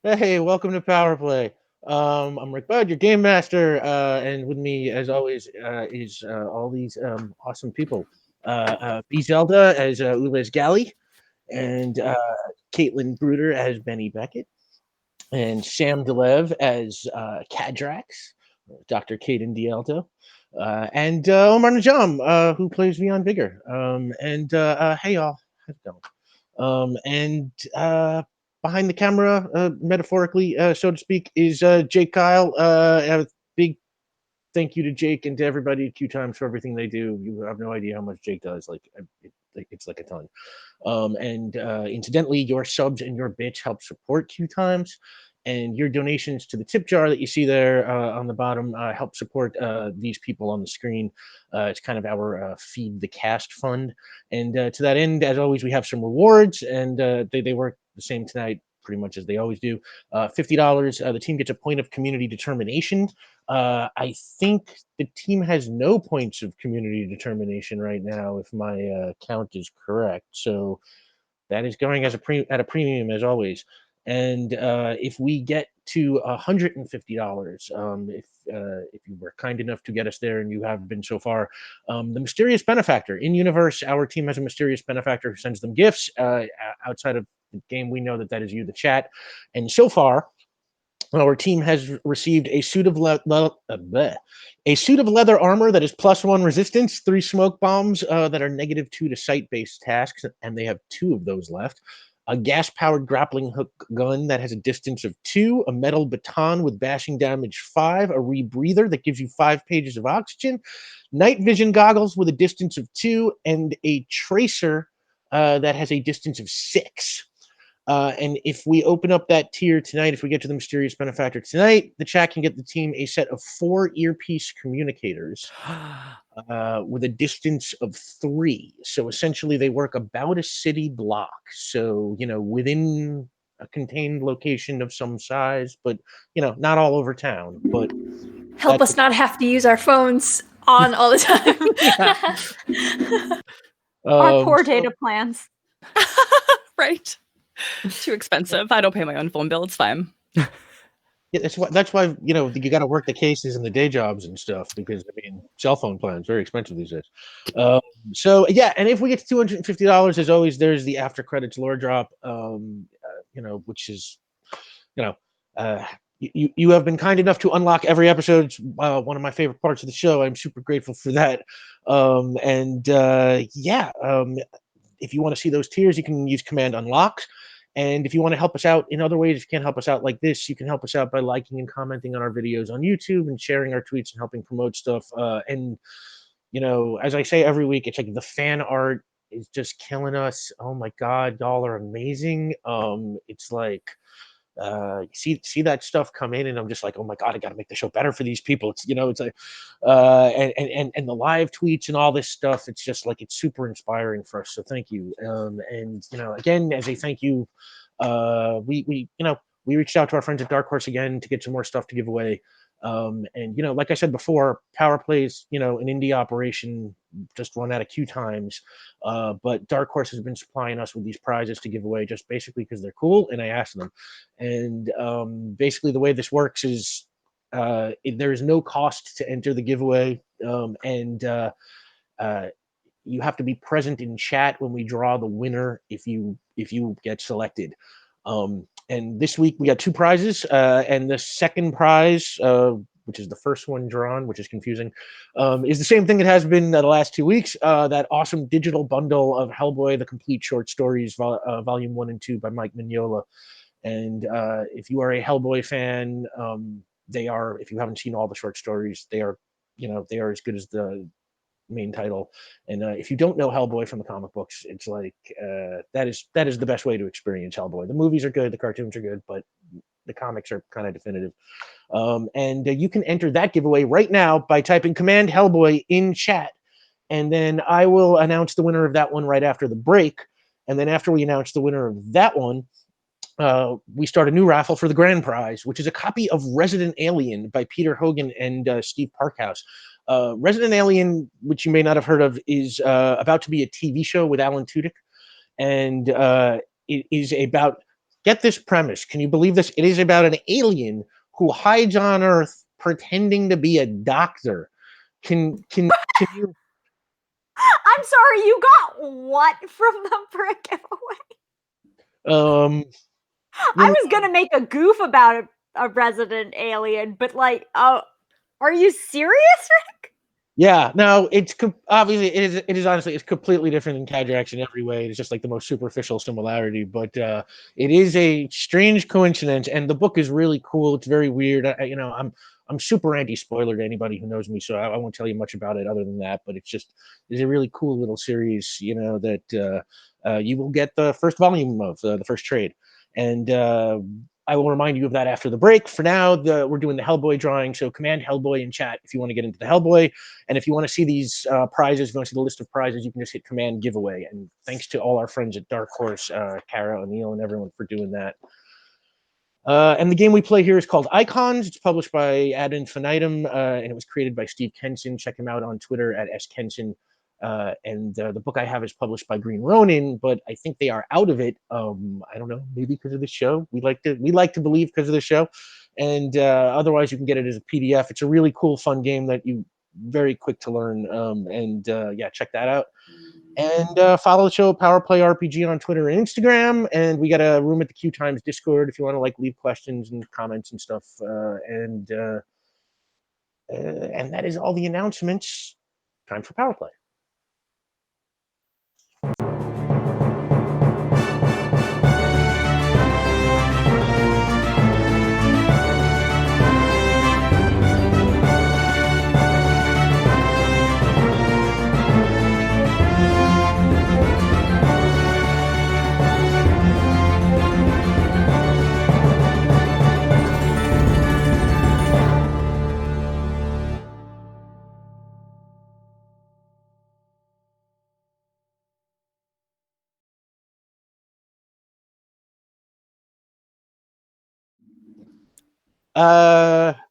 Hey, welcome to Power Play. I'm Rick Bud, your game master, and with me, as always, is all these awesome people. B. Zelda as Ules Galley, and Caitlin Bruder as Benny Beckett, and Sam Delev as Cadrax, Dr. Caden Dialto, and Omar Najam, who plays Veon Vigor. Hey, y'all, how's it going? And behind the camera, metaphorically, so to speak, is Jake Kyle. A big thank you to Jake and to everybody at QueueTimes for everything they do. You have no idea how much Jake does. It's like a ton. Incidentally, your subs and your bits help support QueueTimes. And your donations to the tip jar that you see there on the bottom help support these people on the screen. It's kind of our Feed the Cast fund. And to that end, as always, we have some rewards, and they work the same tonight pretty much as they always do. $50, the team gets a point of community determination. I think the team has no points of community determination right now, if my count is correct. So that is going as at a premium as always. And if we get to $150, if you were kind enough to get us there, and you have been so far, the mysterious benefactor in universe, our team has a mysterious benefactor who sends them gifts. Outside of the game, we know that is you, the chat. And so far, our team has received a suit of a suit of leather armor that is +1 resistance, 3 smoke bombs that are -2 to sight-based tasks, and they have 2 of those left. A gas-powered grappling hook gun that has a distance of 2, a metal baton with bashing damage 5, a rebreather that gives you 5 pages of oxygen, night vision goggles with a distance of 2, and a tracer that has a distance of 6. And if we open up that tier tonight, if we get to the mysterious benefactor tonight, the chat can get the team a set of 4 earpiece communicators with a distance of 3. So essentially, they work about a city block. So, within a contained location of some size, but, not all over town. But help us not have to use our phones on all the time. Our poor data plans. Right. Too expensive. I don't pay my own phone bill. It's fine. Yeah, that's why you got to work the cases and the day jobs and stuff, because cell phone plans very expensive these days. So yeah, and if we get to $250, as always, there's the after credits lore drop. Which is you have been kind enough to unlock every episode. It's one of my favorite parts of the show. I'm super grateful for that. If you want to see those tiers, you can use command unlock. And if you want to help us out in other ways, if you can't help us out like this, you can help us out by liking and commenting on our videos on YouTube and sharing our tweets and helping promote stuff. As I say every week, it's like the fan art is just killing us. Oh my God, y'all are amazing. It's like see that stuff come in, and I'm just like, oh my God, I got to make the show better for these people. It's like, and the live tweets and all this stuff. It's just like, it's super inspiring for us. So thank you. Again, as a thank you, we reached out to our friends at Dark Horse again to get some more stuff to give away. Like I said before, Power Plays, an indie operation, just run out of QueueTimes. But Dark Horse has been supplying us with these prizes to give away, just basically because they're cool, and I asked them. And basically, the way this works is there is no cost to enter the giveaway, and you have to be present in chat when we draw the winner if you get selected. And this week we got 2 prizes, and the second prize, which is the first one drawn, which is confusing, is the same thing it has been the last 2 weeks. That awesome digital bundle of Hellboy: The Complete Short Stories, Volume 1 and 2 by Mike Mignola. And if you are a Hellboy fan, they are. If you haven't seen all the short stories, they are as good as the main title. And if you don't know Hellboy from the comic books, it's like that is the best way to experience Hellboy. The movies are good, the cartoons are good, but the comics are kind of definitive. And you can enter that giveaway right now by typing command Hellboy in chat, and then I will announce the winner of that one right after the break. And then after we announce the winner of that one, we start a new raffle for the grand prize, which is a copy of Resident Alien by Peter Hogan and Steve Parkhouse. Resident Alien, which you may not have heard of, is about to be a TV show with Alan Tudyk, and it is about get this premise. Can you believe this? It is about an alien who hides on Earth pretending to be a doctor. Can you? I'm sorry, you got what from the brick giveaway? I was gonna make a goof about a resident alien, but like, are you serious, Rick? Yeah, no, it's obviously it is honestly it's completely different than Cadrax in every way. It's just like the most superficial similarity, but it is a strange coincidence, and the book is really cool. It's very weird. I'm super anti-spoiler to anybody who knows me, so I won't tell you much about it other than that. But it's a really cool little series, that you will get the first volume of the first trade, and I will remind you of that after the break. For now, we're doing the Hellboy drawing, so command Hellboy in chat if you want to get into the Hellboy. And if you want to see these prizes, if you want to see the list of prizes, you can just hit command giveaway. And thanks to all our friends at Dark Horse, Kara, O'Neill, and everyone for doing that. And the game we play here is called Icons. It's published by Ad Infinitum, and it was created by Steve Kenson. Check him out on Twitter at @skenson. And the book I have is published by Green Ronin, but I think they are out of it. I don't know, maybe because of the show. We like to believe because of the show, and otherwise you can get it as a PDF. It's a really cool, fun game that you very quick to learn. Yeah, check that out. And follow the show Power Play RPG on Twitter and Instagram. And we got a room at the QueueTimes Discord if you want to leave questions and comments and stuff. And that is all the announcements. Time for Power Play.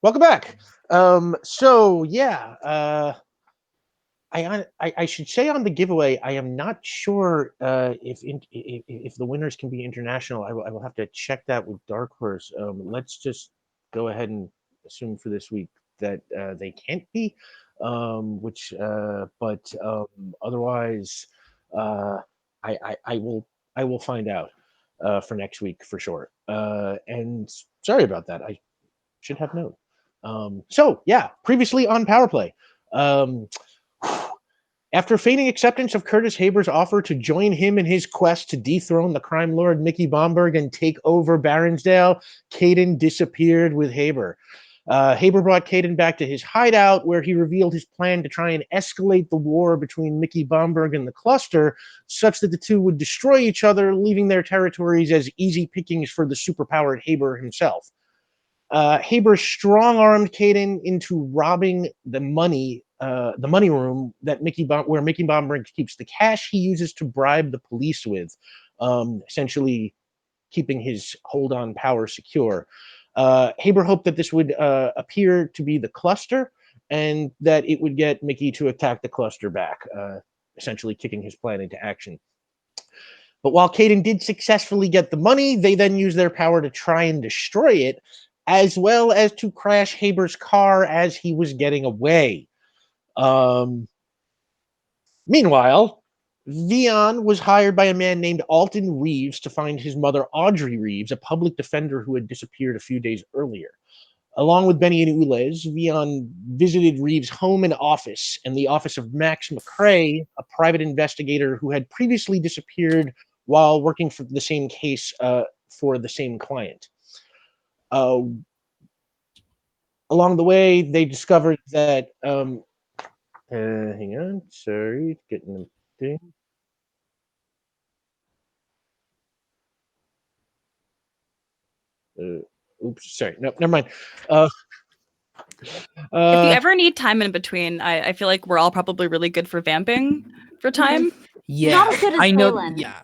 Welcome back. So yeah, I should say on the giveaway, I am not sure if the winners can be international. I will have to check that with Dark Horse. Let's just go ahead and assume for this week that they can't be. But otherwise, I will find out for next week for sure. And sorry about that. I should have known. So yeah, previously on Power Play. After feigning acceptance of Curtis Haber's offer to join him in his quest to dethrone the crime lord Mickey Bomberg and take over Baronsdale, Caden disappeared with Haber. Haber brought Caden back to his hideout, where he revealed his plan to try and escalate the war between Mickey Bomberg and the Cluster, such that the two would destroy each other, leaving their territories as easy pickings for the superpowered Haber himself. Haber strong-armed Caden into robbing the money room that where Mickey Bomberg keeps the cash he uses to bribe the police with, essentially keeping his hold on power secure. Haber hoped that this would appear to be the Cluster, and that it would get Mickey to attack the Cluster back, essentially kicking his plan into action. But while Caden did successfully get the money, they then used their power to try and destroy it, as well as to crash Haber's car as he was getting away. Meanwhile, Veon was hired by a man named Alton Reeves to find his mother, Audrey Reeves, a public defender who had disappeared a few days earlier. Along with Benny and Ulez, Veon visited Reeves' home and office, and the office of Max McCrae, a private investigator who had previously disappeared while working for the same case for the same client. Along the way, they discovered that hang on, sorry, getting the thing. Oops, sorry, no, never mind. If you ever need time in between, I feel like we're all probably really good for vamping for time. Yeah, Not as good as I know. Phelan. Yeah.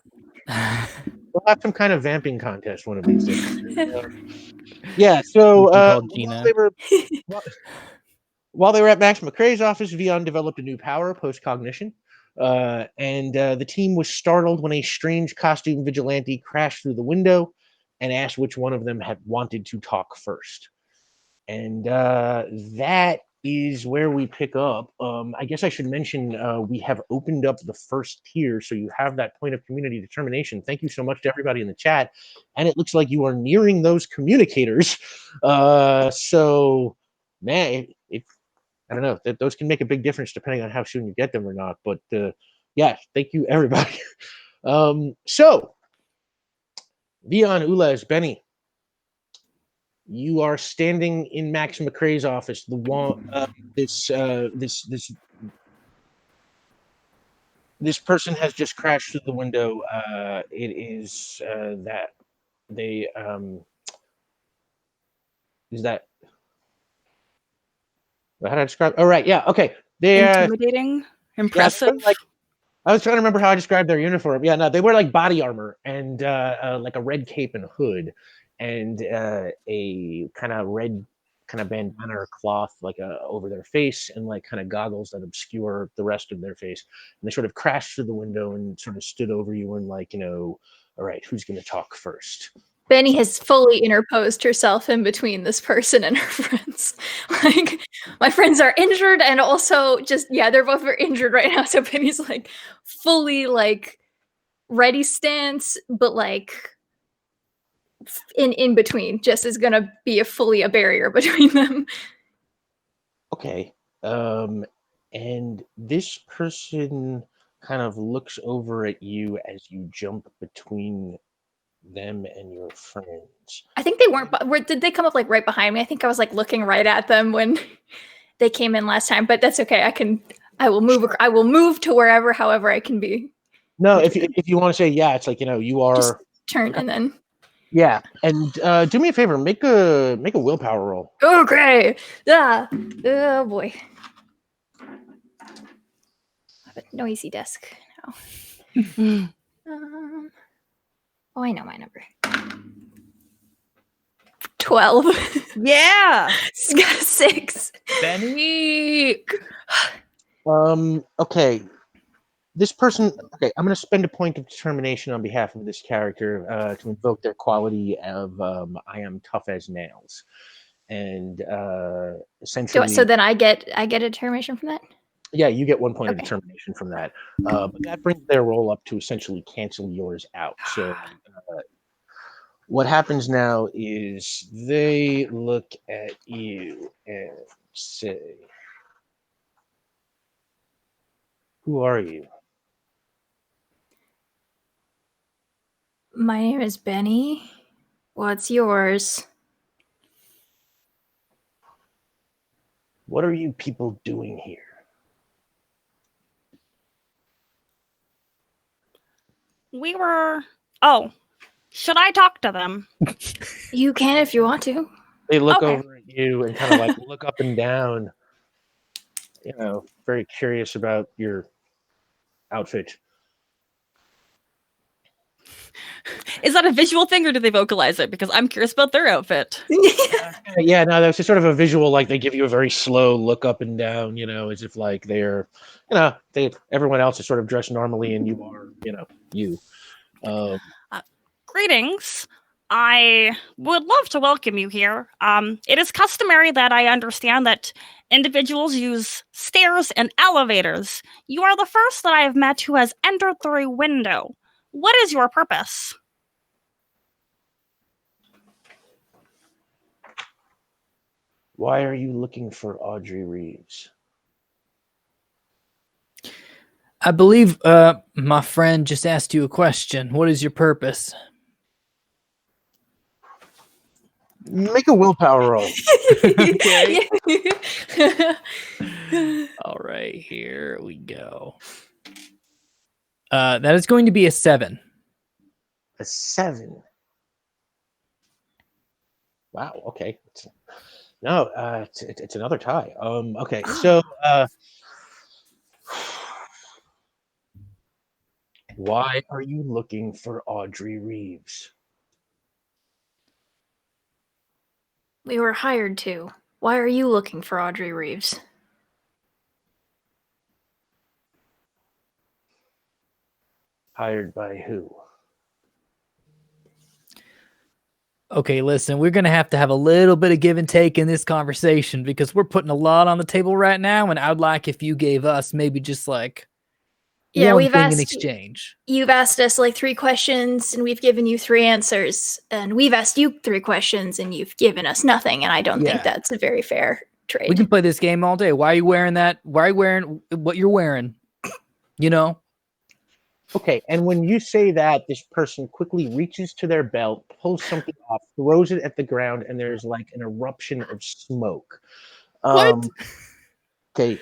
We'll have some kind of vamping contest one of these days. Yeah, so while they were at Max McCrae's office, Veon developed a new power, post-cognition, and the team was startled when a strange costume vigilante crashed through the window. and asked which one of them had wanted to talk first. And that is where we pick up. I guess I should mention we have opened up the first tier, so you have that point of community determination. Thank you so much to everybody in the chat, and it looks like you are nearing those communicators. So, man, I don't know, those can make a big difference depending on how soon you get them or not. But yeah, thank you everybody. So, Veon, Ulez, Benny, you are standing in Max McCrae's office. The one, this person has just crashed through the window. It is that they is that how did I describe? Oh right, yeah, okay. They Intimidating, impressive. yeah, like I was trying to remember how I described their uniform. Yeah, no, they wear like body armor and like a red cape and hood, and a kind of red kind of bandana or cloth like over their face, and like kind of goggles that obscure the rest of their face. And they sort of crashed through the window and sort of stood over you and like, all right, who's going to talk first? Benny has fully interposed herself in between this person and her friends. Like, my friends are injured and also just, yeah, they're both very injured right now. So Benny's like fully like ready stance, but like in between, just is gonna be fully a barrier between them. Okay. And this person kind of looks over at you as you jump between them and your friends. I think they weren't. Did they come up like right behind me? I think I was like looking right at them when they came in last time. But that's okay. I will move. I will move to wherever, however I can be. No, if you want to say yeah, it's like you are just turn and then yeah. And do me a favor, make a willpower roll. Okay. Yeah. Oh boy. I have a noisy desk now. Oh, I know my number. 12. Yeah. It's got a 6. Benny. Okay. This person, okay, I'm going to spend a point of determination on behalf of this character to invoke their quality of I am tough as nails. And essentially... So then I get a determination from that? Yeah, you get 1 point of determination from that. But that brings their roll up to essentially cancel yours out. So what happens now is they look at you and say, who are you? My name is Benny. What's yours? What are you people doing here? We were... Oh, should I talk to them? You can if you want to. They look over at you and kind of like look up and down, very curious about your outfit. Is that a visual thing or do they vocalize it? Because I'm curious about their outfit. Yeah, no, that's just sort of a visual, like they give you a very slow look up and down, as if like they're, everyone else is sort of dressed normally and you are, you. Greetings. I would love to welcome you here. It is customary that I understand that individuals use stairs and elevators. You are the first that I have met who has entered through a window. What is your purpose? Why are you looking for Audrey Reeves? I believe my friend just asked you a question. What is your purpose? Make a willpower roll. Okay. All right, here we go. That is going to be a 7. A 7. Wow. Okay. It's another tie. Okay. So, why are you looking for Audrey Reeves? We were hired to. Why are you looking for Audrey Reeves? Hired by who? Okay, listen, we're gonna have to have a little bit of give and take in this conversation because we're putting a lot on the table right now, and I'd like if you gave us maybe just like Yeah, one we've thing in asked exchange. you've asked us like 3 questions and we've given you 3 answers, and we've asked you 3 questions and you've given us nothing, and I don't think Yeah. that's a very fair trade. We can play this game all day. Why are you wearing that? Why are you wearing what you're wearing? You know? Okay, and when you say that, this person quickly reaches to their belt, pulls something off, throws it at the ground, and there's like an eruption of smoke. What? Okay.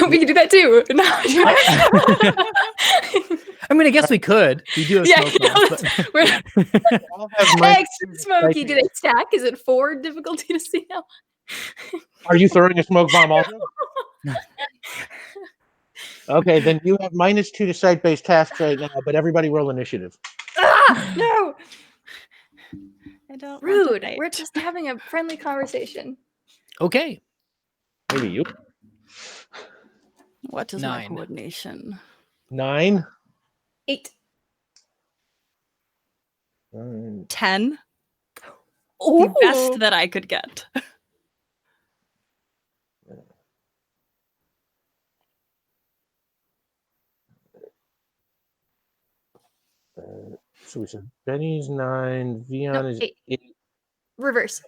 We can do that too. No. I mean, I guess we could. We do have Yeah, smoke bombs, but I'll have my- extra smoky. Do they stack? Is it 4 difficulty to see now? Are you throwing a smoke bomb also? Okay, then you have -2 to site-based tasks right now, but everybody roll initiative. Ah, no. I don't want to Rude. fight. We're just having a friendly conversation. okay. Maybe you. What is my 9. coordination? 9. 8. 10. Ooh. The best that I could get. So we said Benny's 9, Veon No, is 8. 8. Reverse.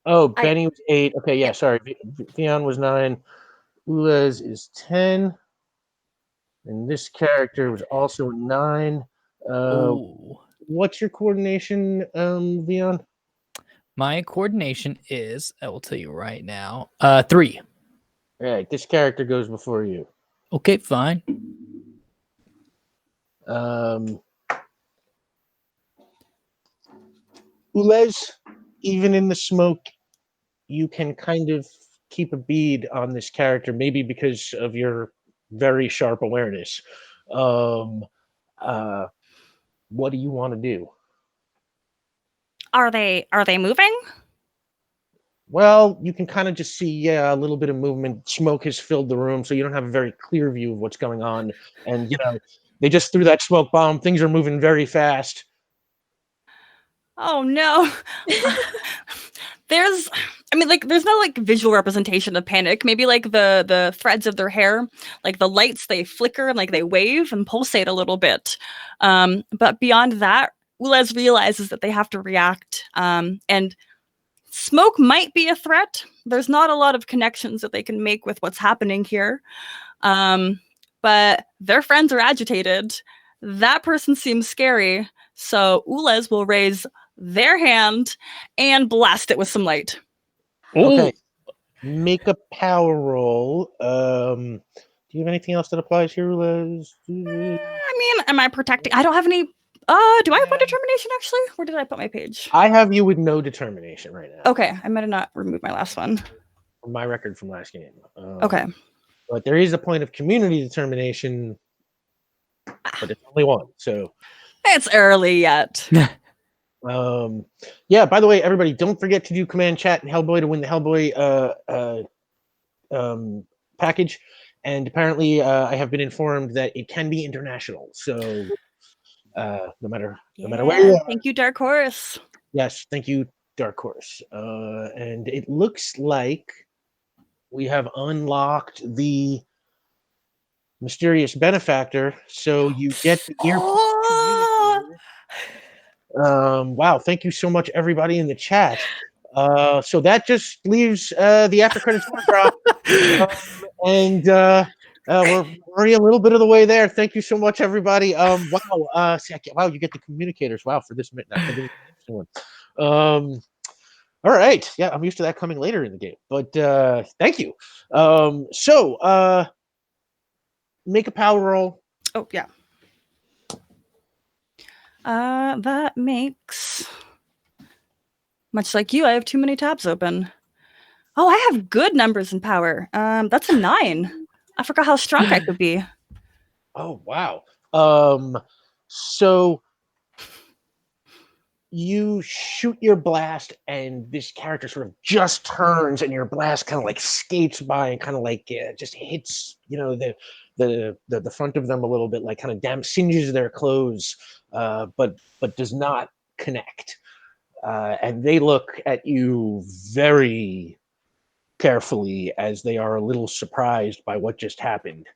Oh, I- Benny was 8. Okay, yeah, Yeah. sorry. Veon was 9. Ulez is 10. And this character was also 9. Ooh. What's your coordination, Veon? My coordination is, I will tell you right now, 3. All right, this character goes before you. Okay, fine. Ulez, even in the smoke, you can kind of keep a bead on this character, maybe because of your very sharp awareness. What do you want to do? Are they moving? Well, you can kind of just see, a little bit of movement. Smoke has filled the room, so you don't have a very clear view of what's going on. And, they just threw that smoke bomb. Things are moving very fast. Oh no. There's no visual representation of panic. Maybe like the threads of their hair, like the lights, they flicker and like they wave and pulsate a little bit. But beyond that, Ulez realizes that they have to react. And smoke might be a threat. There's not a lot of connections that they can make with what's happening here. But their friends are agitated. That person seems scary. So Ulez will raise their hand and blast it with some light. Okay. Make a power roll. Do you have anything else that applies here, Ulez? I mean, am I protecting? I don't have any. Do I have one determination actually? Where did I put my page? I have you with no determination right now. Okay, I might have not removed my last one. My record from last game. Okay. But there is a point of community determination, but it's only one. So It's early yet. yeah, by the way, everybody, don't forget to do command chat and Hellboy to win the Hellboy package. And apparently I have been informed that it can be international. So no matter where you are. Thank you, Dark Horse. Yes, thank you, Dark Horse. And it looks like we have unlocked the mysterious benefactor, so you get the wow, thank you so much, everybody in the chat. So that just leaves the after credits drop, and we're already a little bit of the way there. Thank you so much, everybody. Wow, wow, you get the communicators. Wow, for this minute, one. All right, yeah, I'm used to that coming later in the game, but thank you. So make a power roll. Oh yeah. That makes, much like you, I have too many tabs open. Oh, I have good numbers in power. That's a 9. I forgot how strong I could be. Oh wow. So you shoot your blast, and this character sort of just turns, and your blast kind of like skates by and kind of like just hits, the front of them a little bit, like kind of singes their clothes, but does not connect. and they look at you very carefully as they are a little surprised by what just happened.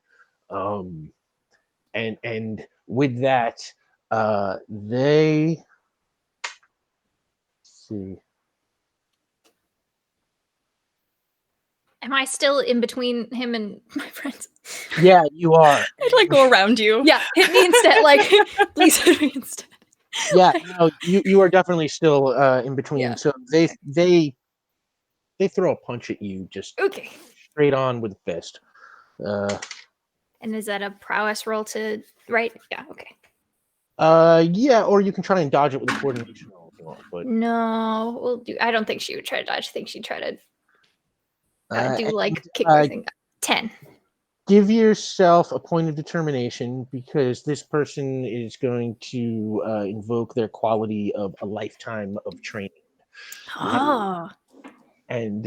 And with that, they see. Am I still in between him and my friends? Yeah, you are. I'd like go around you. Yeah, hit me instead. Like, please hit me instead. Yeah, no, you are definitely still in between. Yeah. So they throw a punch at you just Okay. straight on with a fist. And is that a prowess roll to right? Yeah. Okay. Yeah, or you can try and dodge it with a coordination roll if you want. But No, we'll do. I don't think she would try to dodge. I think she'd try to do and, like kick the thing. 10. give yourself a point of determination because this person is going to invoke their quality of a lifetime of training. Oh. And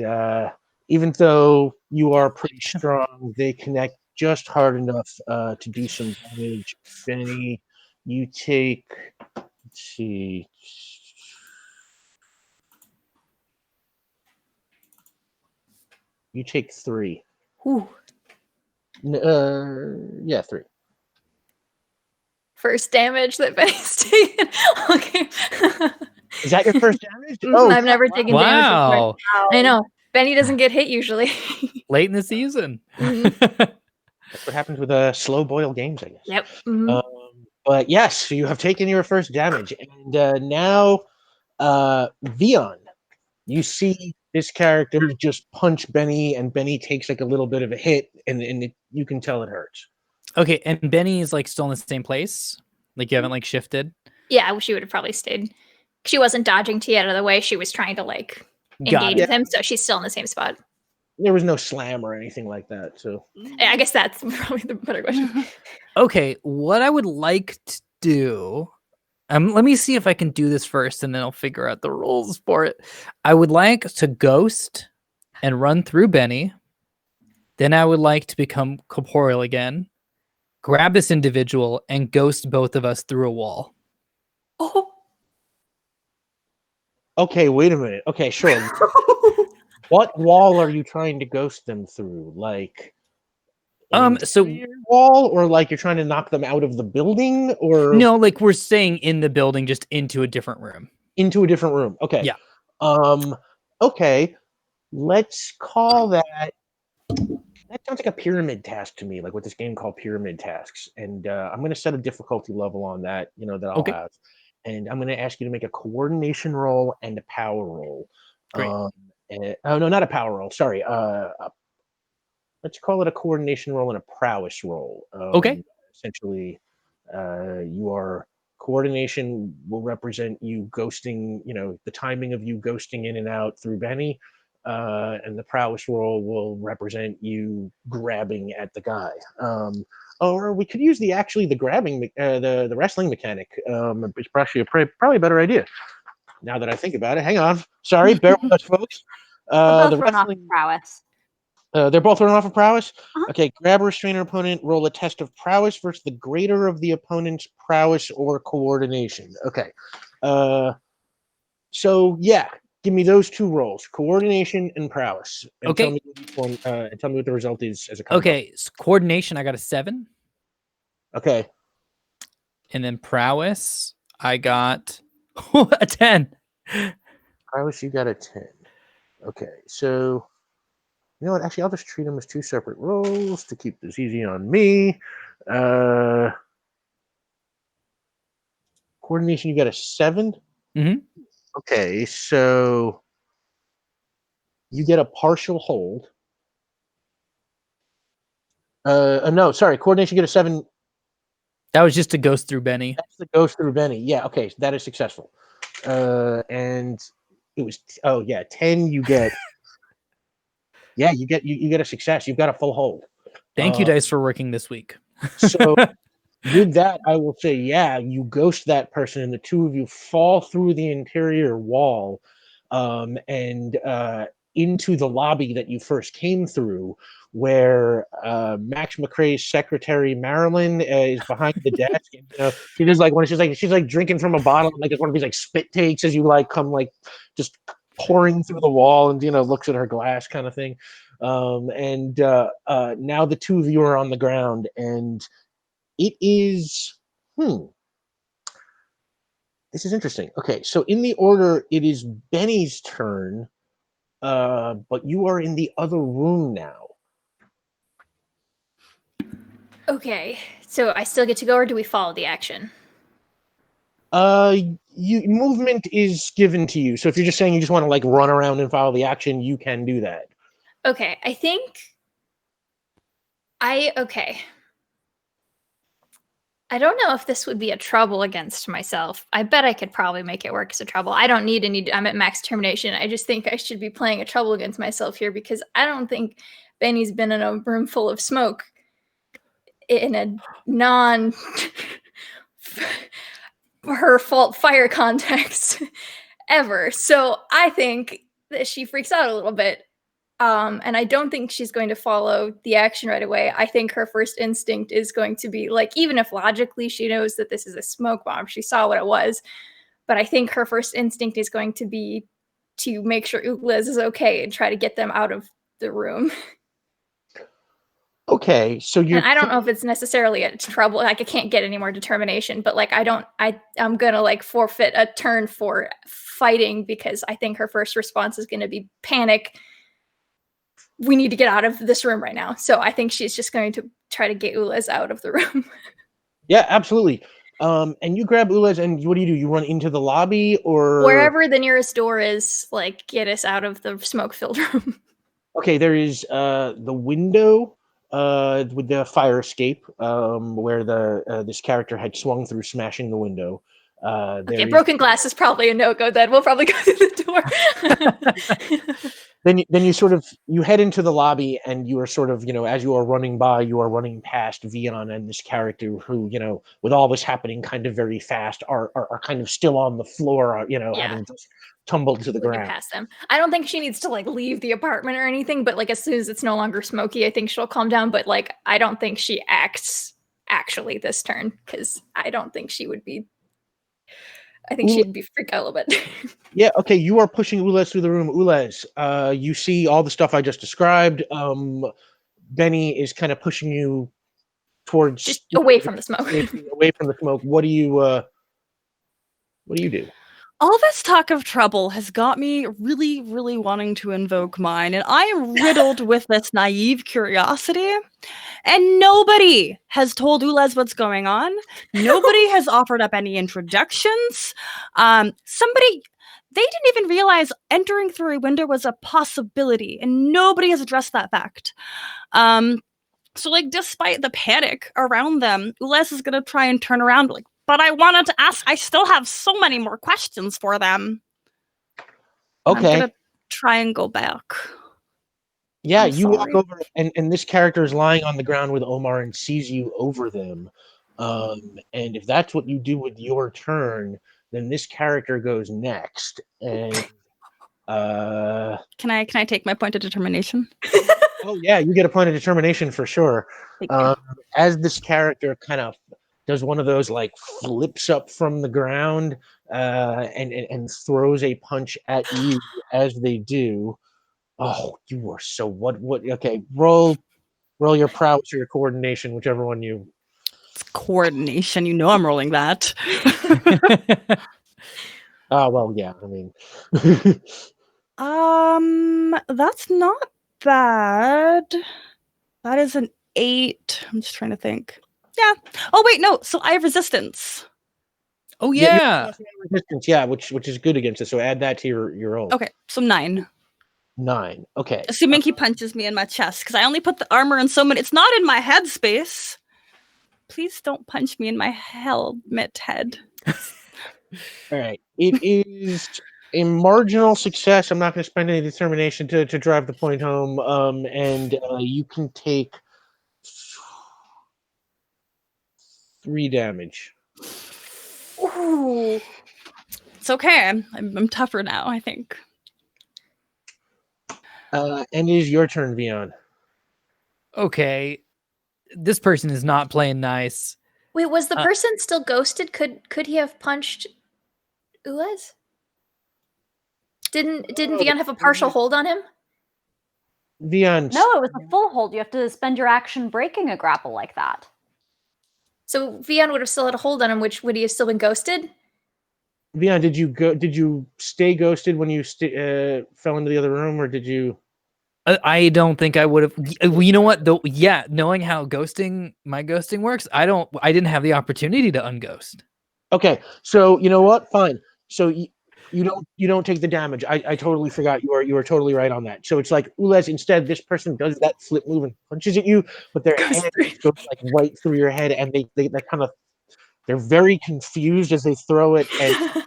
even though you are pretty strong, they connect just hard enough to do some damage. Benny, you take, let's see, you take 3. Whew. Yeah, 3. First damage that Benny's taken. Okay. Is that your first damage? I've never taken damage before. Wow. I know. Benny doesn't get hit usually. Late in the season. That's what happens with slow boil games, I guess. Yep. But yes, you have taken your first damage, and now, Veon, you see this character just punch Benny, and Benny takes like a little bit of a hit, and you can tell it hurts. Okay, and Benny is like still in the same place? Like you haven't like shifted? Yeah, I wish she would have probably stayed. She wasn't dodging to get out of the way. She was trying to like engage with him, so she's still in the same spot. There was no slam or anything like that, so I guess that's probably the better question. Okay, what I would like to do, let me see if I can do this first, and then I'll figure out the rules for it. I would like to ghost and run through Benny. Then I would like to become corporeal again, grab this individual, and ghost both of us through a wall. Oh. Okay, wait a minute. Okay, sure. What wall are you trying to ghost them through? Like, So wall, or like you're trying to knock them out of the building, or no, like we're staying in the building, just into a different room. Into a different room. Okay. Yeah. Okay. Let's call that. That sounds like a pyramid task to me, like what this game called pyramid tasks. And I'm going to set a difficulty level on that. That I'll have, and I'm going to ask you to make a coordination roll and a power roll. Great. Oh no, not a power roll. Sorry. Let's call it a coordination roll and a prowess roll. Okay. Essentially, your coordination will represent you ghosting. The timing of you ghosting in and out through Benny, and the prowess roll will represent you grabbing at the guy. Or we could use the grabbing, the wrestling mechanic. It's probably a better idea. Now that I think about it, hang on. Sorry, bear with us, folks. The wrestling prowess. They're both running off of prowess? Okay, grab a restrainer opponent, roll a test of prowess versus the greater of the opponent's prowess or coordination. Okay. So, yeah, give me those 2 rolls, coordination and prowess. And Okay. Tell me what the result is as a combo. Okay, so coordination, I got a 7. Okay. And then prowess, I got a 10. Prowess, you got a 10. Okay, so... You know what? Actually, I'll just treat them as 2 separate rolls to keep this easy on me. Coordination, you got a 7? Mm-hmm. Okay, so you get a partial hold. No, sorry. Coordination, you get a 7. That was just to ghost through Benny. That's the ghost through Benny. Yeah, okay, so that is successful. And it was 10. You get. Yeah, you get a success. You've got a full hold. Thank you, Dice, for working this week. So with that, I will say, yeah, you ghost that person, and the 2 of you fall through the interior wall, and into the lobby that you first came through, where Max McRae's secretary Marilyn is behind the desk. And, she does like when she's like drinking from a bottle, like it's one of these like spit takes as you like come like just pouring through the wall, and looks at her glass kind of thing. And now the two of you are on the ground, and it is this is interesting. Okay, so in the order, it is Benny's turn, but you are in the other room now. Okay, so I still get to go, or do we follow the action? Movement is given to you. So if you're just saying you just want to like run around and follow the action, you can do that. Okay, I think okay. I don't know if this would be a trouble against myself. I bet I could probably make it work as a trouble. I don't need any. I'm at max determination. I just think I should be playing a trouble against myself here because I don't think Benny's been in a room full of smoke in a non her fault fire context ever. So I think that she freaks out a little bit. And I don't think she's going to follow the action right away. I think her first instinct is going to be like, even if logically she knows that this is a smoke bomb, she saw what it was. But I think her first instinct is going to be to make sure Liz is okay and try to get them out of the room. Okay, so and I don't know if it's necessarily a trouble. Like I can't get any more determination, but like I'm gonna like forfeit a turn for fighting because I think her first response is gonna be panic. We need to get out of this room right now. So I think she's just going to try to get Ulez out of the room. Yeah, absolutely. And you grab Ulez, and what do? You run into the lobby or wherever the nearest door is, like get us out of the smoke-filled room. Okay, there is the window with the fire escape where the this character had swung through, smashing the window. Okay, broken glass is probably a no-go then. We'll probably go through the door. Then you sort of you head into the lobby, and you are sort of as you are running by, you are running past Veon and this character who with all this happening kind of very fast are kind of still on the floor, having just tumbled to the ground. Past them. I don't think she needs to like leave the apartment or anything, but like as soon as it's no longer smoky, I think she'll calm down. But like I don't think she acts actually this turn because I don't think she would be. I think she'd be freaked out a little bit. Yeah, okay, you are pushing Ulez through the room. Ulez, you see all the stuff I just described. Benny is kind of pushing you towards just away from the smoke. Away from the smoke. What do you do? All this talk of trouble has got me really, really wanting to invoke mine, and I am riddled with this naive curiosity. And nobody has told Ulez what's going on. Nobody has offered up any introductions. They didn't even realize entering through a window was a possibility, and nobody has addressed that fact. So, like, despite the panic around them, Ulez is going to try and turn around, like, but I wanted to ask, I still have so many more questions for them. Okay. I'm going to try and go back. Yeah, you walk over, and this character is lying on the ground with Omar and sees you over them. And if that's what you do with your turn, then this character goes next. And can I take my point of determination? Oh yeah, you get a point of determination for sure. As this character kind of does one of those like flips up from the ground and throws a punch at you as they do. Oh, you are so what? Okay, roll your prowess or your coordination, whichever one you. It's coordination. You know I'm rolling that. Oh well, yeah. I mean, that's not bad. That is an 8. I'm just trying to think. Yeah. Oh wait, no. So I have resistance. Oh yeah. Resistance, yeah, which is good against it. So add that to your roll. Okay, so 9. 9. Okay. Assuming he punches me in my chest, because I only put the armor in so many. It's not in my head space. Please don't punch me in my helmet head. All right. It is a marginal success. I'm not going to spend any determination to drive the point home. And you can take 3 damage. Ooh. It's okay. I'm tougher now, I think. And it is your turn, Veon. Okay, this person is not playing nice. Wait, was the person still ghosted? Could he have punched Ulez? Didn't Veon have a partial hold on him? Veon. No, it was a full hold. You have to spend your action breaking a grapple like that. So Veon would have still had a hold on him, which would he have still been ghosted? Veon, did you stay ghosted when you fell into the other room, or did you? I don't think I would have. You know what? Though, yeah, knowing how my ghosting works, I didn't have the opportunity to unghost. Okay, so you know what? Fine. So you don't take the damage. I totally forgot. You are totally right on that. So it's like Ulez. Instead, this person does that flip move and punches at you, but their hand goes like right through your head, and they kind of they're very confused as they throw it. And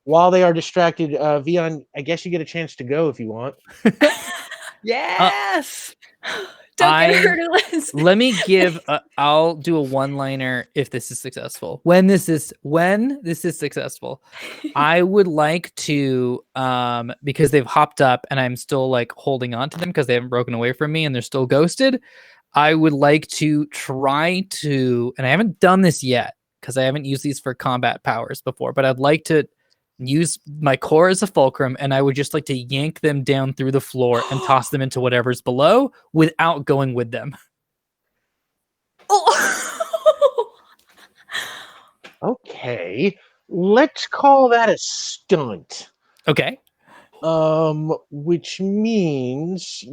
while they are distracted, Veon, I guess you get a chance to go if you want. Yes. Don't get hurt, Ulez. Let me give. I'll do a one-liner if this is successful. When this is successful, I would like to, because they've hopped up and I'm still like holding on to them because they haven't broken away from me and they're still ghosted. I would like to try to, and I haven't done this yet because I haven't used these for combat powers before, but I'd like to use my core as a fulcrum, and I would just like to yank them down through the floor and toss them into whatever's below without going with them. Oh. Okay, let's call that a stunt. Okay. Which means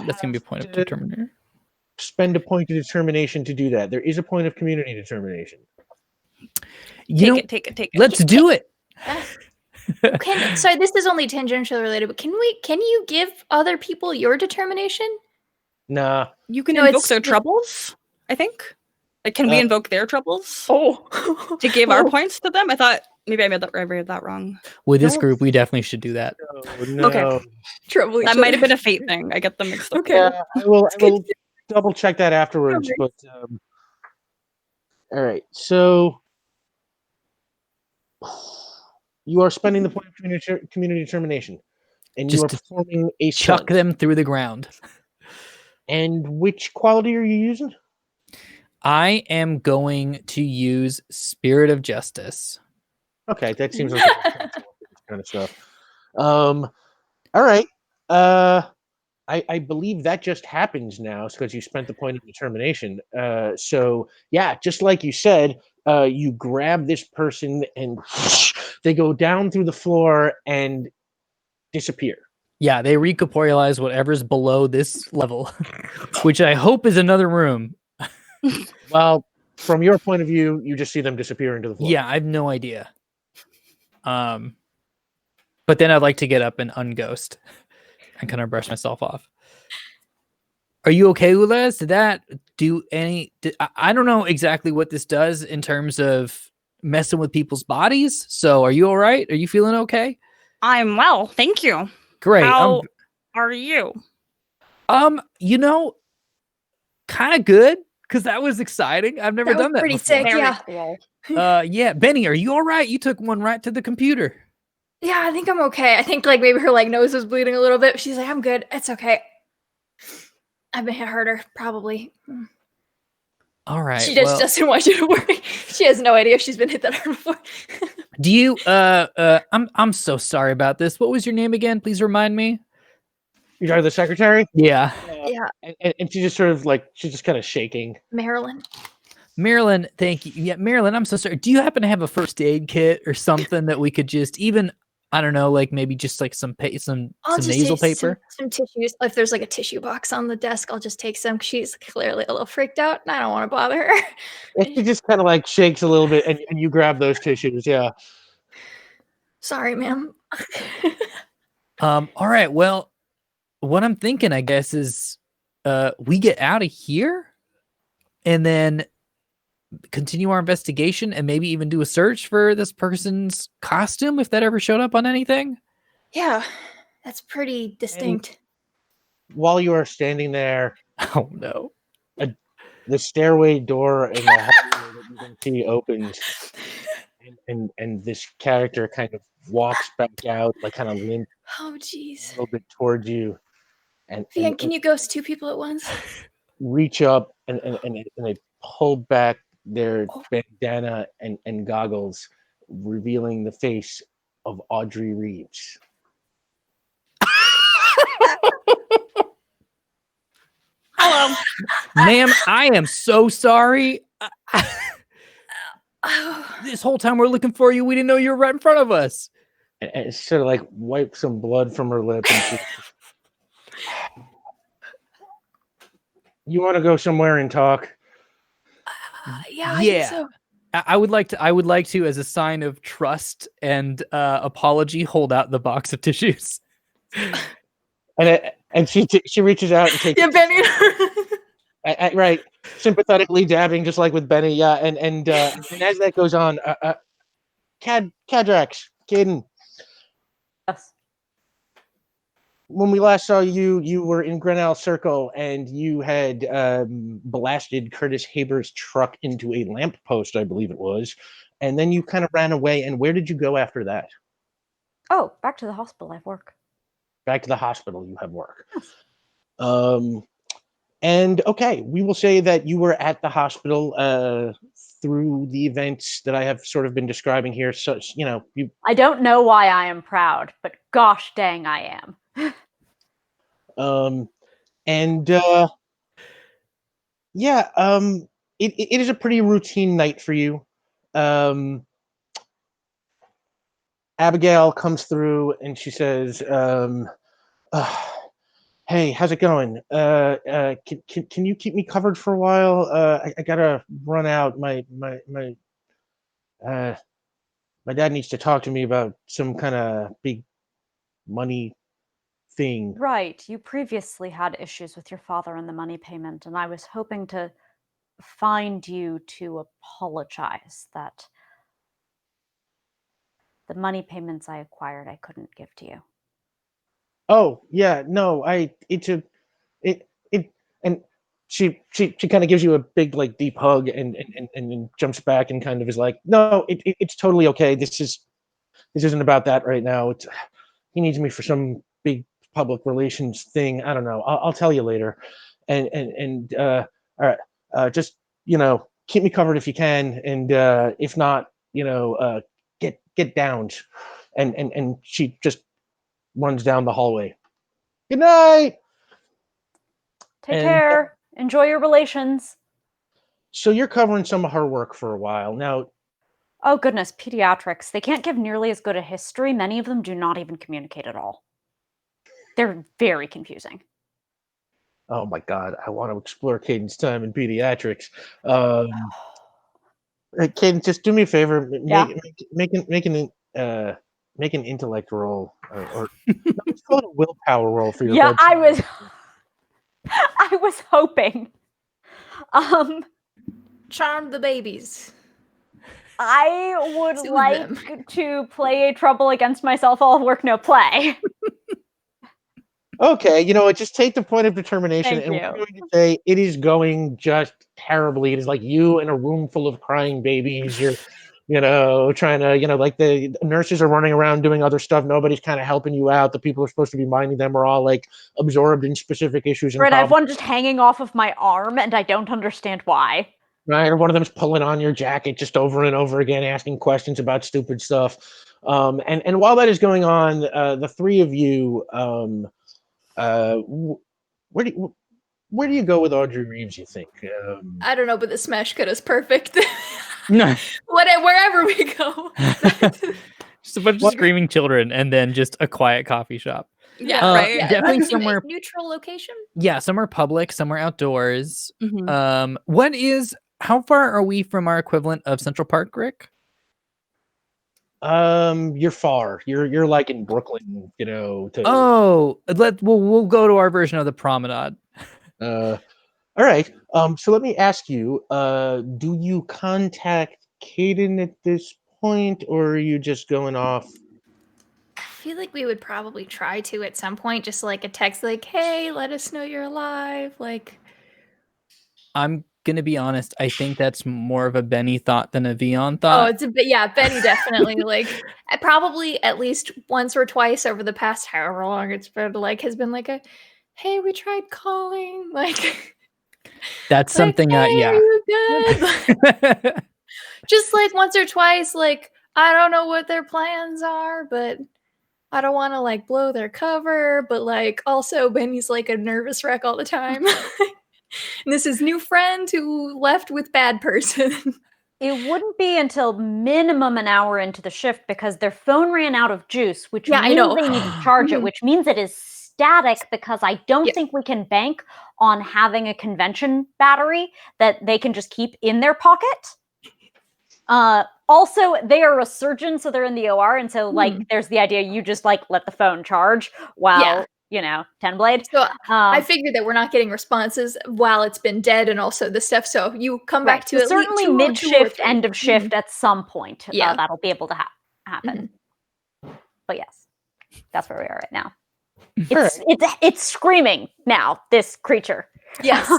That's gonna be a point of determination. Spend a point of determination to do that. There is a point of community determination. Take it. Let's do it. Sorry, this is only tangentially related, but can you give other people your determination? Nah. You can invoke their troubles, I think. Like, can we invoke their troubles? Oh. To give our points to them? I thought maybe I read that wrong. With this group, we definitely should do that. No. Okay. Trouble. That might have been a fate thing. I get them mixed up. Okay. Yeah, I will double check that afterwards. But all right, so you are spending the point of community determination, and Just you are to performing a chuck stunt. them through the ground. And which quality are you using? I am going to use Spirit of Justice. Okay, that seems like this kind of stuff. All right. I believe that just happens now because you spent the point of determination. So yeah, just like you said, you grab this person and they go down through the floor and disappear. Yeah, they recorporealize whatever's below this level, which I hope is another room. Well, from your point of view, you just see them disappear into the floor. Yeah, I have no idea. But then I'd like to get up and unghost and kind of brush myself off. Are you okay, Ulez? Did that do any... I don't know exactly what this does in terms of messing with people's bodies. So are you all right? Are you feeling okay? I'm well, thank you. Great. How are you? You know, kind of good, because that was exciting. I've never done that pretty before. sick. Very Yeah. cool. Yeah, Benny, are you all right? You took one right to the computer. Yeah, I think I'm okay. I think like maybe her like nose was bleeding a little bit. She's like, I'm good. It's okay. I've been hit harder, probably. All right. She just doesn't want you to worry. She has no idea if she's been hit that hard before. Do you I'm so sorry about this. What was your name again? Please remind me. You're the secretary? Yeah. And she just sort of like, she's just kind of shaking. Marilyn, thank you. Yeah, Marilyn, I'm so sorry. Do you happen to have a first aid kit or something that we could just even, I don't know, like maybe just like some nasal paper? Some tissues. If there's like a tissue box on the desk, I'll just take some. She's clearly a little freaked out and I don't want to bother her. And she just kind of like shakes a little bit and you grab those tissues. Yeah. Sorry, ma'am. All right. Well, what I'm thinking, I guess, is we get out of here and then continue our investigation and maybe even do a search for this person's costume if that ever showed up on anything. Yeah, that's pretty distinct. And while you are standing there, oh no, the stairway door in the hallway that you can see opens, and this character kind of walks back out, like kind of limp Oh, jeez. a little bit towards you. and Veon, can you ghost 2 people at once? reach up and they pull back their bandana and goggles, revealing the face of Audrey Reeves. Hello. Ma'am, I am so sorry. This whole time we're looking for you, we didn't know you were right in front of us. And sort of like wipe some blood from her lip. And you want to go somewhere and talk? Yeah, I think so. I would like to, as a sign of trust and apology, hold out the box of tissues. And she reaches out and takes. Yeah, Benny. Right, sympathetically dabbing, just like with Benny. Yeah, and as that goes on, Cadrax, Caden. Yes. When we last saw you, you were in Grinnell Circle, and you had blasted Curtis Haber's truck into a lamppost, I believe it was, and then you kind of ran away. And where did you go after that? Oh, back to the hospital. I have work. Back to the hospital. You have work. Yes. And okay, we will say that you were at the hospital through the events that I have sort of been describing here. So, I don't know why I am proud, but gosh dang, I am. It is a pretty routine night for you. Abigail comes through and she says, hey, how's it going? Can you keep me covered for a while? I gotta run out. My dad needs to talk to me about some kind of big money thing. Right. You previously had issues with your father and the money payment, and I was hoping to find you to apologize that the money payments I acquired I couldn't give to you. Oh yeah, no, and she kind of gives you a big like deep hug and jumps back and kind of is like, no, it's totally okay. This isn't about that right now. He needs me for some big public relations thing. I don't know. I'll tell you later. And all right, just keep me covered if you can, and if not, get downed. And she just runs down the hallway. Good night. Take care. Enjoy your relations. So you're covering some of her work for a while now. Oh goodness, pediatrics. They can't give nearly as good a history. Many of them do not even communicate at all. They're very confusing. Oh my God, I want to explore Caden's time in pediatrics. Caden, just do me a favor. Make an intellect roll, or let's call it a willpower roll for your. Yeah, I was hoping. Charm the babies. I would like to play a trouble against myself, all work, no play. Okay, just take the point of determination. Thank and you. We're going to say it is going just terribly. It is like you in a room full of crying babies. You're, trying to, like the nurses are running around doing other stuff. Nobody's kind of helping you out. The people who are supposed to be minding them are all like absorbed in specific issues. Right, I have one just hanging off of my arm, and I don't understand why. Right, or one of them's pulling on your jacket just over and over again, asking questions about stupid stuff. And while that is going on, the three of you, where do you go with Audrey Reeves, you think? I don't know, but the smash cut is perfect. No. Wherever we go. Just a bunch of screaming children and then just a quiet coffee shop. Yeah, right. Definitely somewhere neutral location. Yeah, somewhere public, somewhere outdoors. Mm-hmm. How far are we from our equivalent of Central Park, Rick? You're far. You're like in Brooklyn, we'll go to our version of the promenade. All right. So let me ask you, do you contact Caden at this point, or are you just going off? I feel like we would probably try to at some point, just like a text like, hey, let us know you're alive. Like, I'm gonna be honest, I think that's more of a Benny thought than a Veon thought. Oh, it's a bit, yeah, Benny definitely like probably at least once or twice over the past however long it's been, like, has been like a, hey, we tried calling. Like, That's like, something. hey, are Yeah. you good? Just like once or twice, like, I don't know what their plans are, but I don't want to like blow their cover, but like also Benny's like a nervous wreck all the time. And this is new friend who left with bad person. It wouldn't be until minimum an hour into the shift because their phone ran out of juice, which Yeah, I means know. they need to charge it, which means it is static because I don't Yeah. think we can bank on having a convention battery that they can just keep in their pocket. Also, they are a surgeon, so they're in the OR, and so like there's the idea you just like let the phone charge while you know 10 blade. So I figured that we're not getting responses while it's been dead, and also the stuff. So you come back to so at certainly least 2 or mid 2 or shift, 3. end of shift at some point. Yeah. That'll be able to happen. But yes, that's where we are right now. It's screaming now. This creature. Yes.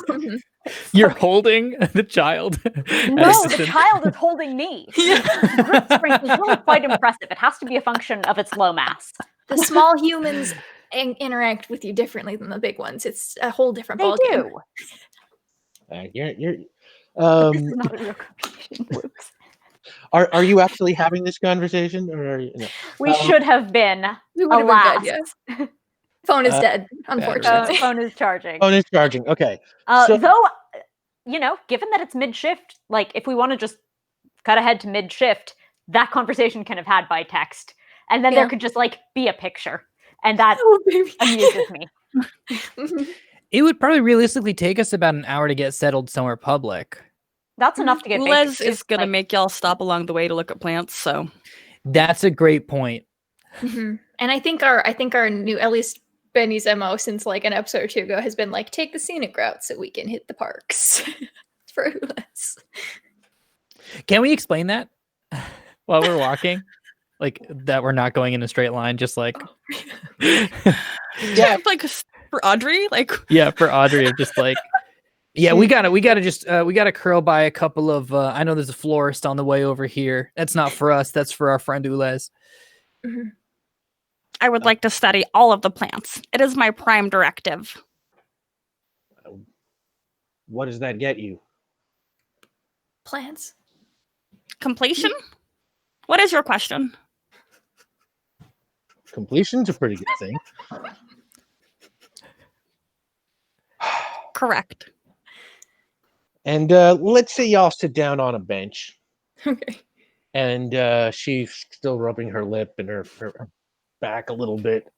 You're holding the child. No, the child is holding me. Grip strength is really quite impressive. It has to be a function of its low mass. The small humans interact with you differently than the big ones. It's a whole different They ballgame. do. You're This is not a real conversation. Whoops. Are you actually having this conversation, or are you, no? We should have been. We would have been dead, yes. Phone is dead, unfortunately. Phone is charging. Phone is charging. Okay. Though, you know, given that it's mid-shift, like if we want to just cut ahead to mid-shift, that conversation can have had by text, and then there could just like be a picture, and that amuses me. It would probably realistically take us about an hour to get settled somewhere public. That's enough to get. Les is gonna make y'all stop along the way to look at plants. So that's a great point. And I think our new, at least Benny's MO since like an episode or 2 ago, has been like, take the scenic route so we can hit the parks for less. Can we explain that while we're walking? Like that we're not going in a straight line, just like yeah, like for Audrey, like for Audrey of just like we gotta curl by a couple of I know there's a florist on the way over here. That's not for us, that's for our friend Ulez. I would like to study all of the plants. It is my prime directive. What does that get you? Plants. Completion? What is your question? Completion's a pretty good thing. Correct. And let's say y'all sit down on a bench. Okay. And she's still rubbing her lip and her back a little bit.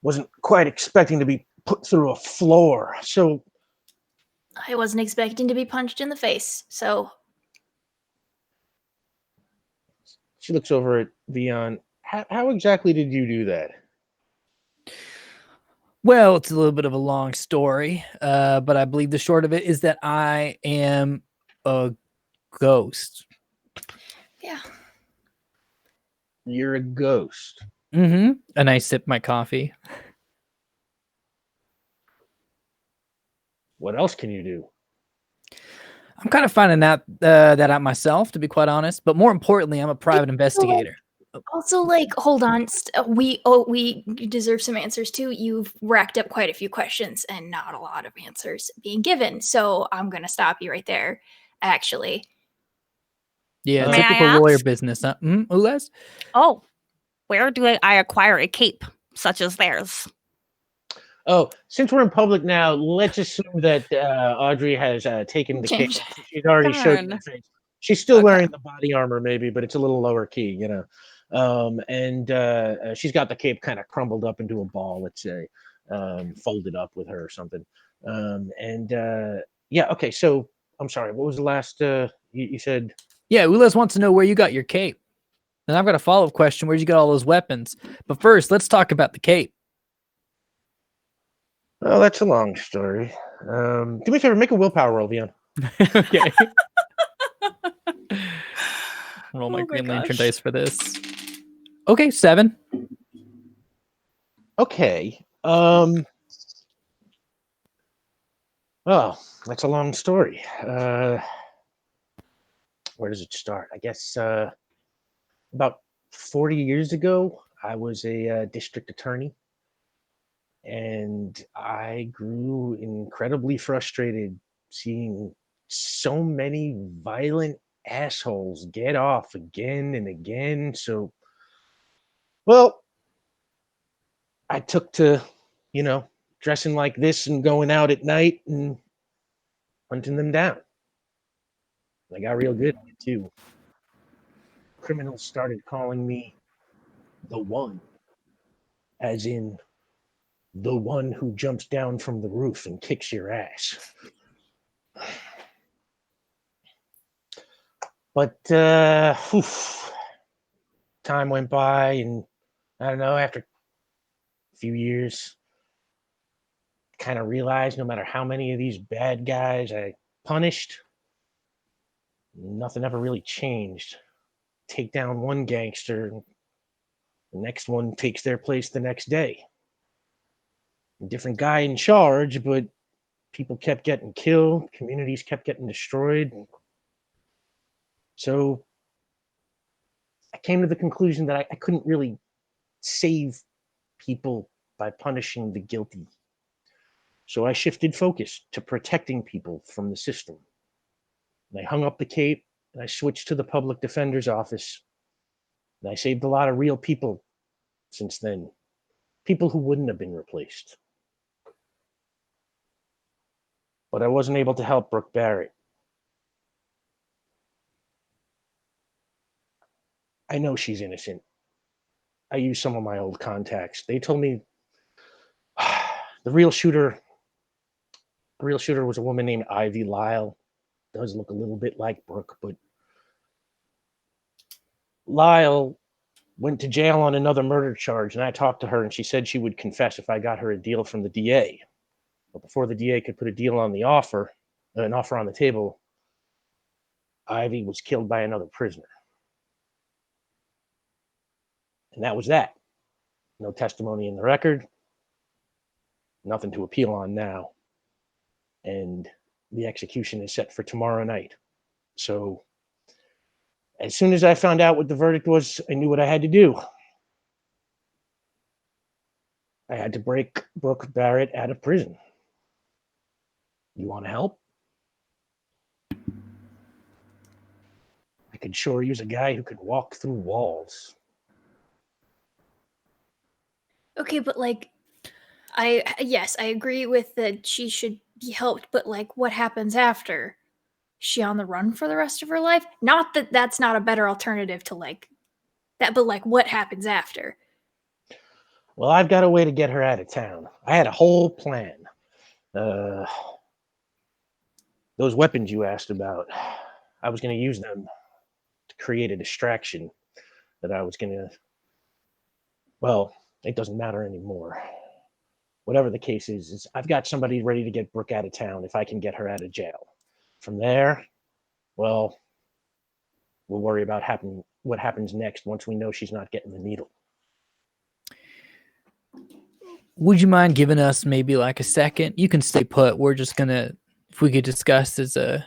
Wasn't quite expecting to be put through a floor. So I wasn't expecting to be punched in the face, so she looks over at Veon. How exactly did you do that? Well, it's a little bit of a long story, but I believe the short of it is that I am a ghost. Yeah. You're a ghost. And I sip my coffee. What else can you do? I'm kind of finding that out myself, to be quite honest. But more importantly, I'm a private investigator. Also, like, hold on. We deserve some answers too. You've racked up quite a few questions and not a lot of answers being given. So I'm gonna stop you right there. Actually. Yeah, May I typical lawyer ask? business. Huh? Ulez? Oh, where do I acquire a cape such as theirs? Oh, since we're in public now, let's assume that Audrey has taken the cape. Changed. She's already showed you Darn. the face. She's still Okay. wearing the body armor, maybe, but it's a little lower key, you know. And she's got the cape kind of crumbled up into a ball, let's say, folded up with her or something. Okay. So I'm sorry. What was the last? You said. Yeah, Ulez wants to know where you got your cape. And I've got a follow-up question. Where'd you get all those weapons? But first, let's talk about the cape. Oh, that's a long story. Do me a favor, make a willpower roll, Veon. Okay. Roll my Oh my Green Lantern gosh. dice for this. Okay, 7. Okay. Oh, that's a long story. Where does it start? I guess about 40 years ago, I was a district attorney. And I grew incredibly frustrated seeing so many violent assholes get off again and again. So, well, I took to, dressing like this and going out at night and hunting them down. I got real good at it too. Criminals started calling me the one, as in the one who jumps down from the roof and kicks your ass. But time went by, and I don't know, after a few years, kind of realized no matter how many of these bad guys I punished, nothing ever really changed. Take down one gangster, the next one takes their place the next day. A different guy in charge, but people kept getting killed, communities kept getting destroyed. So I came to the conclusion that I couldn't really save people by punishing the guilty. So I shifted focus to protecting people from the system. And I hung up the cape and I switched to the public defender's office. And I saved a lot of real people since then. People who wouldn't have been replaced. But I wasn't able to help Brooke Barrett. I know she's innocent. I used some of my old contacts. They told me the real shooter was a woman named Ivy Lyle. Does look a little bit like Brooke, but Lyle went to jail on another murder charge, and I talked to her, and she said she would confess if I got her a deal from the DA. But before the DA could put a deal on the offer, an offer on the table, Ivy was killed by another prisoner. And that was that. No testimony in the record. Nothing to appeal on now. And the execution is set for tomorrow night. So as soon as I found out what the verdict was, I knew what I had to do. I had to break Brooke Barrett out of prison. You want to help? I could sure use a guy who could walk through walls. Okay, but like, I agree with that she should be helped, but like, what happens after? Is she on the run for the rest of her life? Not that that's not a better alternative to like that, but like, what happens after? Well, I've got a way to get her out of town. I had a whole plan. Those weapons you asked about, I was going to use them to create a distraction that I was going to, well, it doesn't matter anymore. Whatever the case is I've got somebody ready to get Brooke out of town if I can get her out of jail. From there, well, we'll worry about what happens next once we know she's not getting the needle. Would you mind giving us maybe like a second? You can stay put. We're just gonna, if we could discuss as a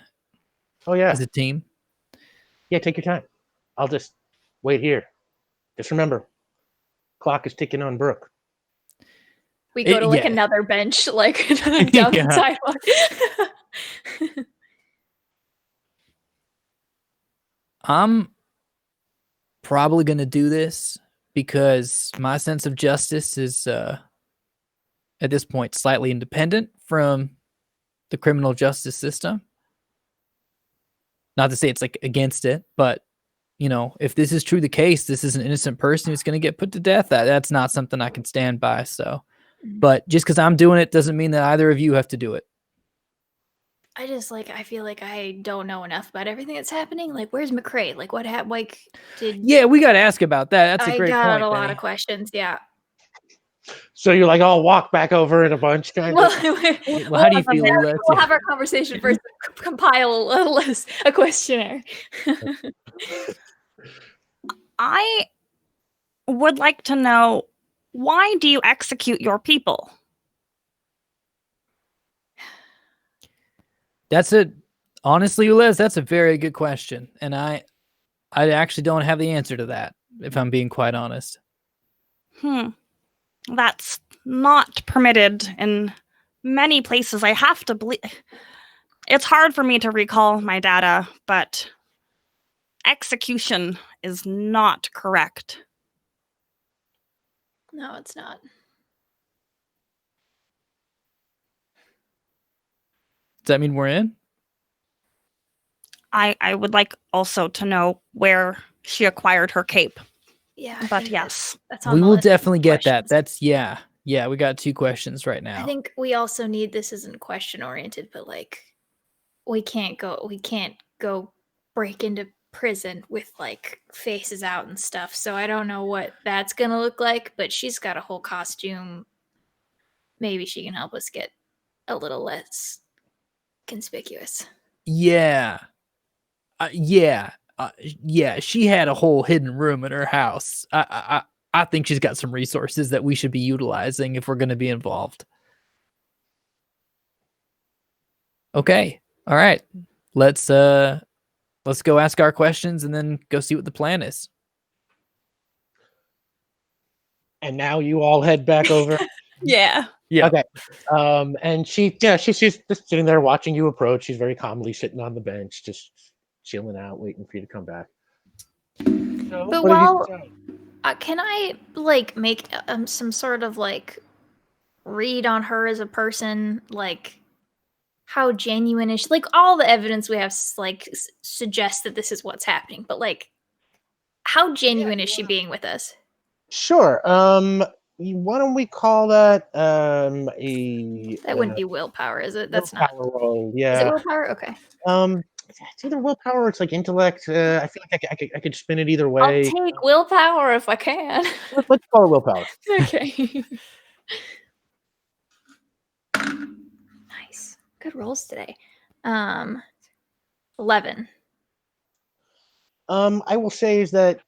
team. Yeah, take your time. I'll just wait here. Just remember, clock is ticking on Brooke. We go to like another bench, like down the sidewalk. I'm probably going to do this because my sense of justice is, at this point, slightly independent from the criminal justice system. Not to say it's like against it, but if this is true the case, this is an innocent person who's going to get put to death. That's not something I can stand by. So, but just because I'm doing it doesn't mean that either of you have to do it. I just I feel like I don't know enough about everything that's happening. Like, where's McCrae? Like, what happened? Yeah, we got to ask about that. That's a great point. I got a lot of questions. Yeah. So you're like, I'll walk back over in a bunch, kind of. Well, how do you feel? We'll have our conversation first. Compile a questionnaire. I would like to know, why do you execute your people? Honestly, Ulez, that's a very good question. And I actually don't have the answer to that, if I'm being quite honest. That's not permitted in many places. I have to believe. It's hard for me to recall my data, but execution is not correct. No, it's not. Does that mean we're in? I would like also to know where she acquired her cape. Yeah, But yes, that's on We the will list of definitely get that. questions. That's yeah. We got 2 questions right now. I think we also need, this isn't question oriented, but like we can't go break into prison with like faces out and stuff. So I don't know what that's gonna look like, but she's got a whole costume. Maybe she can help us get a little less conspicuous. Yeah. Yeah. She had a whole hidden room in her house. I think she's got some resources that we should be utilizing if we're going to be involved. Okay. All right. Let's go ask our questions and then go see what the plan is. And now you all head back over. yeah. Yeah. Okay. And she's just sitting there watching you approach. She's very calmly sitting on the bench, just chilling out, waiting for you to come back. So, But what did you while decide? can I like make some sort of like read on her as a person, like how genuine is she? Like all the evidence we have like suggests that this is what's happening, but like how genuine is she being with us? Sure. Why don't we call that a That wouldn't be willpower, is it? That's not. willpower roll? Is it Yeah. willpower? Okay. It's either willpower or it's like intellect. I feel like I could spin it either I'll way. take willpower if I can. Let's call it willpower. Okay. Nice. Good rolls today. 11. I will say is that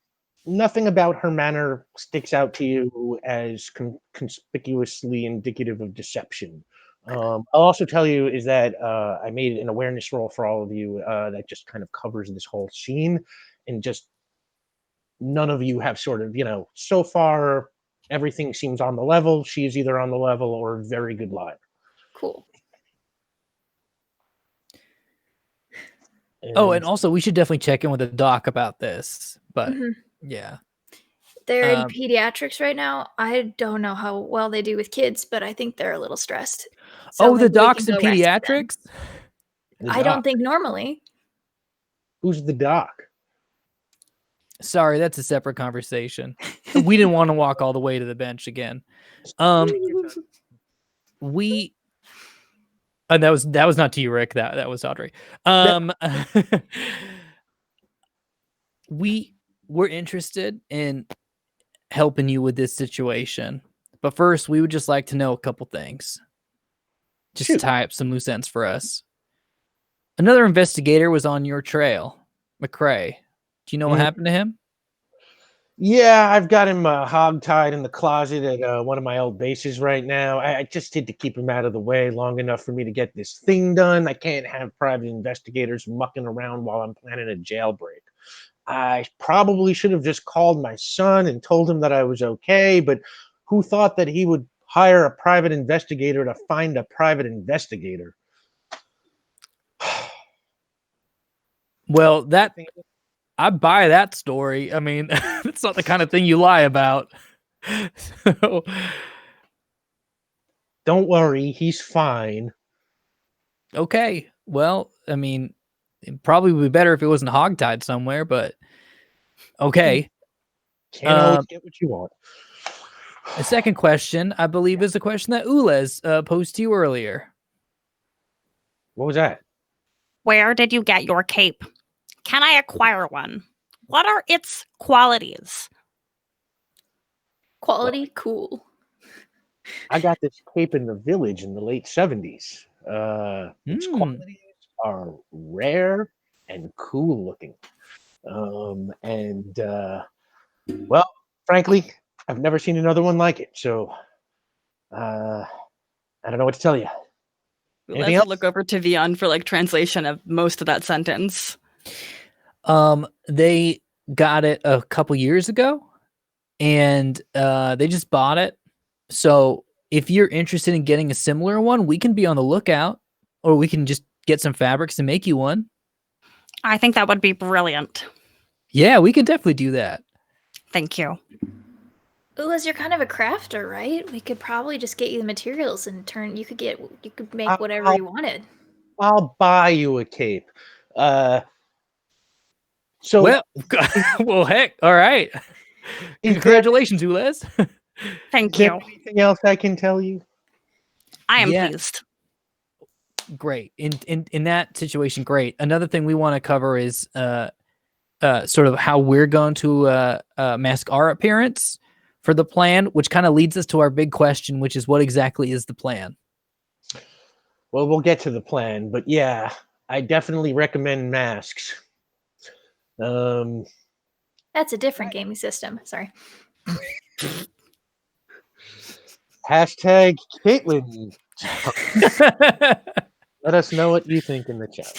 nothing about her manner sticks out to you as conspicuously indicative of deception. I'll also tell you is that I made an awareness roll for all of you that just kind of covers this whole scene, and just none of you have sort of, so far everything seems on the level. She's either on the level or very good liar. Cool. Oh, and also we should definitely check in with the doc about this. But yeah. They're in pediatrics right now. I don't know how well they do with kids, but I think they're a little stressed. So the maybe we doc's can in go rescue them. pediatrics? I don't think normally. Who's the doc? Sorry, that's a separate conversation. We didn't want to walk all the way to the bench again. And that was not to you, Rick. That was Audrey. We're interested in helping you with this situation, but first we would just like to know a couple things, just to tie up some loose ends for us. Another investigator was on your trail, McCrae. Do you know what happened to him? Yeah, I've got him hogtied in the closet at one of my old bases right now. I just had to keep him out of the way long enough for me to get this thing done. I can't have private investigators mucking around while I'm planning a jailbreak. I probably should have just called my son and told him that I was okay, but who thought that he would hire a private investigator to find a private investigator? Well, I buy that story. I mean, it's not the kind of thing you lie about. So, don't worry, he's fine. Okay. Well, I mean, it probably would be better if it wasn't hogtied somewhere, but okay. Can't always get what you want. The second question, I believe, is the question that Ulez posed to you earlier. What was that? Where did you get your cape? Can I acquire one? What are its qualities? Quality, cool. I got this cape in the village in the late 70s. Its qualities are rare and cool looking. Well, frankly, I've never seen another one like it. So I don't know what to tell you. Let's look over to Veon for like translation of most of that sentence. They got it a couple years ago, and they just bought it. So if you're interested in getting a similar one, we can be on the lookout, or we can just get some fabrics and make you one. I think that would be brilliant. Yeah, we could definitely do that. Thank you. Ulas, you're kind of a crafter, right? We could probably just get you the materials and you could make whatever you wanted. I'll buy you a cape. So well, heck, all right. Congratulations, Ulas. Thank is there you. anything else I can tell you? I am Yeah. pleased. Great. In that situation, great. Another thing we want to cover is sort of how we're going to mask our appearance for the plan, which kind of leads us to our big question, which is what exactly is the plan? Well, we'll get to the plan, but yeah, I definitely recommend masks. That's a different gaming system. Sorry. Hashtag Caitlin. Let us know what you think in the chat.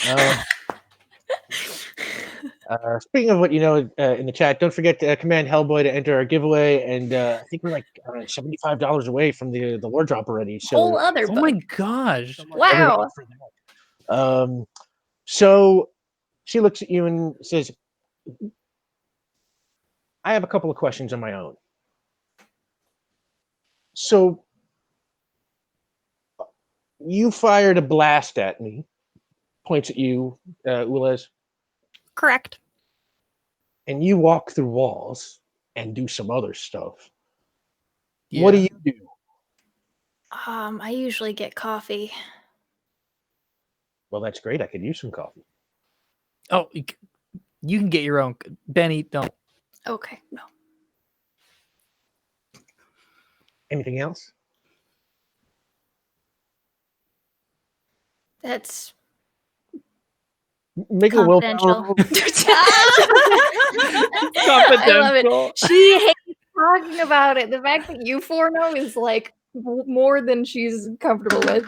Speaking of what you know in the chat, don't forget to command Hellboy to enter our giveaway, and I think we're like $75 away from the lore drop already. So, Whole other Oh book. my gosh. Wow. So she looks at you and says, I have a couple of questions on my own. So you fired a blast at me, points at you, Ulas, Correct. and you walk through walls and do some other stuff. What do you do? I usually get coffee. Well, that's great. I could use some coffee. Oh, you can get your own. Benny, don't. Okay. No. Anything else? That's Make a willpower confidential. roll. I love it. She hates talking about it. The fact that you four know is like more than she's comfortable with.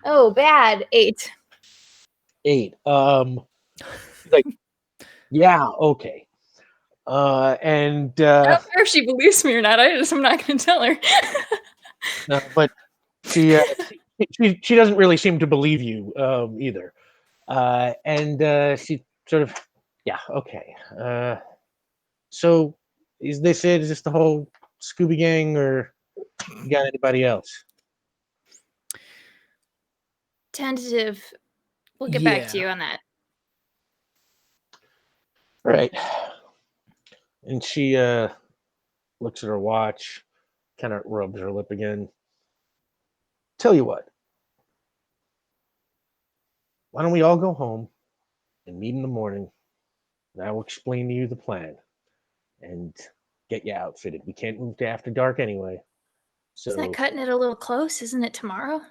Oh, bad. 8. 8. Like, yeah, okay. And I don't care if she believes me or not. I'm not going to tell her. no, but she doesn't really seem to believe you either. And she sort of, yeah, okay. So is this it? Is this the whole Scooby Gang, or you got anybody else? Tentative. We'll get back to you on that. Right. And she looks at her watch, kind of rubs her lip again. Tell you what. Why don't we all go home and meet in the morning, and I will explain to you the plan and get you outfitted. We can't move to after dark anyway. So Isn't that cutting it a little close? Isn't it tomorrow?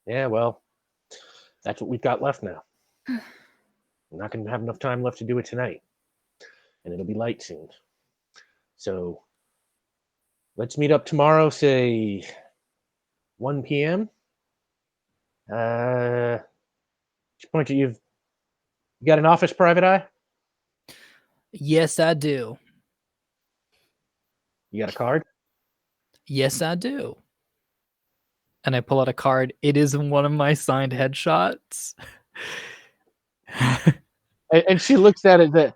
yeah, well, that's what we've got left now. We're not going to have enough time left to do it tonight, and it'll be light soon. So let's meet up tomorrow, say 1 p.m. Point to you got an office, Private Eye? Yes, I do. You got a card? Yes, I do. And I pull out a card. It is one of my signed headshots. And she looks at it that,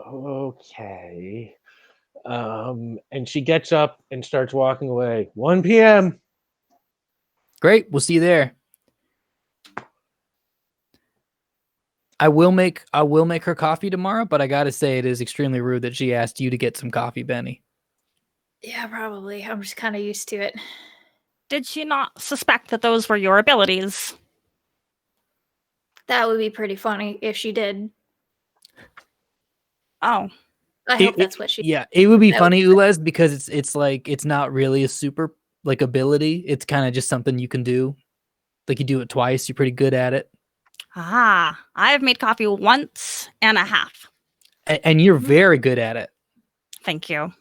okay. And she gets up and starts walking away. 1 p.m. Great. We'll see you there. I will make her coffee tomorrow, but I gotta say it is extremely rude that she asked you to get some coffee, Benny. Yeah, probably. I'm just kind of used to it. Did she not suspect that those were your abilities? That would be pretty funny if she did. Oh. I hope that's what she. Yeah, it would be that funny, would Ulas, because it's like it's not really a super like ability. It's kind of just something you can do. Like you do it twice, you're pretty good at it. Ah, I've made coffee once and a half. And you're very good at it. Thank you.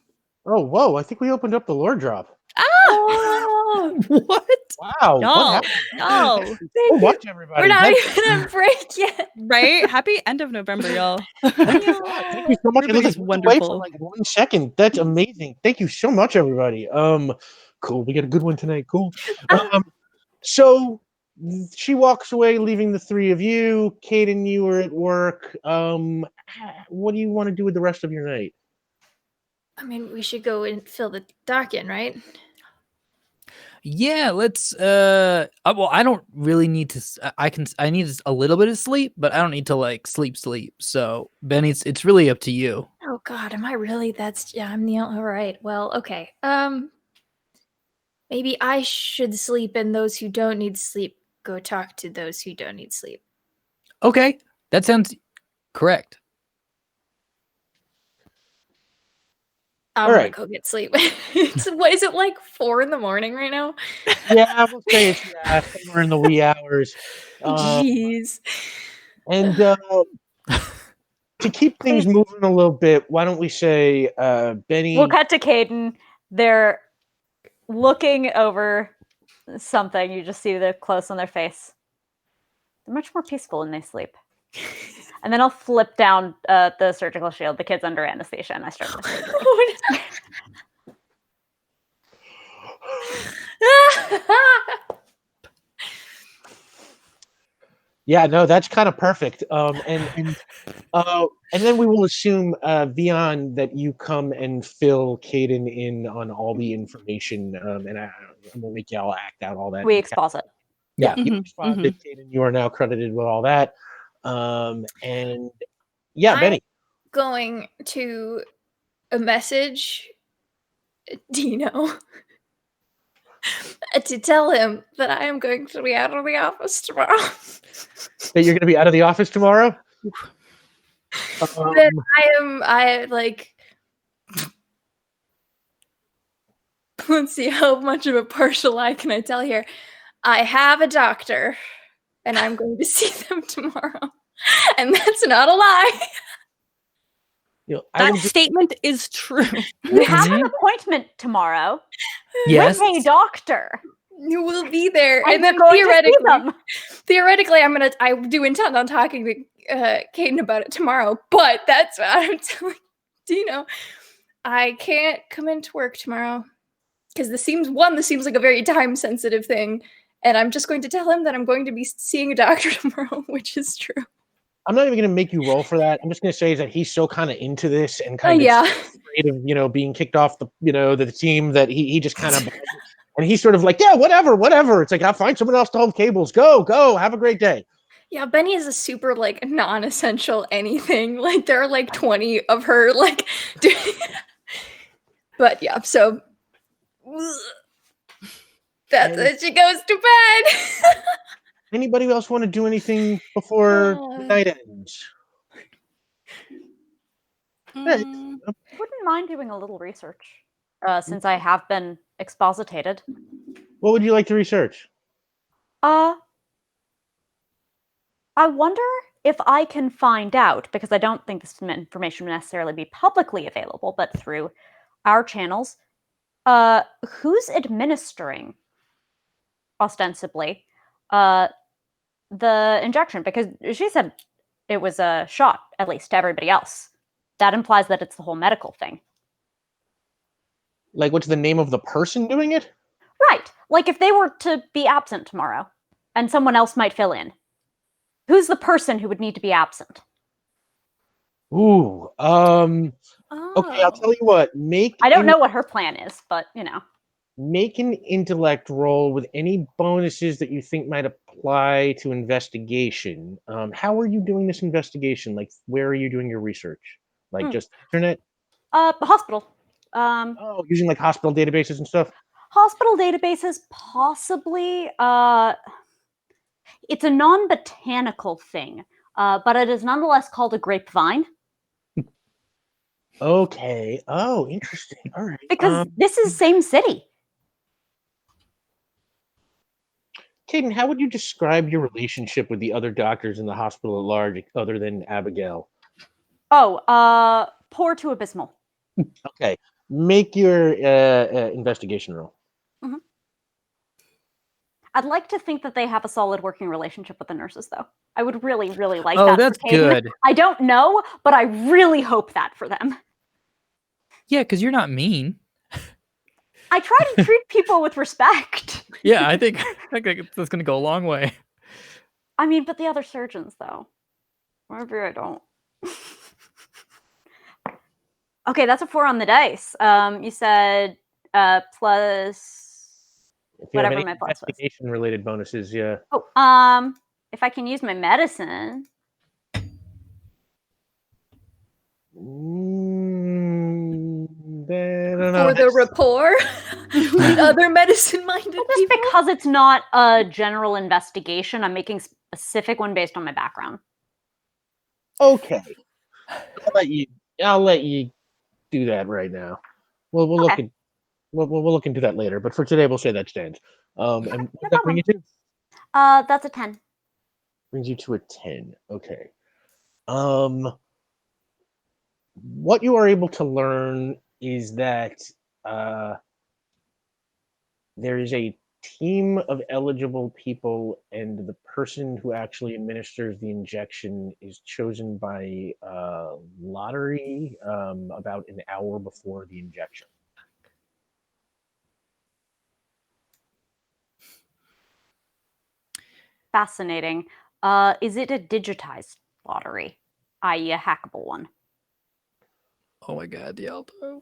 Oh, whoa. I think we opened up the lore drop. Ah! What? Wow. What No, happened? no. So much, everybody. We're not That's- even on break yet. Right? Happy end of November, y'all. Thank you so much. It Everybody's was away for wonderful. like 1 second. That's amazing. Thank you so much, everybody. Cool. We got a good one tonight. Cool. So she walks away, leaving the three of you. Caden, you were at work. What do you want to do with the rest of your night? I mean, we should go and fill the dock in, right? Yeah, let's. Well, I don't really need to. I need a little bit of sleep, but I don't need to like sleep. So, Benny, it's really up to you. Oh God, am I really? I'm the all right. Well, okay. Maybe I should sleep, and those who don't need sleep go talk to those who don't need sleep. Okay, that sounds correct. I'm All gonna right. go get sleep. What is it like 4 in the morning right now? Yeah, we'll say it's somewhere in the wee hours. Jeez. And to keep things moving a little bit, why don't we say, Benny? We'll cut to Caden. They're looking over something. You just see the clothes on their face. They're much more peaceful when they sleep. And then I'll flip down the surgical shield. The kid's under anesthesia, and I start the surgery. Yeah, no, that's kind of perfect. And then we will assume, Veon, that you come and fill Caden in on all the information, and I'm gonna make y'all act out all that. We exposit. Yeah, Yeah. you Mhm, exposited, Caden. You are now credited with all that. And yeah, Benny. Going to a message Dino to tell him that I am going to be out of the office tomorrow. That you're going to be out of the office tomorrow? That I like. Let's see how much of a partial lie can I tell here. I have a doctor, and I'm going to see them tomorrow, and that's not a lie. You know, That statement is true. You have an appointment tomorrow Yes. with a doctor. You will be there, And and then you're going to see theoretically, I do intend on talking to Caden about it tomorrow. But that's what I'm telling Dino. I can't come into work tomorrow because this seems like a very time sensitive thing, and I'm just going to tell him that I'm going to be seeing a doctor tomorrow, which is true. I'm not even going to make you roll for that. I'm just going to say that he's so kind of into this and kind of afraid of, being kicked off the team that he just kind of, and he's sort of like, yeah, whatever. It's like, I'll find someone else to hold cables. Go. Have a great day. Yeah, Benny is a super like non-essential anything. Like there are like 20 of her like doing. But yeah, so that's it. She goes to bed. Anybody else want to do anything before the night ends? Wouldn't mind doing a little research since I have been expositated. What would you like to research? I wonder if I can find out, because I don't think this information will necessarily be publicly available, but through our channels, who's administering, ostensibly, the injection, because she said it was a shot, at least to everybody else. That implies that it's the whole medical thing. Like, what's the name of the person doing it? Right. Like, if they were to be absent tomorrow, and someone else might fill in, who's the person who would need to be absent? Ooh, okay, I'll tell you what. I don't know what her plan is, but, Make an intellect roll with any bonuses that you think might apply to investigation. How are you doing this investigation? Like, where are you doing your research? Like, just internet? Hospital. Using like hospital databases and stuff? Hospital databases, possibly. It's a non-botanical thing, but it is nonetheless called a grapevine. Okay. Oh, interesting. All right. Because this is same city. Caden, how would you describe your relationship with the other doctors in the hospital at large, other than Abigail? Oh, poor to abysmal. Okay. Make your investigation roll. I'd like to think that they have a solid working relationship with the nurses, though. I would really, really like Oh, that. that's for Caden. good. I don't know, but I really hope that for them. Yeah, because you're not mean. I try to treat people with respect. Yeah, I think that's going to go a long way. I mean, but the other surgeons, though. Maybe I don't. Okay, that's a 4 on the dice. You said plus If you have whatever any my plus was. investigation-related bonuses, yeah. Oh, if I can use my medicine. I don't know. For the rapport with other medicine-minded Just people. because it's not a general investigation, I'm making a specific one based on my background. Okay. I'll let you do that right now. We'll look at we'll look into that later. But for today, we'll say that stands. And what does that bring you to? That's a 10. Brings you to a 10. Okay. What you are able to learn is that there is a team of eligible people, and the person who actually administers the injection is chosen by lottery about an hour before the injection. Fascinating. Is it a digitized lottery, i.e. a hackable one? Oh my god, Yaldo.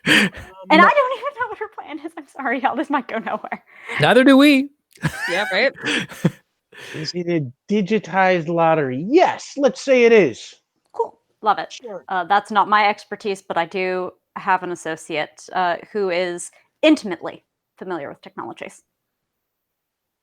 And I don't even know what her plan is. I'm sorry, y'all. This might go nowhere. Neither do we. Yeah, right? Is it a digitized lottery? Yes, let's say it is. Cool. Love it. Sure. That's not my expertise, but I do have an associate who is intimately familiar with technologies.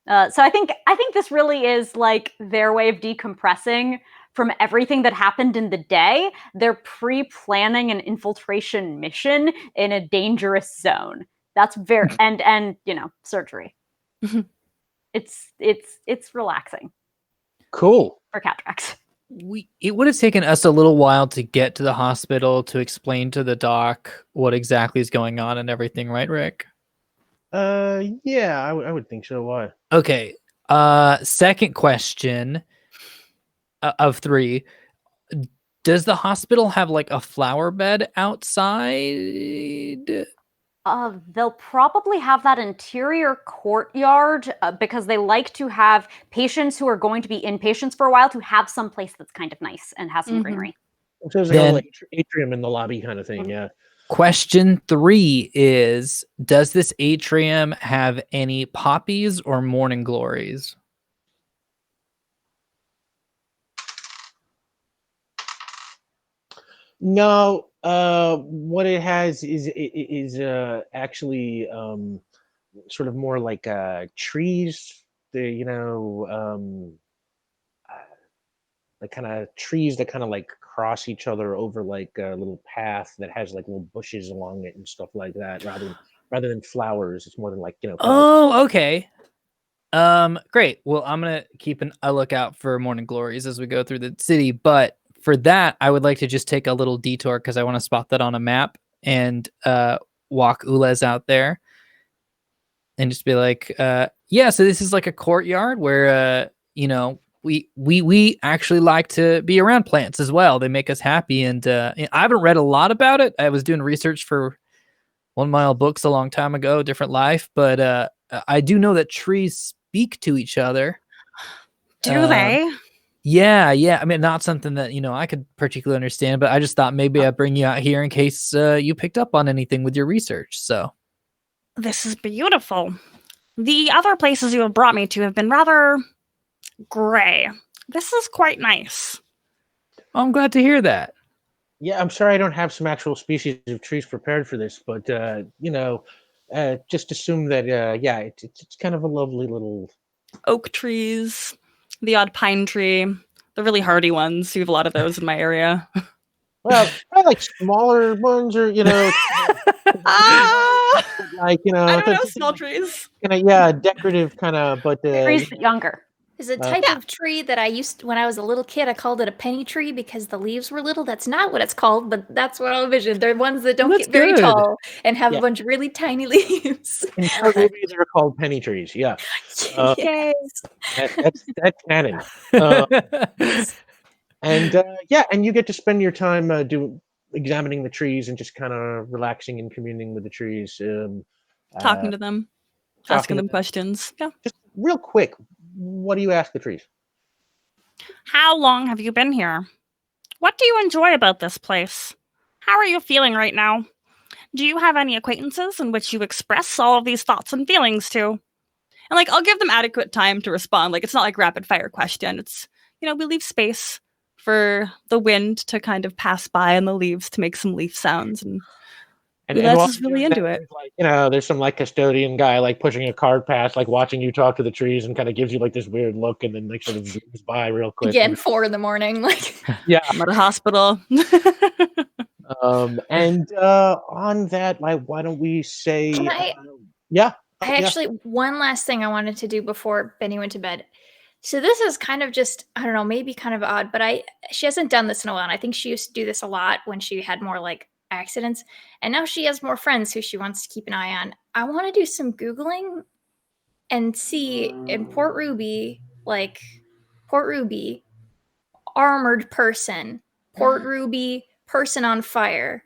So I think this really is like their way of decompressing from everything that happened in the day. They're pre-planning an infiltration mission in a dangerous zone. That's very and surgery. It's relaxing Cool. for Cadrax. It would have taken us a little while to get to the hospital to explain to the doc what exactly is going on and everything, right, Rick? Yeah, I would think so. Why? Okay. Second question of 3. Does the hospital have like a flower bed outside? They'll probably have that interior courtyard because they like to have patients who are going to be inpatients for a while to have some place that's kind of nice and has some greenery. So there's a little atrium in the lobby kind of thing, yeah. Question 3 is, does this atrium have any poppies or morning glories? No, what it has is actually sort of more like trees. Like kind of trees that kind of like cross each other over like a little path that has like little bushes along it and stuff like that. Rather than flowers, it's more than like Oh, okay. Great. Well, I'm gonna keep a lookout for morning glories as we go through the city, but for that, I would like to just take a little detour because I want to spot that on a map and walk Ulez out there and just be like, yeah, so this is like a courtyard where we actually like to be around plants as well. They make us happy, and I haven't read a lot about it. I was doing research for one of my old books a long time ago, Different Life, but I do know that trees speak to each other. Do they? Yeah. I mean, not something that, I could particularly understand, but I just thought maybe I'd bring you out here in case you picked up on anything with your research. So This is beautiful. The other places you have brought me to have been rather gray. This is quite nice. I'm glad to hear that. Yeah, I'm sorry I don't have some actual species of trees prepared for this, but just assume that it's kind of a lovely little Oak trees, the odd pine tree, the really hardy ones. You have a lot of those in my area. well, I like smaller ones, or like I don't know, small trees. Kind of decorative kind of, but Trees but younger. Is a type of tree that I used when I was a little kid. I called it a penny tree because the leaves were little. That's not what it's called, but that's what I envisioned. They're ones that don't That's get very good. tall and have Yeah. a bunch of really tiny leaves. In Port Ruby, they're called penny trees. Yeah, Yes. that's canon. And and you get to spend your time examining the trees and just kind of relaxing and communing with the trees. Talking to them, talking asking to them questions. Yeah. Just real quick, what do you ask the trees? How long have you been here? What do you enjoy about this place? How are you feeling right now? Do you have any acquaintances in which you express all of these thoughts and feelings to? And like, I'll give them adequate time to respond. Like, it's not like rapid fire question. It's, we leave space for the wind to kind of pass by and the leaves to make some leaf sounds. And that's just really into it. There's some like custodian guy like pushing a cart past, like watching you talk to the trees and kind of gives you like this weird look and then like sort of zooms by real quick. Again, 4 in the morning. Like, yeah. I'm at a hospital. On that, like, why don't we say? Can I? One last thing I wanted to do before Benny went to bed. So this is kind of just, I don't know, maybe kind of odd, but she hasn't done this in a while. And I think she used to do this a lot when she had more like accidents. And now she has more friends who she wants to keep an eye on. I want to do some Googling and see in Port Ruby, armored person, Port Ruby, person on fire,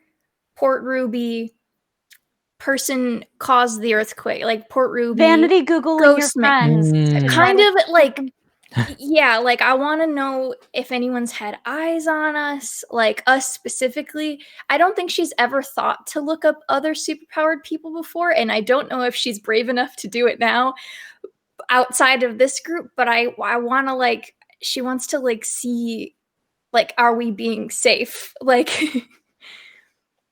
Port Ruby, person caused the earthquake, like Port Ruby. Vanity Googling your friends. Kind of like, yeah, like I want to know if anyone's had eyes on us, like us specifically. I don't think she's ever thought to look up other superpowered people before, and I don't know if she's brave enough to do it now outside of this group, but I want to like, she wants to like see, like, are we being safe? Like,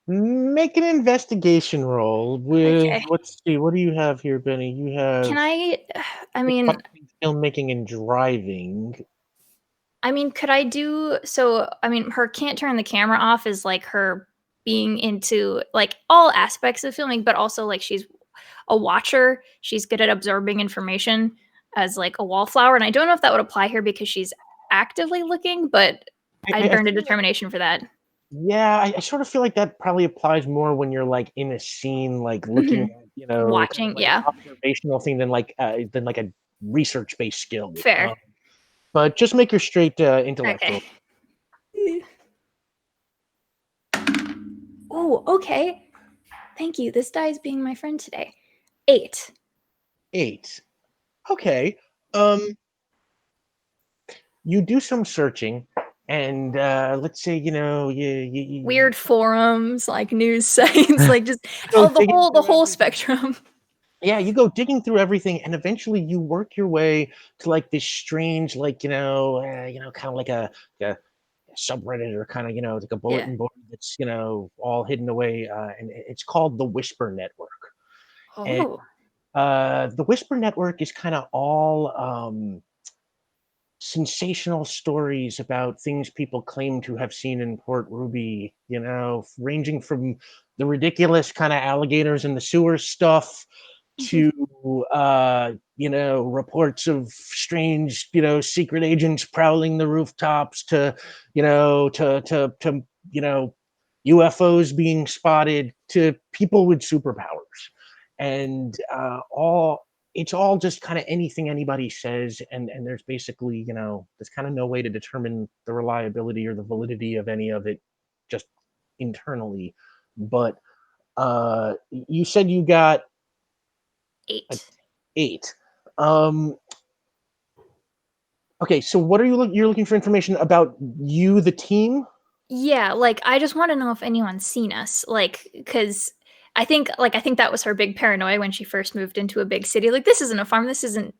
make an investigation roll with, let's see, what do you have here, Benny? You have. Filmmaking and driving. I mean, could I do so? I mean, her can't turn the camera off is like her being into like all aspects of filming, but also like she's a watcher. She's good at absorbing information as like a wallflower. And I don't know if that would apply here because she's actively looking, but I'd earned a determination for that. Yeah, I sort of feel like that probably applies more when you're like in a scene, like looking at, watching, kind of like an observational thing than like a research-based skill. Fair. But just make your straight intellectual. Okay. Oh, okay. Thank you. This die is being my friend today. 8. Okay. You do some searching, and let's say you weird forums, like news sites, like just the whole spectrum. Yeah, you go digging through everything, and eventually you work your way to like this strange, like kind of like a subreddit or kind of like a bulletin board that's all hidden away, and it's called the Whisper Network. And the Whisper Network is kind of all sensational stories about things people claim to have seen in Port Ruby. Ranging from the ridiculous kind of alligators in the sewer stuff to reports of strange secret agents prowling the rooftops to UFOs being spotted to people with superpowers, and it's all just kind of anything anybody says, and there's basically there's kind of no way to determine the reliability or the validity of any of it just internally. But you said you got 8. Okay, so what are you're looking for information about you, the team? Yeah, like I just want to know if anyone's seen us, like, because I think that was her big paranoia when she first moved into a big city. Like, this isn't a farm. This isn't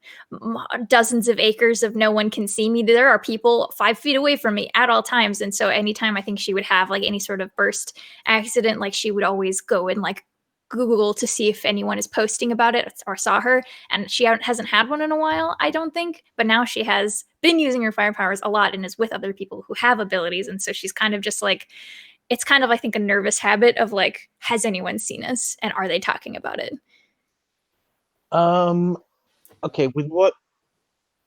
dozens of acres of no one can see me. There are people 5 feet away from me at all times. And so anytime I think she would have like any sort of burst accident, like she would always go and like Google to see if anyone is posting about it or saw her. And she hasn't had one in a while, I don't think. But now she has been using her fire powers a lot and is with other people who have abilities. And so she's kind of just like, it's kind of, I think, a nervous habit of like, has anyone seen us and are they talking about it? Okay, with what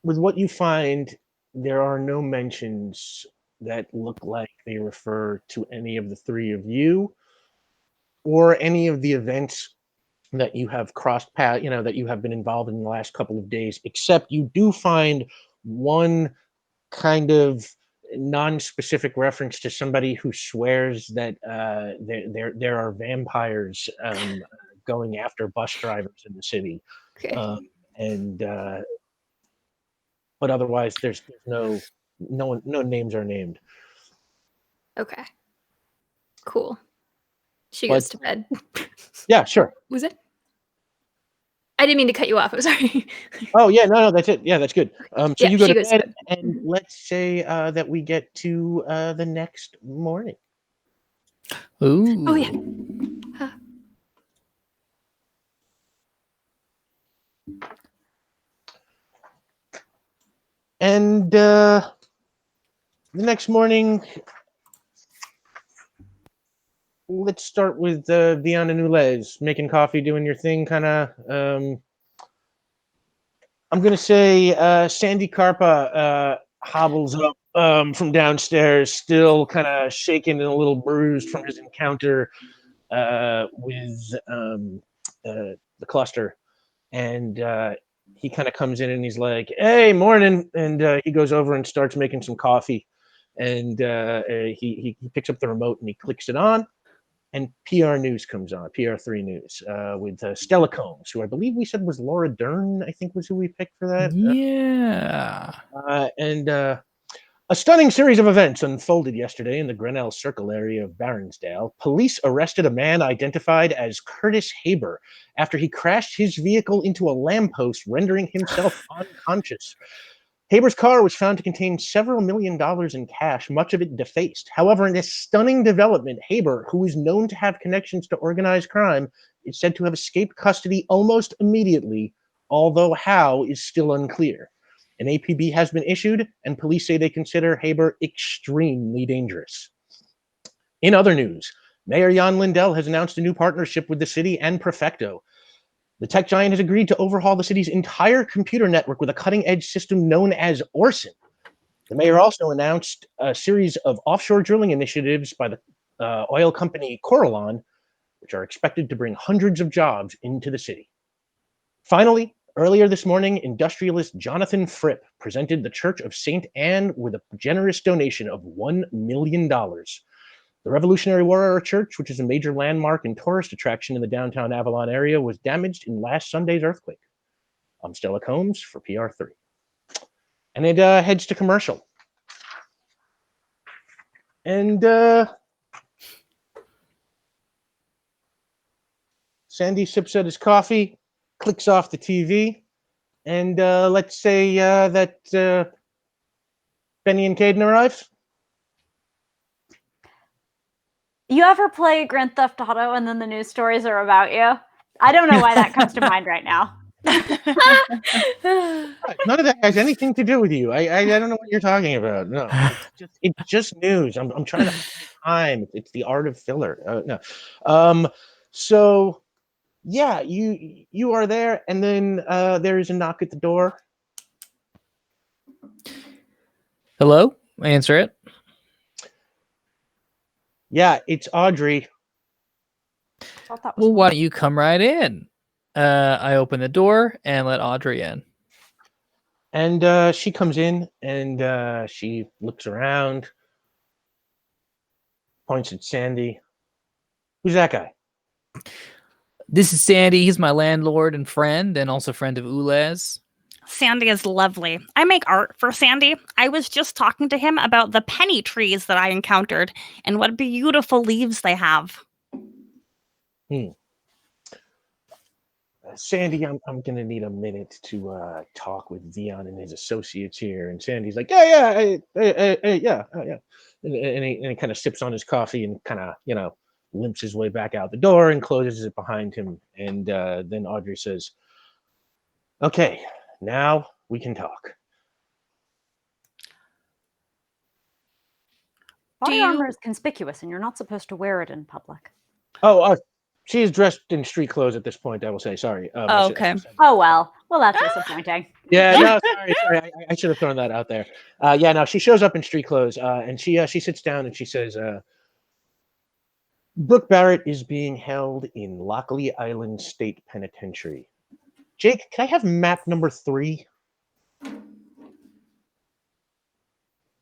with what you find, there are no mentions that look like they refer to any of the three of you or any of the events that you have crossed path, that you have been involved in the last couple of days, except you do find one kind of non-specific reference to somebody who swears that there are vampires going after bus drivers in the city. Okay. And but otherwise there's no names are named. Okay. Cool. She But- goes to bed. Yeah, sure. Was it? I didn't mean to cut you off. I'm sorry. Oh yeah, no, that's it. Yeah, that's good. So Yeah, you go she to goes to bed, and let's say that we get to the next morning. Ooh. Oh yeah. And the next morning, let's start with Veon and Ulez making coffee, doing your thing, kind of. I'm gonna say Sandy Carpa hobbles up from downstairs, still kind of shaken and a little bruised from his encounter with the cluster, and he kind of comes in and he's like, "Hey, morning!" And he goes over and starts making some coffee, and he picks up the remote and he clicks it on. And PR News comes on, PR3 News, with Stella Combs, who I believe we said was Laura Dern, I think was who we picked for that. Yeah. And a stunning series of events unfolded yesterday in the Grinnell Circle area of Baronsdale. Police arrested a man identified as Curtis Haber after he crashed his vehicle into a lamppost, rendering himself unconscious. Haber's car was found to contain several $1 million in cash, much of it defaced. However, in this stunning development, Haber, who is known to have connections to organized crime, is said to have escaped custody almost immediately, although how is still unclear. An APB has been issued, and police say they consider Haber extremely dangerous. In other news, Mayor Jan Lindell has announced a new partnership with the city and Prefecto. The tech giant has agreed to overhaul the city's entire computer network with a cutting-edge system known as Orson. The mayor also announced a series of offshore drilling initiatives by the oil company Coralon, which are expected to bring hundreds of jobs into the city. Finally, earlier this morning, industrialist Jonathan Fripp presented the Church of St. Anne with a generous donation of $1 million. The Revolutionary War Era Church, which is a major landmark and tourist attraction in the downtown Avalon area, was damaged in last Sunday's earthquake. I'm Stella Combs for PR3. And it heads to commercial. And Sandy sips at his coffee, clicks off the TV, and let's say that Benny and Caden arrive. You ever play Grand Theft Auto and then the news stories are about you? I don't know why that comes to mind right now. None of that has anything to do with you. I don't know what you're talking about. No, it's just news. I'm trying to find time. It's the art of filler. No. So yeah, you are there, and then there is a knock at the door. Hello? Answer it. Yeah, it's Audrey. I thought that was Well, why don't you come right in? I open the door and let Audrey in. And she comes in and she looks around, points at Sandy. Who's that guy? This is Sandy. He's my landlord and friend, and also friend of Ulez. Sandy is lovely. I make art for Sandy. I was just talking to him about the penny trees that I encountered and what beautiful leaves they have. Sandy, I'm gonna need a minute to talk with Veon and his associates here. And Sandy's like, yeah, yeah. And he kind of sips on his coffee and kind of limps his way back out the door and closes it behind him. And then Audrey says, "Okay, now we can talk." body armor is conspicuous and you're not supposed to wear it in public. Oh, she is dressed in street clothes at this point, I will say. Sorry. Oh, okay. Oh, well, Well, that's disappointing. Yeah, no, sorry. I should have thrown that out there. No, she shows up in street clothes, and she sits down and she says, Brooke Barrett is being held in Lockley Island State Penitentiary. Jake, can I have map number 3?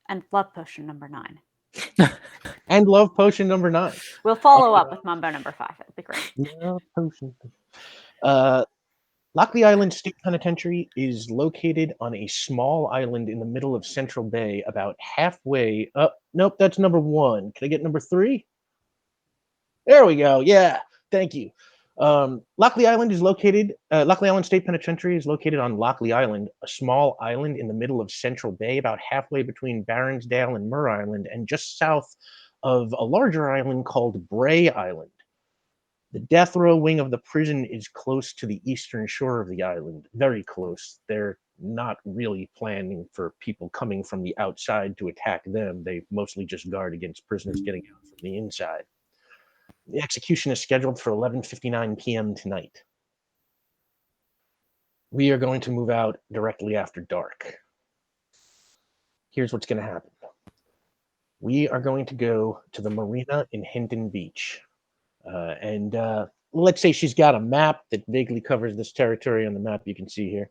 And love potion number 9. And love potion number 9. We'll follow up with Mumbo number 5. It'll be great. Love potion. Lockley Island State Penitentiary is located on a small island in the middle of Central Bay, about halfway. Nope, that's number 1. Can I get number 3? There we go. Yeah, thank you. Lockley Island State Penitentiary is located on Lockley Island, a small island in the middle of Central Bay, about halfway between Baronsdale and Murr Island, and just south of a larger island called Bray Island. The death row wing of the prison is close to the eastern shore of the island, very close. They're not really planning for people coming from the outside to attack them. They mostly just guard against prisoners getting out from the inside. The execution is scheduled for 11:59 p.m. tonight. We are going to move out directly after dark. Here's what's going to happen. We are going to go to the marina in Hinton Beach. And let's say she's got a map that vaguely covers this territory on the map you can see here.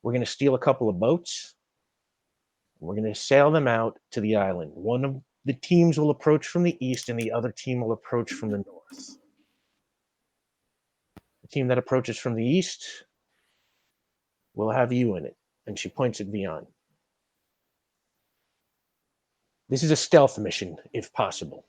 We're going to steal a couple of boats. We're going to sail them out to the island. One of the teams will approach from the east and the other team will approach from the north. The team that approaches from the east will have you in it. And she points at Veon. This is a stealth mission, if possible.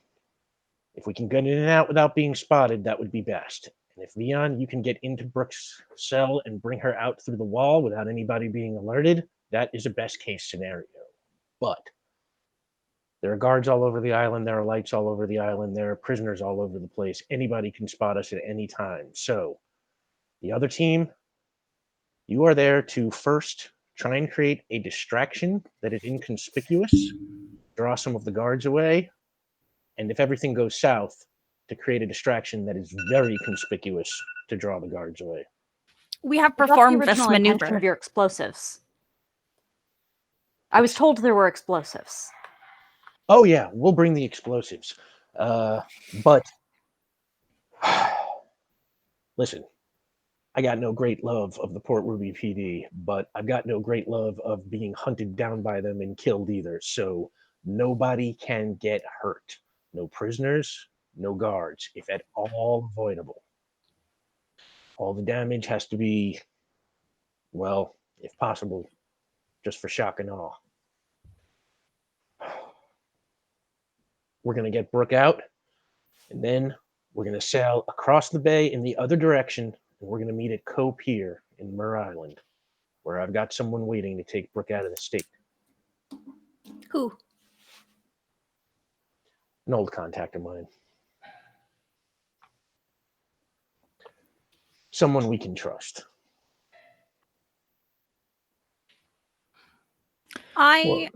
If we can get in and out without being spotted, that would be best. And if Veon, you can get into Brooke's cell and bring her out through the wall without anybody being alerted, that is a best case scenario. But there are guards all over the island. There are lights all over the island. There are prisoners all over the place. Anybody can spot us at any time. So the other team, you are there to first try and create a distraction that is inconspicuous, draw some of the guards away, and if everything goes south, to create a distraction that is very conspicuous to draw the guards away. We have What's performed the this original intention maneuver. of your explosives? I was told there were explosives. Oh yeah, we'll bring the explosives. But listen, I got no great love of the Port Ruby PD, but I've got no great love of being hunted down by them and killed either. So nobody can get hurt. No prisoners, no guards, if at all avoidable. All the damage has to be, well, if possible, just for shock and awe. We're going to get Brooke out, and then we're going to sail across the bay in the other direction, and we're going to meet at Coe Pier in Murr Island, where I've got someone waiting to take Brooke out of the state. Who? An old contact of mine. Someone we can trust. I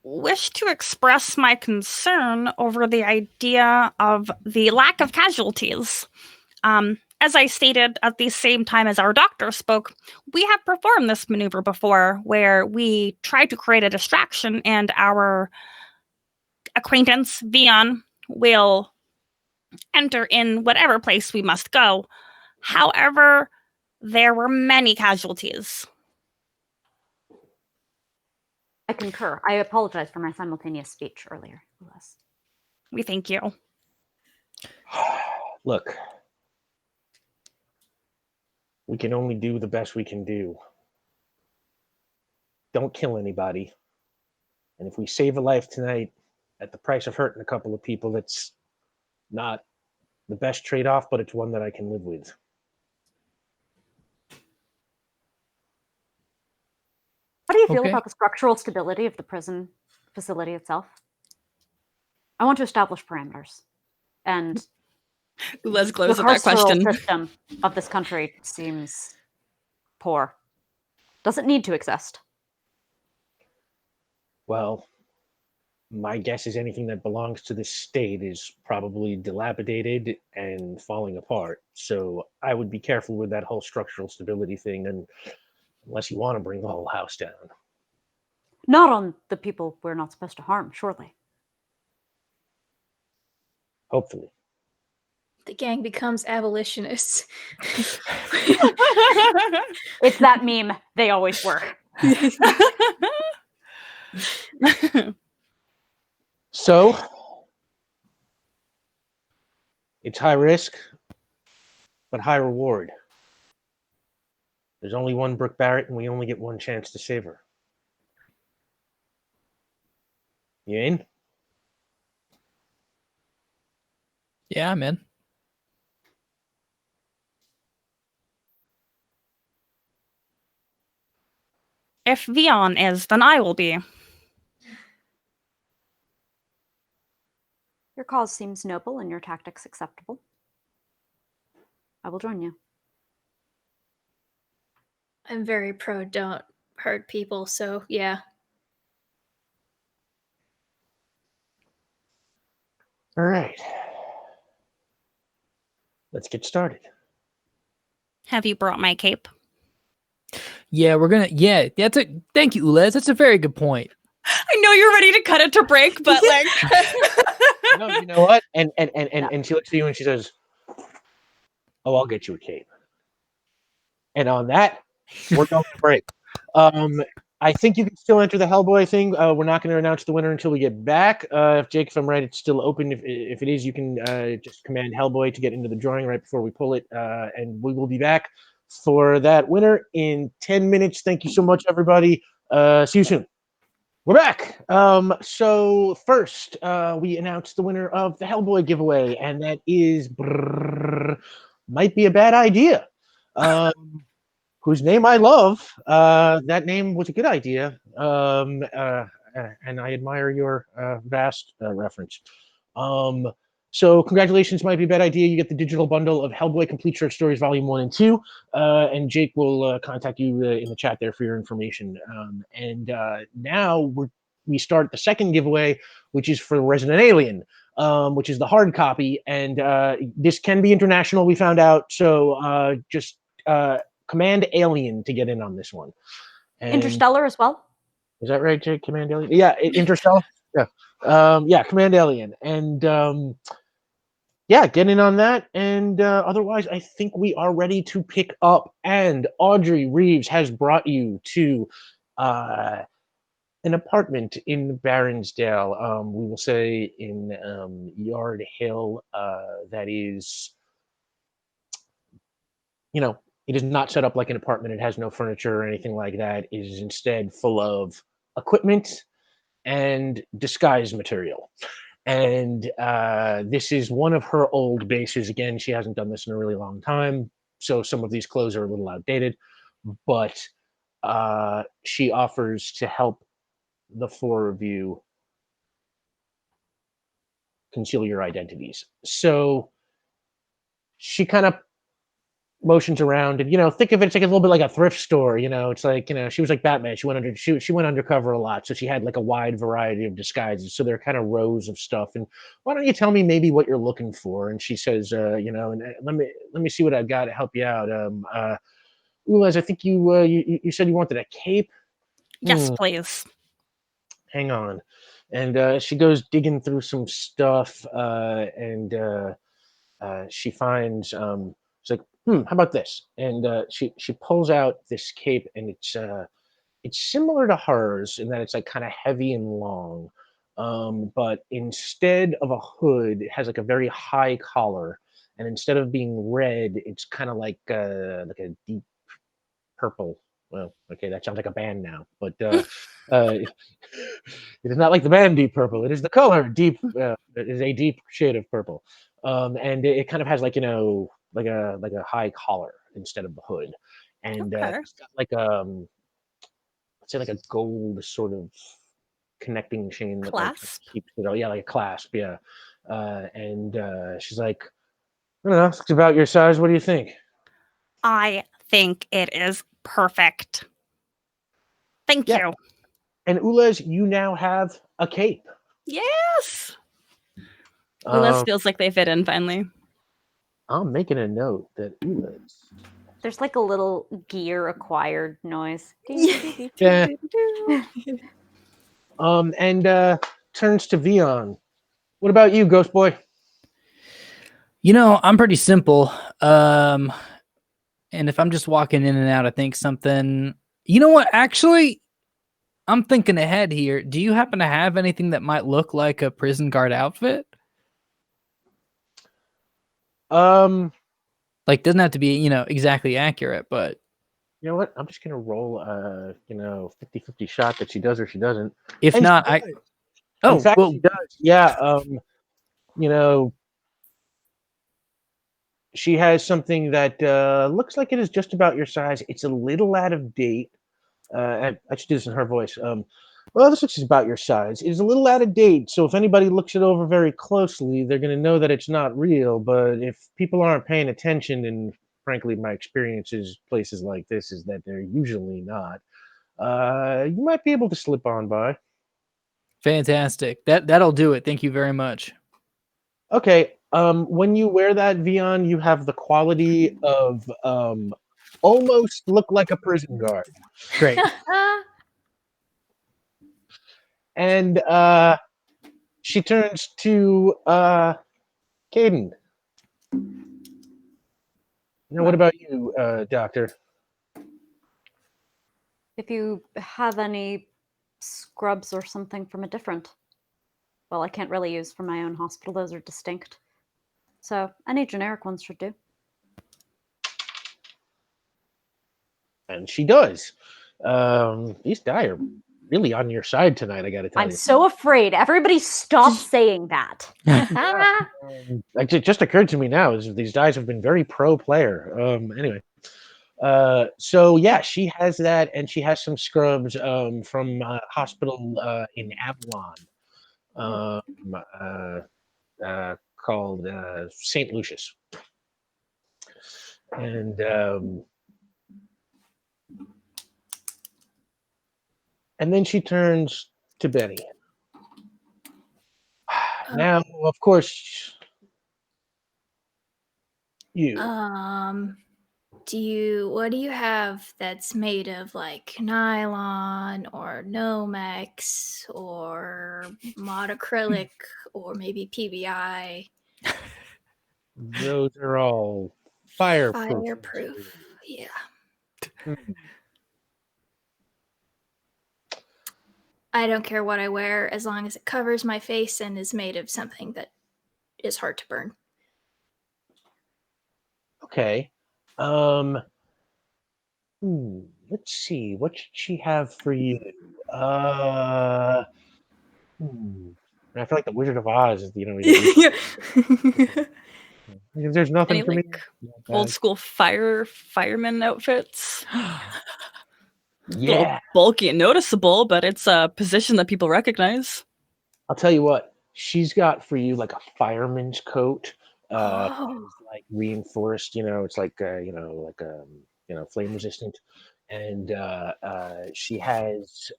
wish to express my concern over the idea of the lack of casualties. As I stated at the same time as our doctor spoke, we have performed this maneuver before where we tried to create a distraction and our acquaintance, Veon, will enter in whatever place we must go. However, there were many casualties. I concur. I apologize for my simultaneous speech earlier. We thank you. Look, we can only do the best we can do. Don't kill anybody. And if we save a life tonight at the price of hurting a couple of people, that's not the best trade-off, but it's one that I can live with. How do you feel Okay. about the structural stability of the prison facility itself? I want to establish parameters. And Let's the close with that carceral question. system of this country seems poor. Does it need to exist? Well, my guess is anything that belongs to this state is probably dilapidated and falling apart. So I would be careful with that whole structural stability thing, and unless you want to bring the whole house down. Not on the people we're not supposed to harm, surely. Hopefully. The gang becomes abolitionists. It's that meme. They always were. So it's high risk, but high reward. There's only one Brooke Barrett, and we only get one chance to save her. You in? Yeah, I'm in. If Veon is, then I will be. Your cause seems noble and your tactics acceptable. I will join you. I'm very pro don't hurt people, so yeah. All right. Let's get started. Have you brought my cape? Yeah, we're gonna. Yeah, that's a. Thank you, Ulez. That's a very good point. I know you're ready to cut it to break, but like, No, you know what? And she looks at you and she says, "Oh, I'll get you a cape." And on that, we're going to break. I think you can still enter the Hellboy thing. We're not going to announce the winner until we get back. If Jake, if I'm right, it's still open. If it is, you can just command Hellboy to get into the drawing right before we pull it, and we will be back for that winner in 10 minutes. Thank you so much, everybody. See you soon. We're back. So first, we announced the winner of the Hellboy giveaway, and that is might be a bad idea. Whose name I love. That name was a good idea. And I admire your vast reference. So congratulations, might be a bad idea. You get the digital bundle of Hellboy Complete Short Stories Volume 1 and 2. And Jake will contact you in the chat there for your information. And now we start the second giveaway, which is for Resident Alien, which is the hard copy. And this can be international, we found out. So just command Alien to get in on this one. And Interstellar as well? is that right, Jake? Command Alien? Yeah, Interstellar. Yeah, Command Alien. And yeah, get in on that. And otherwise, I think we are ready to pick up. And Audrey Reeves has brought you to an apartment in Baronsdale. We will say in Yard Hill. That is, it is not set up like an apartment. It has no furniture or anything like that. It is instead full of equipment and disguise material. And this is one of her old bases. Again, she hasn't done this in a really long time, so some of these clothes are a little outdated, but she offers to help the four of you conceal your identities. So she kind of motions around, and think of it, it's like a little bit like a thrift store. It's like, she was like Batman. She went undercover a lot, so she had like a wide variety of disguises. So there are kind of rows of stuff. And why don't you tell me maybe what you're looking for? And she says, and let me see what I've got to help you out. Ulez, I think you said you wanted a cape. Yes, please. Hang on. And she goes digging through some stuff, and she finds she's like, how about this? And she pulls out this cape, and it's similar to hers in that it's like kind of heavy and long, but instead of a hood, it has like a very high collar, and instead of being red, it's kind of like a deep purple. Well, okay, that sounds like a band now, but it is not like the band Deep Purple. It is the color Deep. It is a deep shade of purple, and it kind of has like like a high collar instead of the hood, and it's got like let's say like a gold sort of connecting chain that like keeps it. Yeah, like a clasp. Yeah, and she's like, I don't know, it's about your size. What do you think? I think it is perfect. Thank you. And Ulez, you now have a cape. Yes. Ulas Um, feels like they fit in finally. I'm making a note that Ulas. There's like a little gear acquired noise. Yeah. And turns to Veon. What about you, Ghost Boy? I'm pretty simple. And if I'm just walking in and out, I think something. You know what? Actually, I'm thinking ahead here. Do you happen to have anything that might look like a prison guard outfit? Like, doesn't have to be, exactly accurate, but You know what? I'm just gonna roll 50-50 shot that she does or she doesn't. if And she not, does. I. In Oh, fact, well, she does. Yeah. You know, she has something that looks like it is just about your size. It's a little out of date. I should do this in her voice. Well, this looks about your size. It is a little out of date, so if anybody looks it over very closely, they're going to know that it's not real. But if people aren't paying attention, and frankly, my experiences places like this is that they're usually not, you might be able to slip on by. fantastic. That'll do it. Thank you very much. Okay. When you wear that, Vion, you have the quality of almost look like a prison guard. Great. And she turns to Caden. Now, what about you, Doctor? If you have any scrubs or something from a different, well, I can't really use from my own hospital. Those are distinct. So any generic ones should do. And she does. These guys are really on your side tonight, I gotta tell I'm you. so afraid. Everybody stop saying that. It just occurred to me now is these guys have been very pro player. Anyway. So yeah, she has that, and she has some scrubs from hospital in Avalon, called St. Lucius, and then she turns to Benny. Now, of course, you. What do you have that's made of like nylon or Nomex or monocrylic or maybe PVI? Those are all fireproof. Fireproof. Yeah. I don't care what I wear as long as it covers my face and is made of something that is hard to burn. Okay. Let's see. What should she have for you? I feel like the Wizard of Oz is, if there's nothing Any for me. old school fireman outfits? A little Yeah, bulky and noticeable, but it's a position that people recognize. I'll tell you what. She's got for you like a fireman's coat. Oh. It's like reinforced. It's like flame resistant, and she has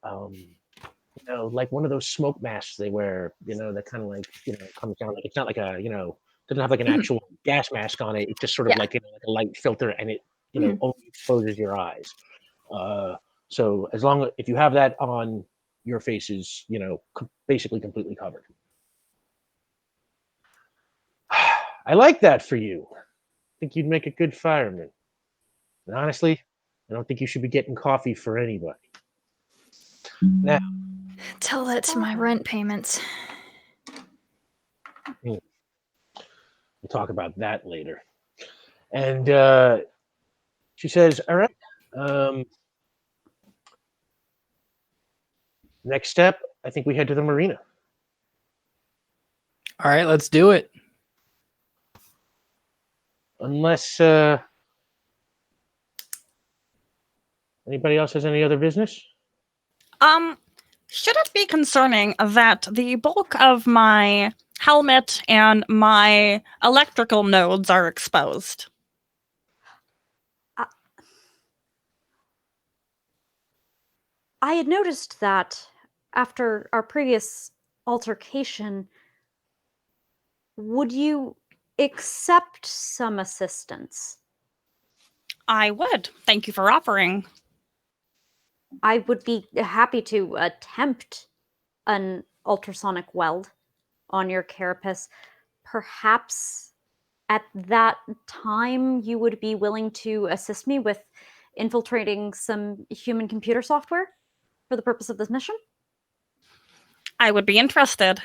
like one of those smoke masks they wear. That kind of like comes down like it's not like doesn't have like an actual gas mask on it. It's just sort of Yeah. like like a light filter, and it only exposes your eyes. So as long as if you have that on, your face is basically completely covered. I like that for you. I think you'd make a good fireman. And honestly, I don't think you should be getting coffee for anybody. Now, Tell that to my rent payments. we'll talk about that later. And she says, all right, next step, I think we head to the marina. All right, let's do it. Unless anybody else has any other business? Should it be concerning that the bulk of my helmet and my electrical nodes are exposed? I had noticed that after our previous altercation, would you accept some assistance? I would. Thank you for offering. I would be happy to attempt an ultrasonic weld on your carapace. Perhaps at that time you would be willing to assist me with infiltrating some human computer software for the purpose of this mission? I would be interested.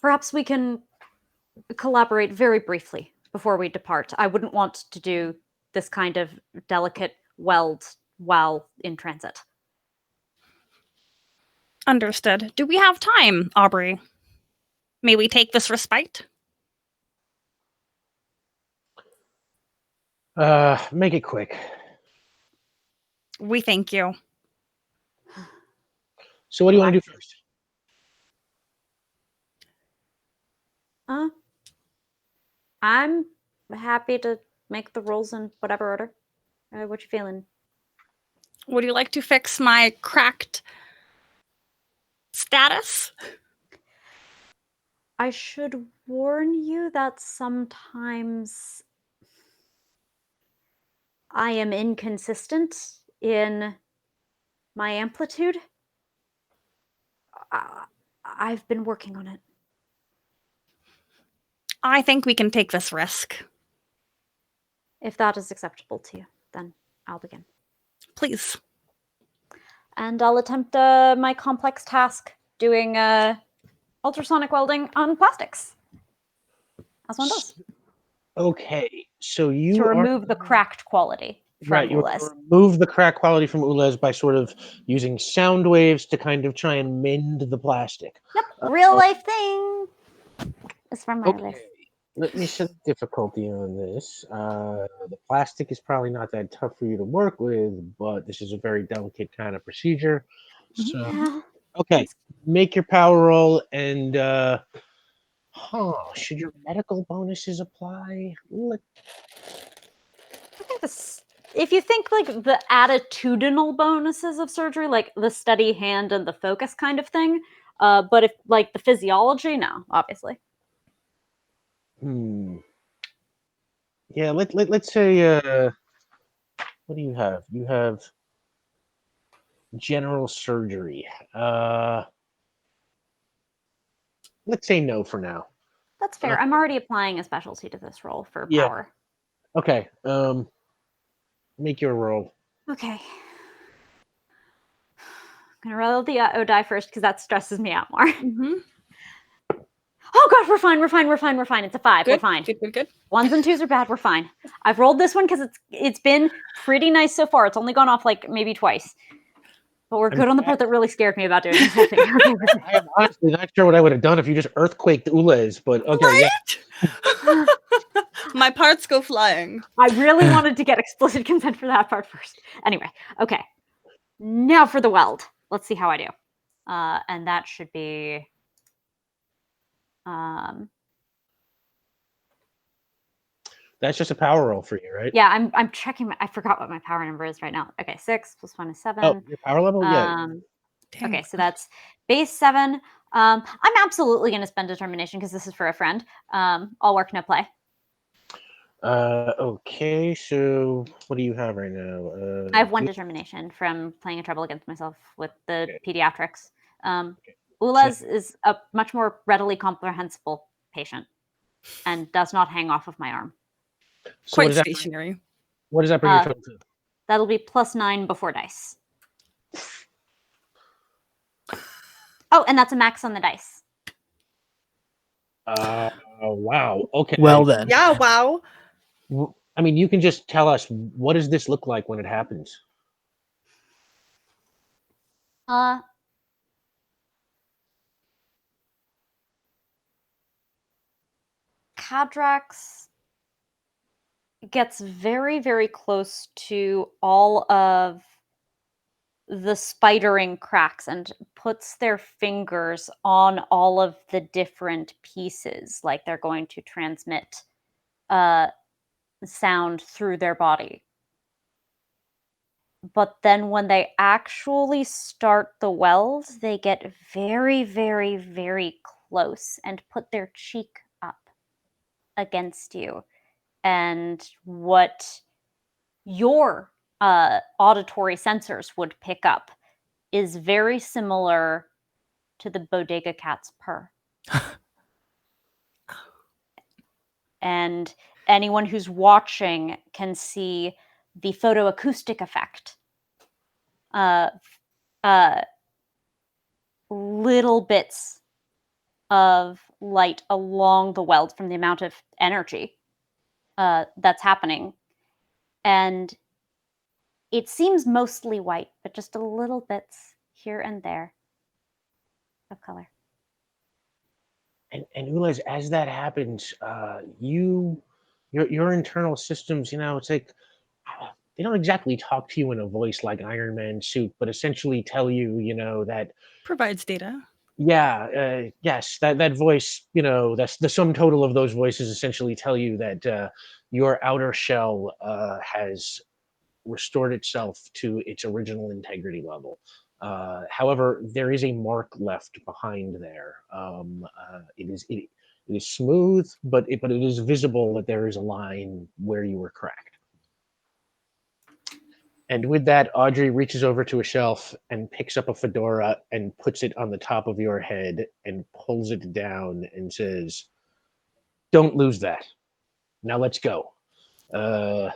Perhaps we can collaborate very briefly before we depart. I wouldn't want to do this kind of delicate weld while in transit. Understood. Do we have time, Aubrey? May we take this respite? Make it quick. We thank you. So what do you want to do first? I'm happy to make the rolls in whatever order. What you feeling? Would you like to fix my cracked status? I should warn you that sometimes I am inconsistent in my amplitude. I've been working on it. I think we can take this risk. If that is acceptable to you, then I'll begin. Please. And I'll attempt my complex task doing ultrasonic welding on plastics. As one does. Okay, so you to remove the cracked quality from right. You Ulez. remove the crack quality from Ulez by sort of using sound waves to kind of try and mend the plastic. Yep, real life thing. It's from my list. Let me set difficulty on this. The plastic is probably not that tough for you to work with, but this is a very delicate kind of procedure. So, Yeah. okay, make your power roll, and should your medical bonuses apply? I think this. If you think like the attitudinal bonuses of surgery, like the steady hand and the focus kind of thing, but if like the physiology, no, obviously. Yeah, let's say what do you have? You have general surgery. Let's say no for now. That's fair. I'm already applying a specialty to this role for Yeah. power. Okay. Make your roll. Okay. I'm gonna roll the die first because that stresses me out more. Oh god, we're fine. It's a 5. Good. We're fine. Good. 1s and 2s are bad. We're fine. I've rolled this one because it's been pretty nice so far. It's only gone off like maybe twice. But we're good on the part that really scared me about doing this whole thing. I am honestly not sure what I would have done if you just earthquaked Ulez, but okay, Right? yeah. My parts go flying. I really wanted to get explicit consent for that part first. Anyway, okay. Now for the weld. Let's see how I do. And that should be... That's just a power roll for you, right? Yeah, I'm checking. I forgot what my power number is right now. Okay, 6 + 1 is 7. Oh, your power level? Yeah. Okay, so that's base 7. I'm absolutely going to spend determination because this is for a friend. All work, no play. Okay, so what do you have right now? I have 1 determination from playing a trouble against myself with the pediatrics. Ulez is a much more readily comprehensible patient and does not hang off of my arm. So Quite stationary. What does that bring your total to? That'll be +9 before dice. Oh, and that's a max on the dice. Wow. Okay. Well then. Yeah, wow. I mean, you can just tell us, what does this look like when it happens? Cadrax gets very, very close to all of the spidering cracks and puts their fingers on all of the different pieces, like they're going to transmit sound through their body. But then when they actually start the weld, they get very, very, very close and put their cheek up against you. And what your auditory sensors would pick up is very similar to the bodega cat's purr. And anyone who's watching can see the photoacoustic effect. Little bits of light along the weld from the amount of energy that's happening. And it seems mostly white, but just a little bits here and there of color. And Ulez, as that happens, your internal systems, it's like they don't exactly talk to you in a voice like Iron Man suit, but essentially tell you, that Provides data. yes, that voice, that's the sum total of those voices essentially tell you that your outer shell has restored itself to its original integrity level. However, there is a mark left behind there. It is smooth, but it is visible that there is a line where you were cracked. And with that, Audrey reaches over to a shelf and picks up a fedora and puts it on the top of your head and pulls it down and says, "Don't lose that. Now let's go." Oh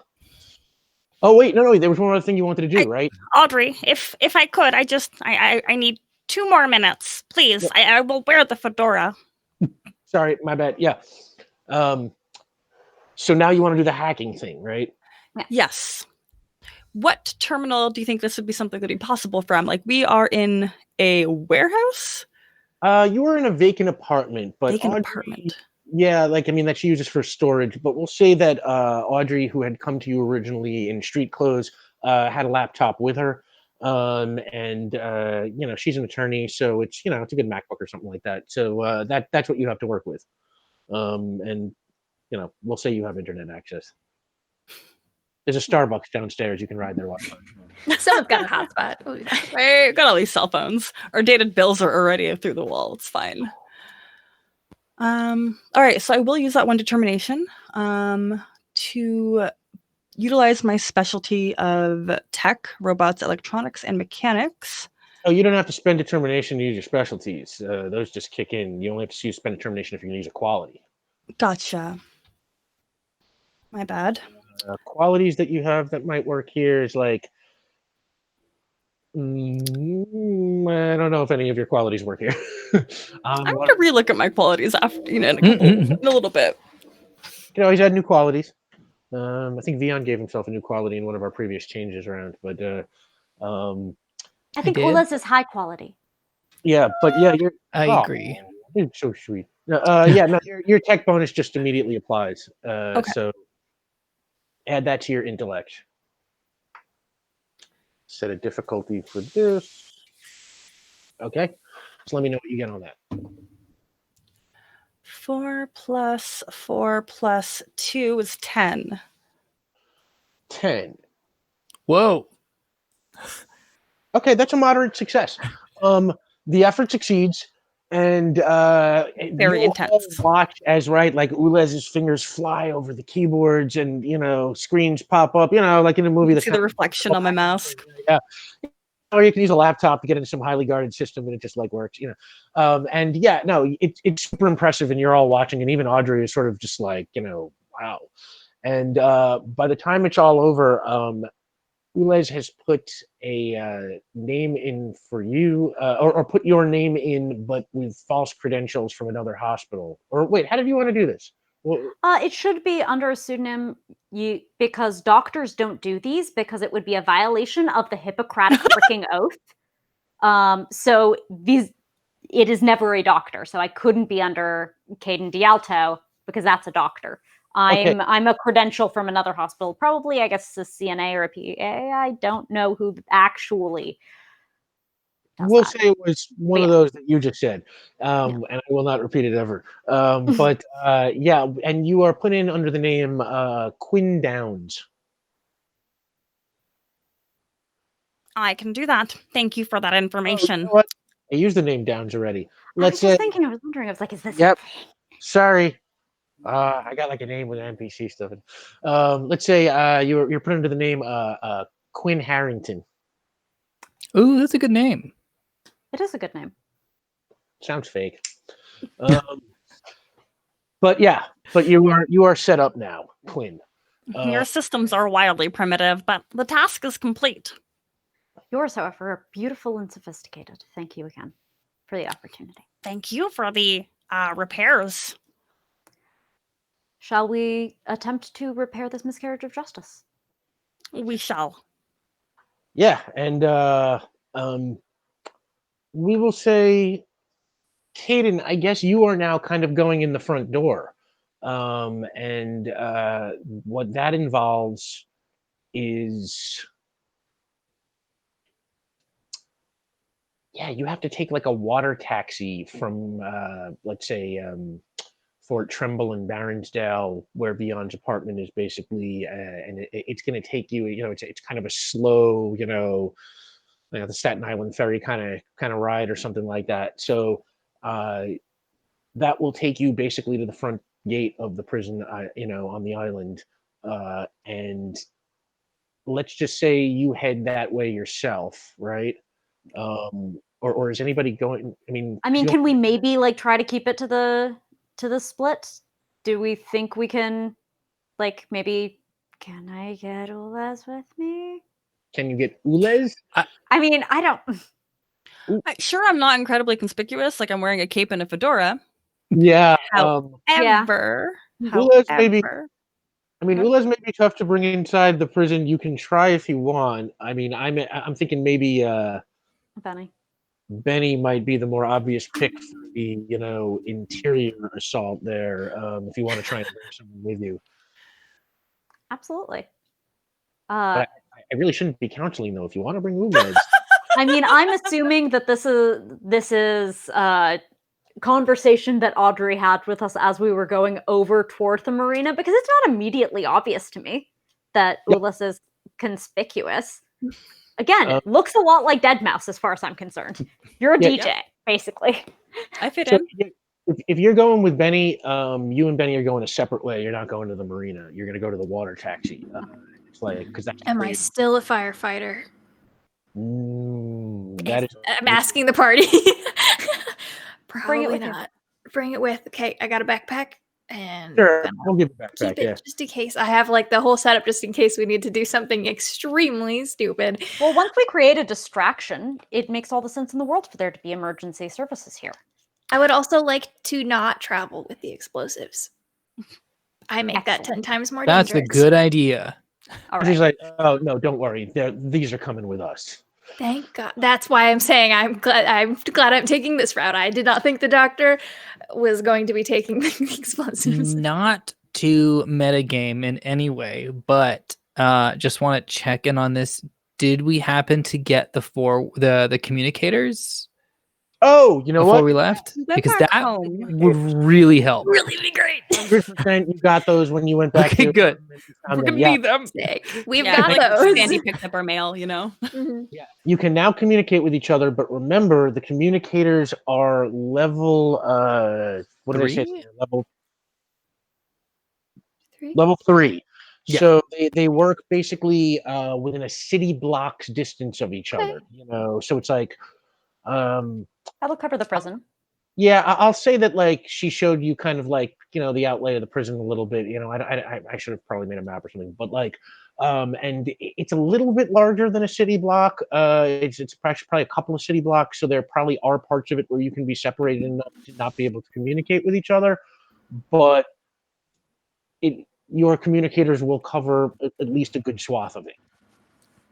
wait, no, there was one other thing you wanted to do, right? Audrey, if I could, I need 2 more minutes, please. Yep. I will wear the fedora. Sorry, my bad. Yeah. So now you want to do the hacking thing, right? Yes. What terminal do you think this would be something that'd be possible from? Like, we are in a warehouse? You were in a vacant apartment, but Vacant Audrey, apartment. yeah, that she uses for storage. But we'll say that Audrey, who had come to you originally in street clothes, had a laptop with her, and she's an attorney, so it's it's a good MacBook or something like that. So that's what you have to work with, and we'll say you have internet access. There's a Starbucks downstairs. You can ride their Wi-Fi. Someone's got a hotspot. We've got all these cell phones. Our dated bills are already through the wall. It's fine. All right, so I will use that one determination to utilize my specialty of tech, robots, electronics, and mechanics. Oh, you don't have to spend determination to use your specialties. Those just kick in. You only have to spend determination if you're going to use a quality. Gotcha. My bad. Qualities that you have that might work here is like, I don't know if any of your qualities work here. I'm going to relook at my qualities after, in a little bit. You can always add new qualities. I think Veon gave himself a new quality in one of our previous changes around, but I think Ola's is high quality. Yeah, but yeah, I agree. You're so sweet. Yeah, no, your tech bonus just immediately applies. Okay. So add that to your intellect. Set a difficulty for this. Okay, so let me know what you get on that. 4 plus 4 plus 2 is 10. 10. Whoa. Okay, that's a moderate success. The effort succeeds, and Very intense. Watch as like Ulez's fingers fly over the keyboards, and screens pop up. Like in a movie. You see the reflection on my mask. Yeah. Or you can use a laptop to get into some highly guarded system, and it just works. And yeah, no, it's super impressive, and you're all watching, and even Audrey is sort of just wow. And by the time it's all over, Ulez has put a name in for you, or put your name in, but with false credentials from another hospital. Or wait, how did you want to do this? Well, it should be under a pseudonym, because doctors don't do these because it would be a violation of the Hippocratic freaking oath. So it is never a doctor. So I couldn't be under Caden Dialto because that's a doctor. I'm a credential from another hospital, probably, I guess, a CNA or a PA. I don't know who actually does we'll that. say it was one of those that you just said, and I will not repeat it ever. But yeah, and you are put in under the name Quinn Downs. I can do that. Thank you for that Oh, information. you know what? I used the name downs already. I Let's was say. just thinking, I was wondering, I was like, is this Yep. a thing? Sorry. I got like a name with NPC stuff. Let's say you're put under the name Quinn Harrington. Ooh, that's a good name. It is a good name. Sounds fake. But you are set up now, Quinn. Your systems are wildly primitive, but the task is complete. Yours, however, are beautiful and sophisticated. Thank you again for the opportunity. Thank you for the repairs. Shall we attempt to repair this miscarriage of justice? We shall. Yeah, and we will say, Caden, I guess you are now kind of going in the front door. And what that involves is, you have to take like a water taxi from, let's say, Fort Tremble in Baronsdale, where Veon's apartment is basically, and it's going to take you, it's kind of a slow, the Staten Island ferry kind of ride or something like that. So that will take you basically to the front gate of the prison, on the island. And let's just say you head that way yourself, right? Or is anybody going? I mean, can we maybe like try to keep it to the split? Do we think we can, like, maybe? Can I get Ules with me? Can you get Ules? I mean, I don't. Sure, I'm not incredibly conspicuous, like I'm wearing a cape and a fedora. Yeah. However, Ules maybe. I mean, Ules may be tough to bring inside the prison. You can try if you want. I mean, I'm thinking maybe Benny might be the more obvious pick for the interior assault there. If you want to try and bring someone with you. Absolutely. But I really shouldn't be counseling though. If you want to bring Ules. I mean, I'm assuming that this is conversation that Audrey had with us as we were going over toward the marina, because it's not immediately obvious to me that Ules is conspicuous. Again, looks a lot like Deadmau5 as far as I'm concerned. You're a DJ, basically. I fit in. If you're going with Benny, you and Benny are going a separate way. You're not going to the marina. You're going to go to the water taxi. It's like, because that's. Am I still a firefighter? That is. I'm asking the party. Bring it Probably with not. Bring it with. Okay, I got a backpack. And Sure, we'll give it back. keep it just in case. I have like the whole setup just in case we need to do something extremely stupid. Well, once we create a distraction, it makes all the sense in the world for there to be emergency services here. I would also like to not travel with the explosives. I make that 10 times more That's dangerous. a good idea. All She's right. like, oh no, don't worry. These are coming with us. Thank God. That's why I'm saying I'm glad I'm taking this route. I did not think the doctor was going to be taking the explosives. Not to metagame in any way, but just want to check in on this. Did we happen to get the communicators? Oh, you know before what? we left? Because back that home. would really help. Really be great. 100% you got those when you went back. Okay, to good. We're We're gonna need them. We've Yeah, got like those. Sandy picked up our mail, Mhm. Yeah, you can now communicate with each other, but remember the communicators are level. What did I say? Three? Level 3. Yeah. So they work basically within a city block's distance of each other. So it's like. That'll cover the prison. Yeah, I'll say that like she showed you kind of like the outlay of the prison a little bit. I should have probably made a map or something, but like, and it's a little bit larger than a city block. It's probably a couple of city blocks, so there probably are parts of it where you can be separated enough to not be able to communicate with each other, but your communicators will cover at least a good swath of it.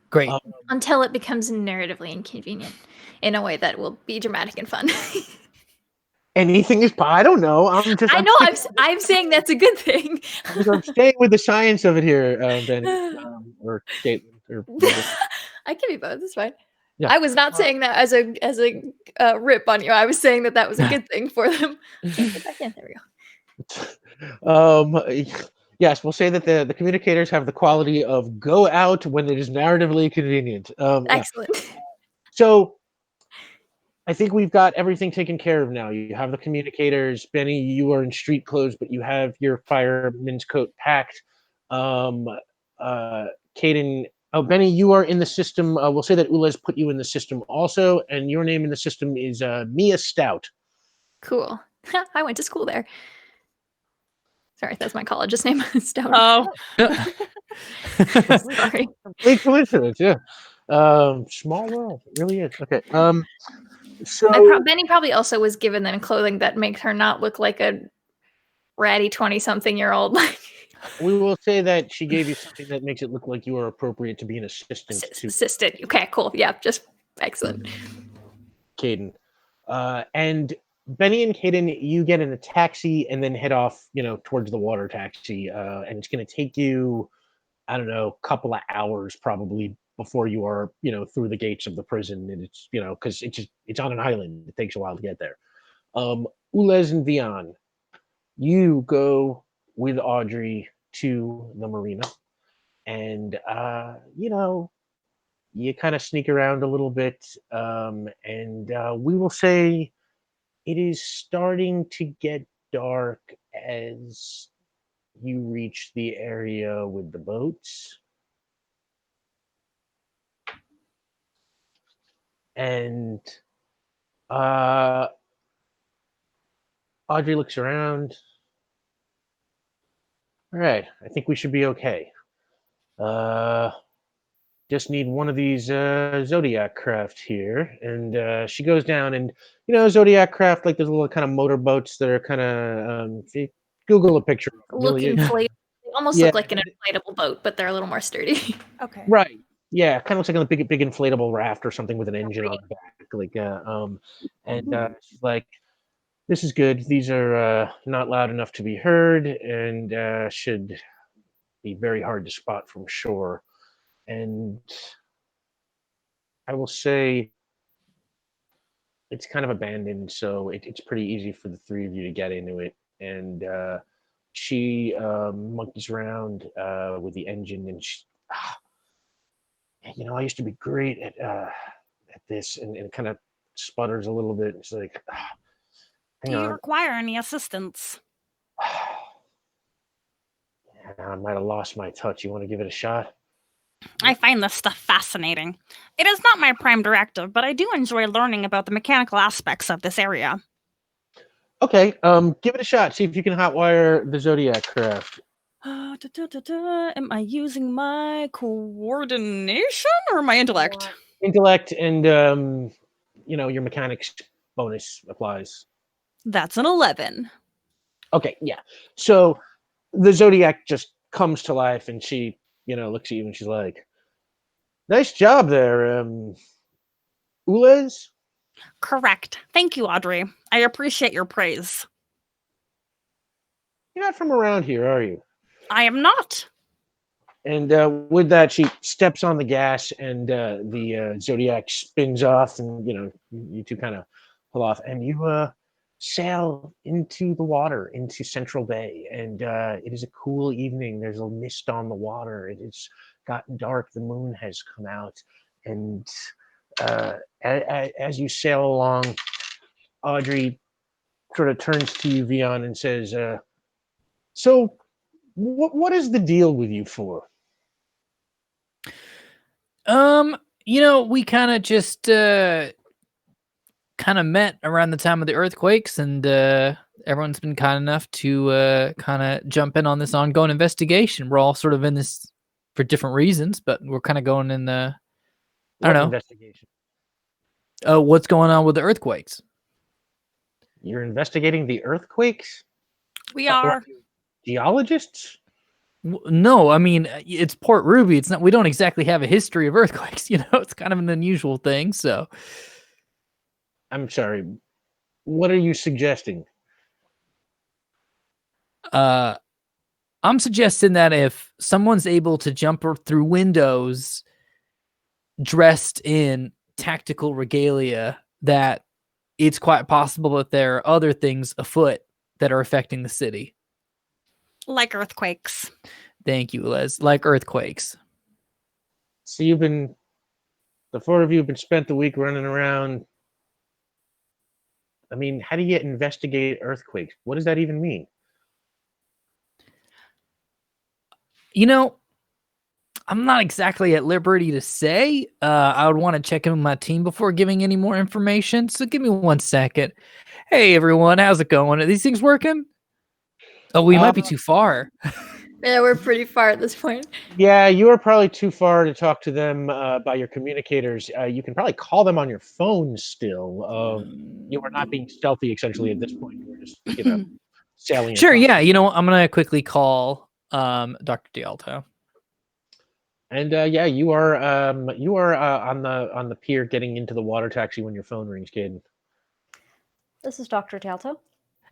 Great. Until it becomes narratively inconvenient in a way that will be dramatic and fun. Anything is. I don't know. I'm saying that's a good thing. I'm staying with the science of it here, Benny, or Caitlin, or I can be both. It's fine. Yeah. I was not saying that as a rip on you. I was saying that was a good thing for them. Get back in. There we go. Yes, we'll say that the communicators have the quality of go out when it is narratively convenient. Yeah. Excellent. So I think we've got everything taken care of now. You have the communicators. Benny, you are in street clothes, but you have your fireman's coat packed. Um, Caden, oh, Benny, you are in the system. We'll say that Ula's put you in the system also, and your name in the system is Mia Stout. Cool. I went to school there. Sorry, that's my college's name. Stout. Oh, Sorry. Complete coincidence, yeah. Small world, it really is. Okay. So Benny probably also was given them clothing that makes her not look like a ratty 20-something-year-old. we will say that she gave you something that makes it look like you are appropriate to be an assistant to Assistant. Okay, cool. Yeah, just excellent. Caden. And Benny and Caden, you get in a taxi and then head off, towards the water taxi. And it's going to take you, I don't know, a couple of hours probably before you are, through the gates of the prison. And it's, because it's on an island. It takes a while to get there. Ulez and Veon, you go with Audrey to the marina. And, you kind of sneak around a little bit. And we will say it is starting to get dark as you reach the area with the boats. And Audrey looks around. All right, I think we should be okay. Just need one of these Zodiac craft here. And she goes down and, Zodiac craft, like those little kind of motorboats that are kind of, if you Google a picture. Look inflatable. They almost Yeah. look like an inflatable boat, but they're a little more sturdy. okay. Right. Yeah, kind of looks like a big inflatable raft or something with an engine on the back. She's like, this is good. These are not loud enough to be heard and should be very hard to spot from shore. And I will say it's kind of abandoned, so it's pretty easy for the three of you to get into it. And she monkeys around with the engine, and she, I used to be great at this, and it kind of sputters a little bit. It's like, Do you require any assistance? I might have lost my touch. You want to give it a shot? I find this stuff fascinating. It is not my prime directive, but I do enjoy learning about the mechanical aspects of this area. Okay, give it a shot. See if you can hotwire the Zodiac craft. Am I using my coordination or my intellect? Intellect and your mechanics bonus applies. That's an 11. Okay, yeah. So the Zodiac just comes to life, and she, looks at you and she's like, "Nice job there, Ulez." Correct. Thank you, Audrey. I appreciate your praise. You're not from around here, are you? I am not. And with that, she steps on the gas, and the Zodiac spins off, and you two kind of pull off, and you sail into the water, into Central Bay, and it is a cool evening. There's a mist on the water. It has gotten dark. The moon has come out, and as you sail along, Audrey sort of turns to you, Veon, and says, "So, what is the deal with you for?" We kind of just kind of met around the time of the earthquakes, and everyone's been kind enough to kind of jump in on this ongoing investigation. We're all sort of in this for different reasons, but we're kind of going in the I don't know. Investigation. What's going on with the earthquakes? You're investigating the earthquakes? We are. Geologists? No, I mean, it's Port Ruby. It's not. We don't exactly have a history of earthquakes. It's kind of an unusual thing. So, I'm sorry. What are you suggesting? I'm suggesting that if someone's able to jump through windows dressed in tactical regalia, that it's quite possible that there are other things afoot that are affecting the city. Like earthquakes. Thank you, Les. Like earthquakes. So the four of you have been spent the week running around. I mean, how do you investigate earthquakes? What does that even mean? You know, I'm not exactly at liberty to say. I would want to check in with my team before giving any more information. So give me 1 second. Hey, everyone. How's it going? Are these things working? Oh, we might be too far. Yeah, we're pretty far at this point. Yeah, you are probably too far to talk to them by your communicators. You can probably call them on your phone still. You are not being stealthy, essentially, at this point. You were just, sailing Sure, across. yeah. I'm going to quickly call Dr. D'Alto. And yeah, you are on the pier getting into the water taxi when your phone rings, kid. This is Dr. Talto.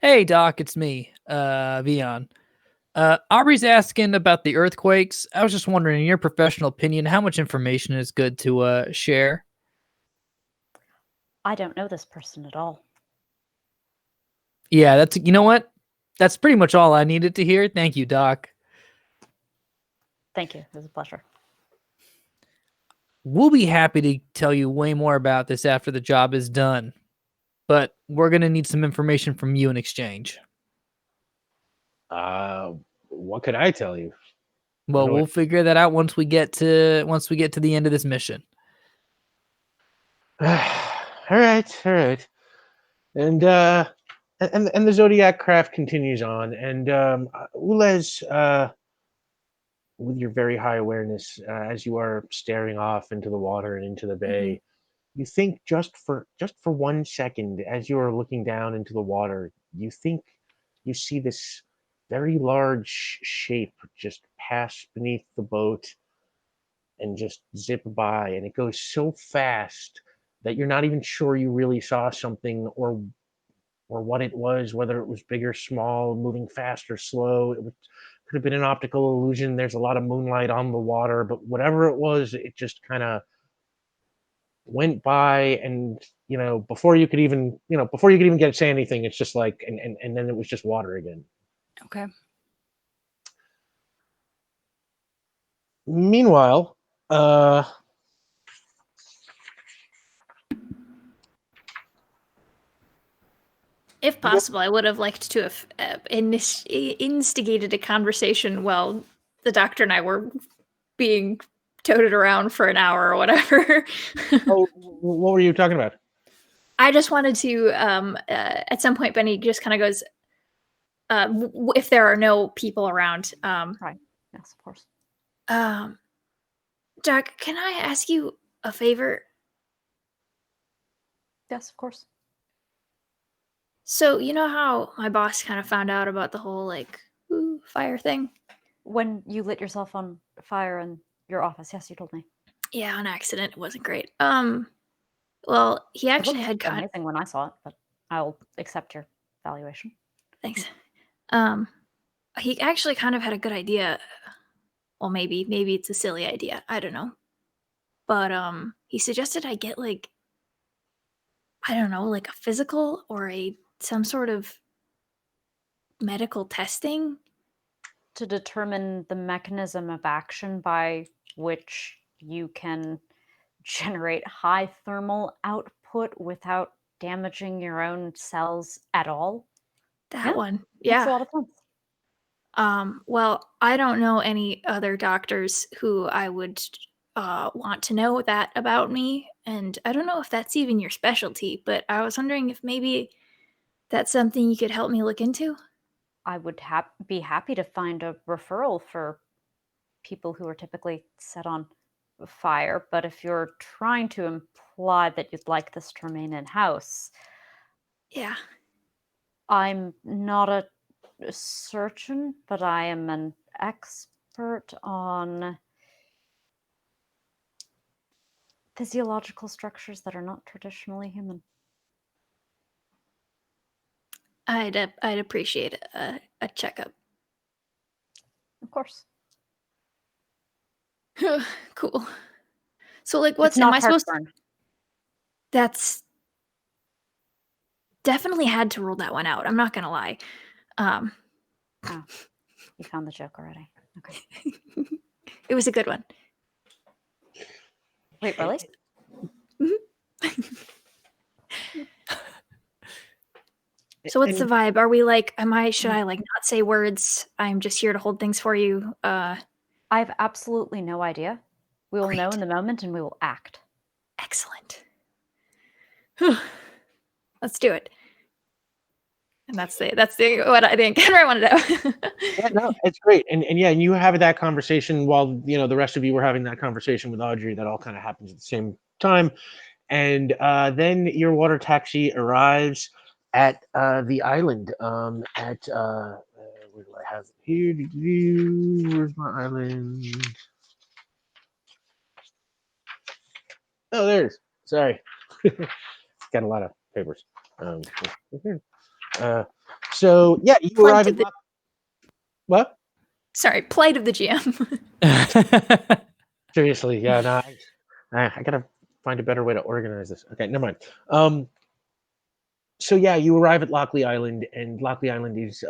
Hey, Doc, it's me, Veon. Aubrey's asking about the earthquakes. I was just wondering, in your professional opinion, how much information is good to share? I don't know this person at all. Yeah, you know what? That's pretty much all I needed to hear. Thank you, Doc. Thank you. It was a pleasure. We'll be happy to tell you way more about this after the job is done, but we're going to need some information from you in exchange. What could I tell you? Well, we'll figure that out once we get to the end of this mission. All right. And the Zodiac craft continues on, and Ulez, with your very high awareness, as you are staring off into the water and into the bay, you think just for 1 second, as you are looking down into the water, you think you see this very large shape just pass beneath the boat and just zip by, and it goes so fast that you're not even sure you really saw something or what it was, whether it was big or small, moving fast or slow. Could have been an optical illusion. There's a lot of moonlight on the water, but whatever it was, it just kind of went by, and before you could even get to say anything, it's just like, and then it was just water again. Okay. Meanwhile, If possible, I would have liked to have instigated a conversation while the doctor and I were being toted around for an hour or whatever. oh, what were you talking about? I just wanted to, at some point, Benny just kind of goes, if there are no people around. Right. Yes, of course. Doc, can I ask you a favor? Yes, of course. So, you know how my boss kind of found out about the whole, fire thing? When you lit yourself on fire in your office, yes, you told me. Yeah, on accident. It wasn't great. Well, he actually had amazing when I saw it, but I'll accept your valuation. Thanks. He actually kind of had a good idea. Well, maybe it's a silly idea. I don't know. But he suggested I get I don't know, like a physical or some sort of medical testing to determine the mechanism of action by which you can generate high thermal output without damaging your own cells at all. That one. Makes Yeah. a lot of sense. Well, I don't know any other doctors who I would want to know that about me, and I don't know if that's even your specialty, but I was wondering if maybe that's something you could help me look into. I would be happy to find a referral for people who are typically set on fire, but if you're trying to imply that you'd like this to remain in-house... Yeah. I'm not a surgeon, but I am an expert on physiological structures that are not traditionally human. I'd appreciate a checkup. Of course. Cool. So, what's it's not am I supposed to? heartburn. That's definitely had to rule that one out. I'm not gonna lie. You found the joke already. Okay. It was a good one. Wait, really? So what's the vibe? Are we like, should I like not say words? I'm just here to hold things for you. I have absolutely no idea. We will know in the moment and we will act. Excellent. Let's do it. And that's the what I think I wanted to know. Yeah, no, it's great. And yeah, you have that conversation while the rest of you were having that conversation with Audrey. That all kind of happens at the same time. And then your water taxi arrives at the island. Where do I have it here? Where's my island? Oh, there's. Sorry, got a lot of papers. So yeah, you arrive at what? Sorry, plight of the GM. Seriously, yeah, no, I gotta find a better way to organize this. Okay, never mind. So yeah, you arrive at Lockley Island, and Lockley Island is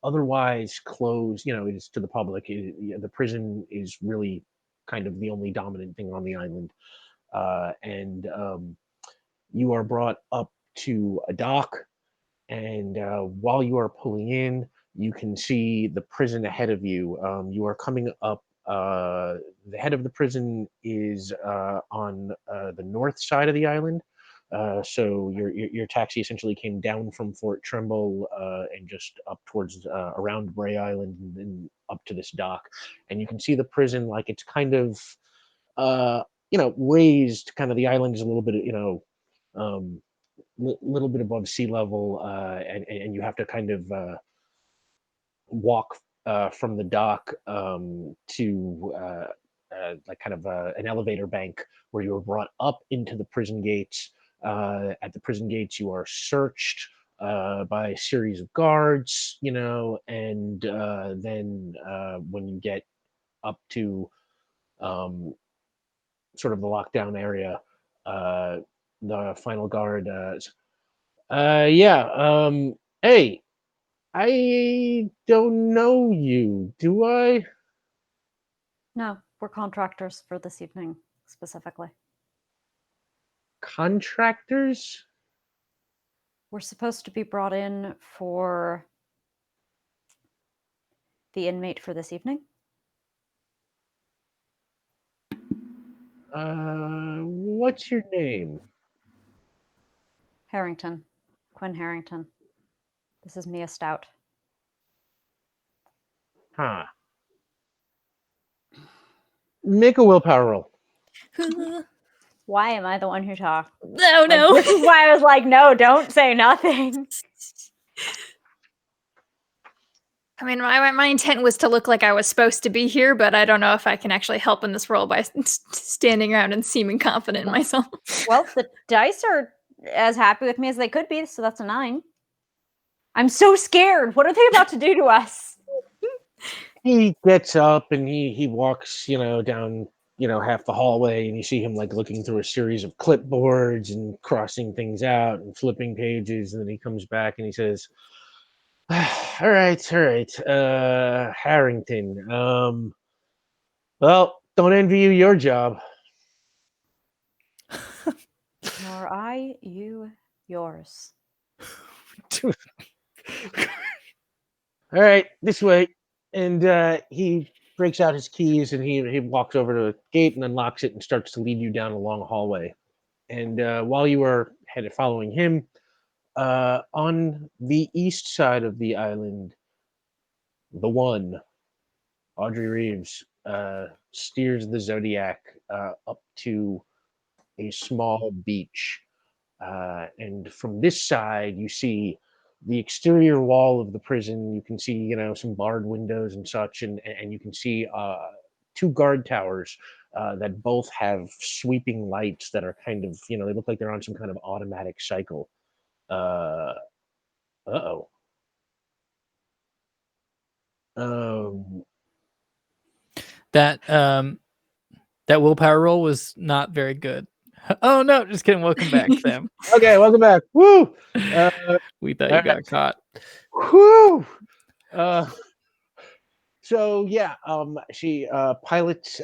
otherwise closed. It is to the public. The prison is really kind of the only dominant thing on the island, and you are brought up to a dock, and while you are pulling in, you can see the prison ahead of you. You are coming up. The head of the prison is on the north side of the island. So your taxi essentially came down from Fort Trumbull and just up towards around Bray Island and then up to this dock, and you can see the prison like it's kind of raised. Kind of the island is a little bit little bit above sea level, and you have to kind of walk from the dock to like kind of an elevator bank where you were brought up into the prison gates. At the prison gates, you are searched by a series of guards, and then when you get up to sort of the lockdown area, the final guard hey, I don't know you, do I? No, we're contractors for this evening specifically. Contractors? We're supposed to be brought in for the inmate for this evening. What's your name? Harrington. Quinn Harrington. This is Mia Stout. Huh. Make a willpower roll. Why am I the one who talked? No. This is why I was like, no, don't say nothing. I mean, my intent was to look like I was supposed to be here, but I don't know if I can actually help in this role by standing around and seeming confident in myself. Well, the dice are as happy with me as they could be, so that's a 9. I'm so scared. What are they about to do to us? He gets up and he walks, down, half the hallway, and you see him like looking through a series of clipboards and crossing things out and flipping pages, and then he comes back and he says, all right, Harrington. Well, don't envy you your job. Nor I you yours. All right, this way. And he breaks out his keys and he walks over to the gate and unlocks it and starts to lead you down a long hallway. And while you are headed following him, on the east side of the island, the one, Audrey Reeves, steers the Zodiac up to a small beach. And from this side, you see the exterior wall of the prison. You can see, some barred windows and such, and you can see 2 guard towers that both have sweeping lights that are kind of, they look like they're on some kind of automatic cycle. Uh-oh. That willpower roll was not very good. Oh no, just kidding. Welcome back, Sam. Okay, welcome back. Woo! We thought you got caught. Whew! So yeah, she pilots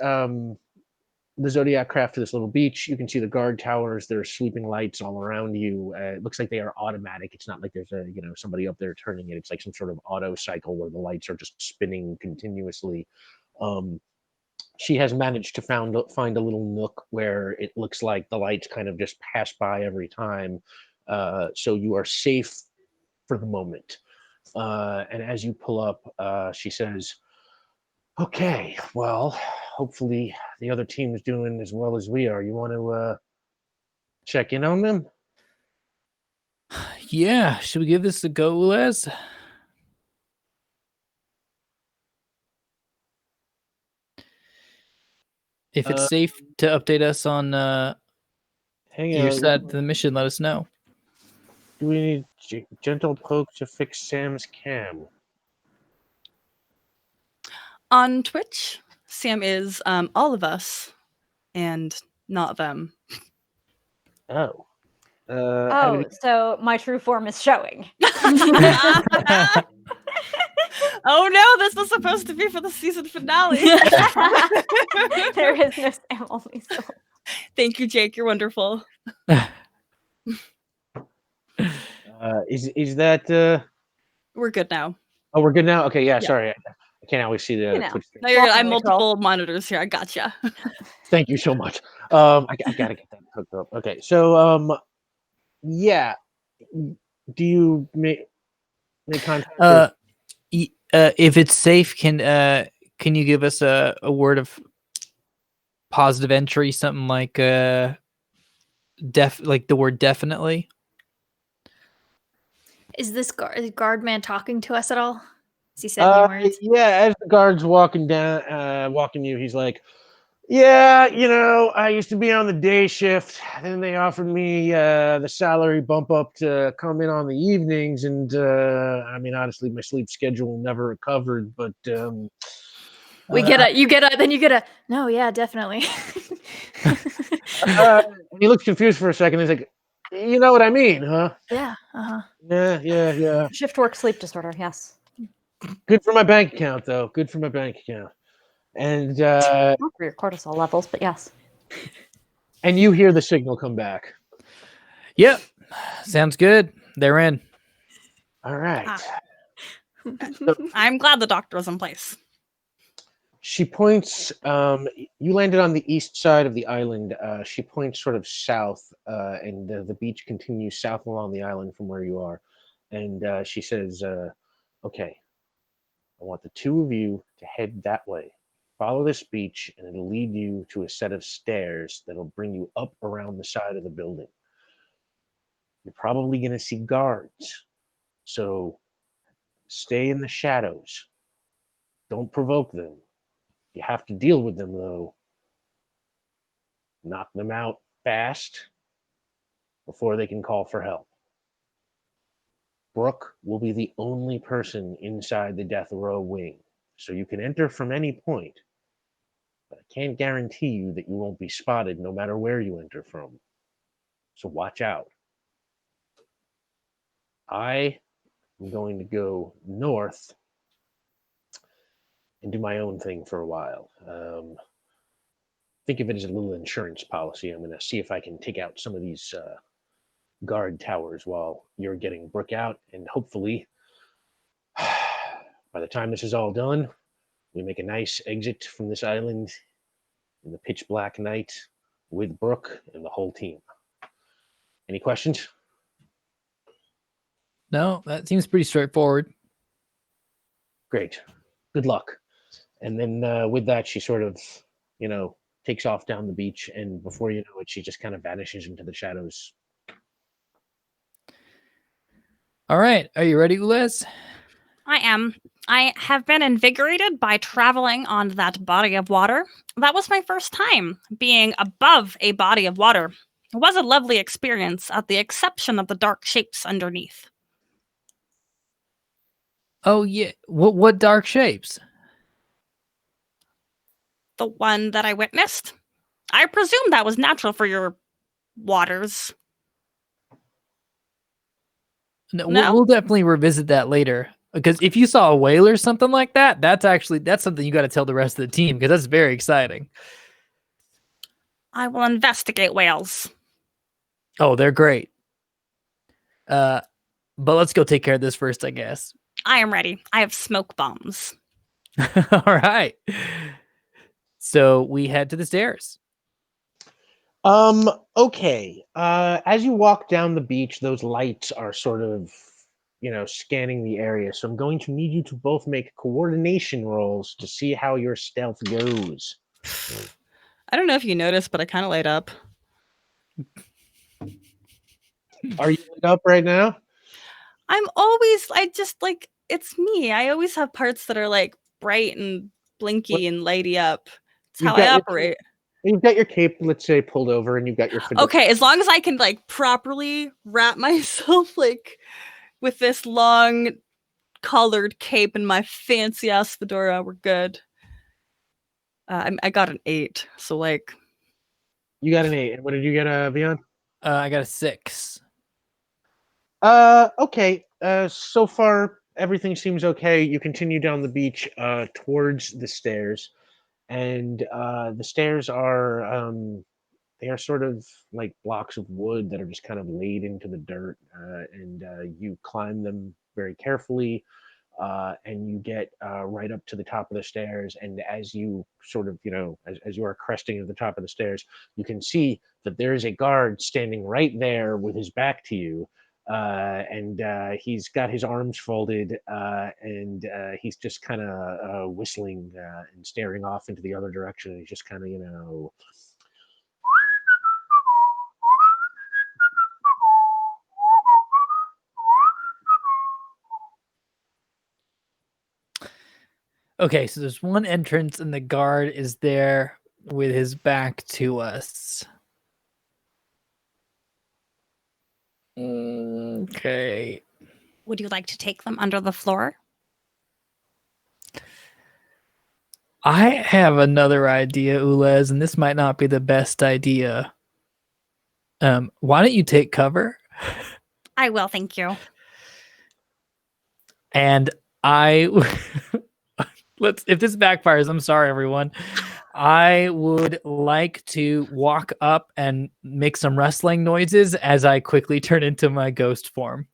the Zodiac craft to this little beach. You can see the guard towers. There are sweeping lights all around you. It looks like they are automatic. It's not like there's a somebody up there turning it. It's like some sort of auto cycle where the lights are just spinning continuously. She has managed to find a little nook where it looks like the lights kind of just pass by every time. So you are safe for the moment. And as you pull up, she says, "Okay, well, hopefully the other team is doing as well as we are. You want to check in on them?" Yeah, should we give this a go, Les? If it's safe to update us on Hang your on. side of the mission, let us know. Do we need gentle poke to fix Sam's cam? On Twitch, Sam is all of us and not them. Oh. So my true form is showing. Oh no, this was supposed to be for the season finale. There is no Sam, only soul. Thank you, Jake. You're wonderful. Is that? We're good now. Oh, we're good now. Okay, yeah. Yeah. Sorry, I can't always see the Twitch stream. No, you're good. I have Welcome, multiple monitors here. I gotcha. Thank you so much. I gotta get that hooked up. Okay, so yeah. Do you make contact? If it's safe, can you give us a word of positive entry, something like like the word definitely? Is this guard man talking to us at all? Has he said any words? Yeah, as the guard's walking you, he's like, "Yeah, I used to be on the day shift. Then they offered me the salary bump up to come in on the evenings, and I mean, honestly, my sleep schedule never recovered. But You get a. No, yeah, definitely. and he looks confused for a second. He's like, "You know what I mean, huh?" Yeah. Uh-huh. Yeah. Shift work sleep disorder, yes. Good for my bank account, though. Good for my bank account. And Not for your cortisol levels, but yes. and you hear the signal come back. Yep, sounds good. They're in. All right. I'm glad the doctor was in place. She points. You landed on the east side of the island. She points sort of south, and the beach continues south along the island from where you are. And she says, "Okay, I want the two of you to head that way. Follow this beach, and it'll lead you to a set of stairs that'll bring you up around the side of the building. You're probably going to see guards, so stay in the shadows. Don't provoke them. You have to deal with them, though. Knock them out fast before they can call for help. Brooke will be the only person inside the death row wing, so you can enter from any point, but I can't guarantee you that you won't be spotted no matter where you enter from. So watch out. I am going to go north and do my own thing for a while. Think of it as a little insurance policy. I'm going to see if I can take out some of these guard towers while you're getting Brooke out, and hopefully by the time this is all done, we make a nice exit from this island in the pitch black night with Brooke and the whole team. Any questions? No, that seems pretty straightforward. Great. Good luck. And then with that, she sort of, takes off down the beach, and before you know it, she just kind of vanishes into the shadows. All right, are you ready, Ules? I am. I have been invigorated by traveling on that body of water. That was my first time being above a body of water. It was a lovely experience, at the exception of the dark shapes underneath. Oh yeah, what dark shapes? The one that I witnessed. I presume that was natural for your waters. No, No? we'll definitely revisit that later. Because if you saw a whale or something like that, that's something you got to tell the rest of the team because that's very exciting. I will investigate whales. Oh, they're great. But let's go take care of this first, I guess. I am ready. I have smoke bombs. All right. So we head to the stairs. Okay. As you walk down the beach, those lights are sort of, scanning the area. So I'm going to need you to both make coordination rolls to see how your stealth goes. I don't know if you noticed, but I kind of light up. Are you lit up right now? I just like, it's me. I always have parts that are like bright and blinky and lighty up. It's how I operate. You've got your cape, let's say, pulled over, and you've got your fedora. Okay, as long as I can like properly wrap myself like with this long collared cape and my fancy ass fedora, we're good. I got an 8, so like. You got an 8, and what did you get, Veon? I got a 6. Okay. So far everything seems okay. You continue down the beach, towards the stairs, and the stairs are they are sort of like blocks of wood that are just kind of laid into the dirt, and you climb them very carefully, and you get right up to the top of the stairs. And as you sort of, as you are cresting at the top of the stairs, you can see that there is a guard standing right there with his back to you. And he's got his arms folded, and he's just kind of whistling and staring off into the other direction. He's just kind of, Okay, so there's one entrance and the guard is there with his back to us. Okay. Would you like to take them under the floor? I have another idea, Ulez, and this might not be the best idea. Why don't you take cover? I will, thank you. And if this backfires, I'm sorry, everyone. I would like to walk up and make some rustling noises as I quickly turn into my ghost form.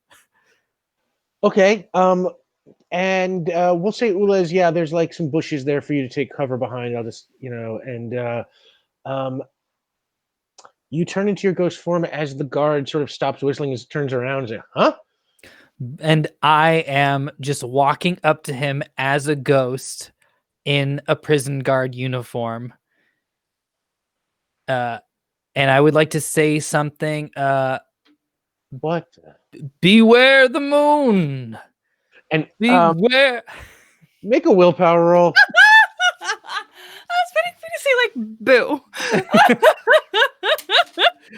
Okay. And we'll say, Ulez, yeah, there's like some bushes there for you to take cover behind. I'll just, and you turn into your ghost form as the guard sort of stops whistling and turns around and says, huh? And I am just walking up to him as a ghost in a prison guard uniform. And I would like to say something. What? Beware the moon. And beware. Make a willpower roll. I was waiting for you to say like boo.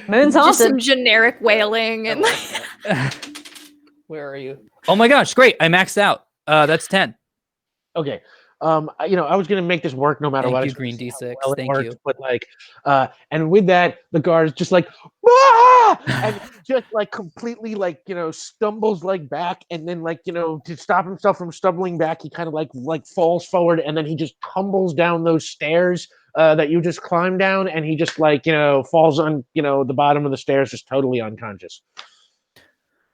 Moon's Just some haunted. generic wailing and Where are you? Oh my gosh, great. I maxed out. That's 10. Okay. I was gonna make this work no matter Thank what. you, Green D6. Well, Thank you. But like, and with that, the guard's just like, ah! And just like completely like stumbles like back, and then like to stop himself from stumbling back, he kind of like falls forward, and then he just tumbles down those stairs that you just climbed down, and he just like falls on the bottom of the stairs, just totally unconscious.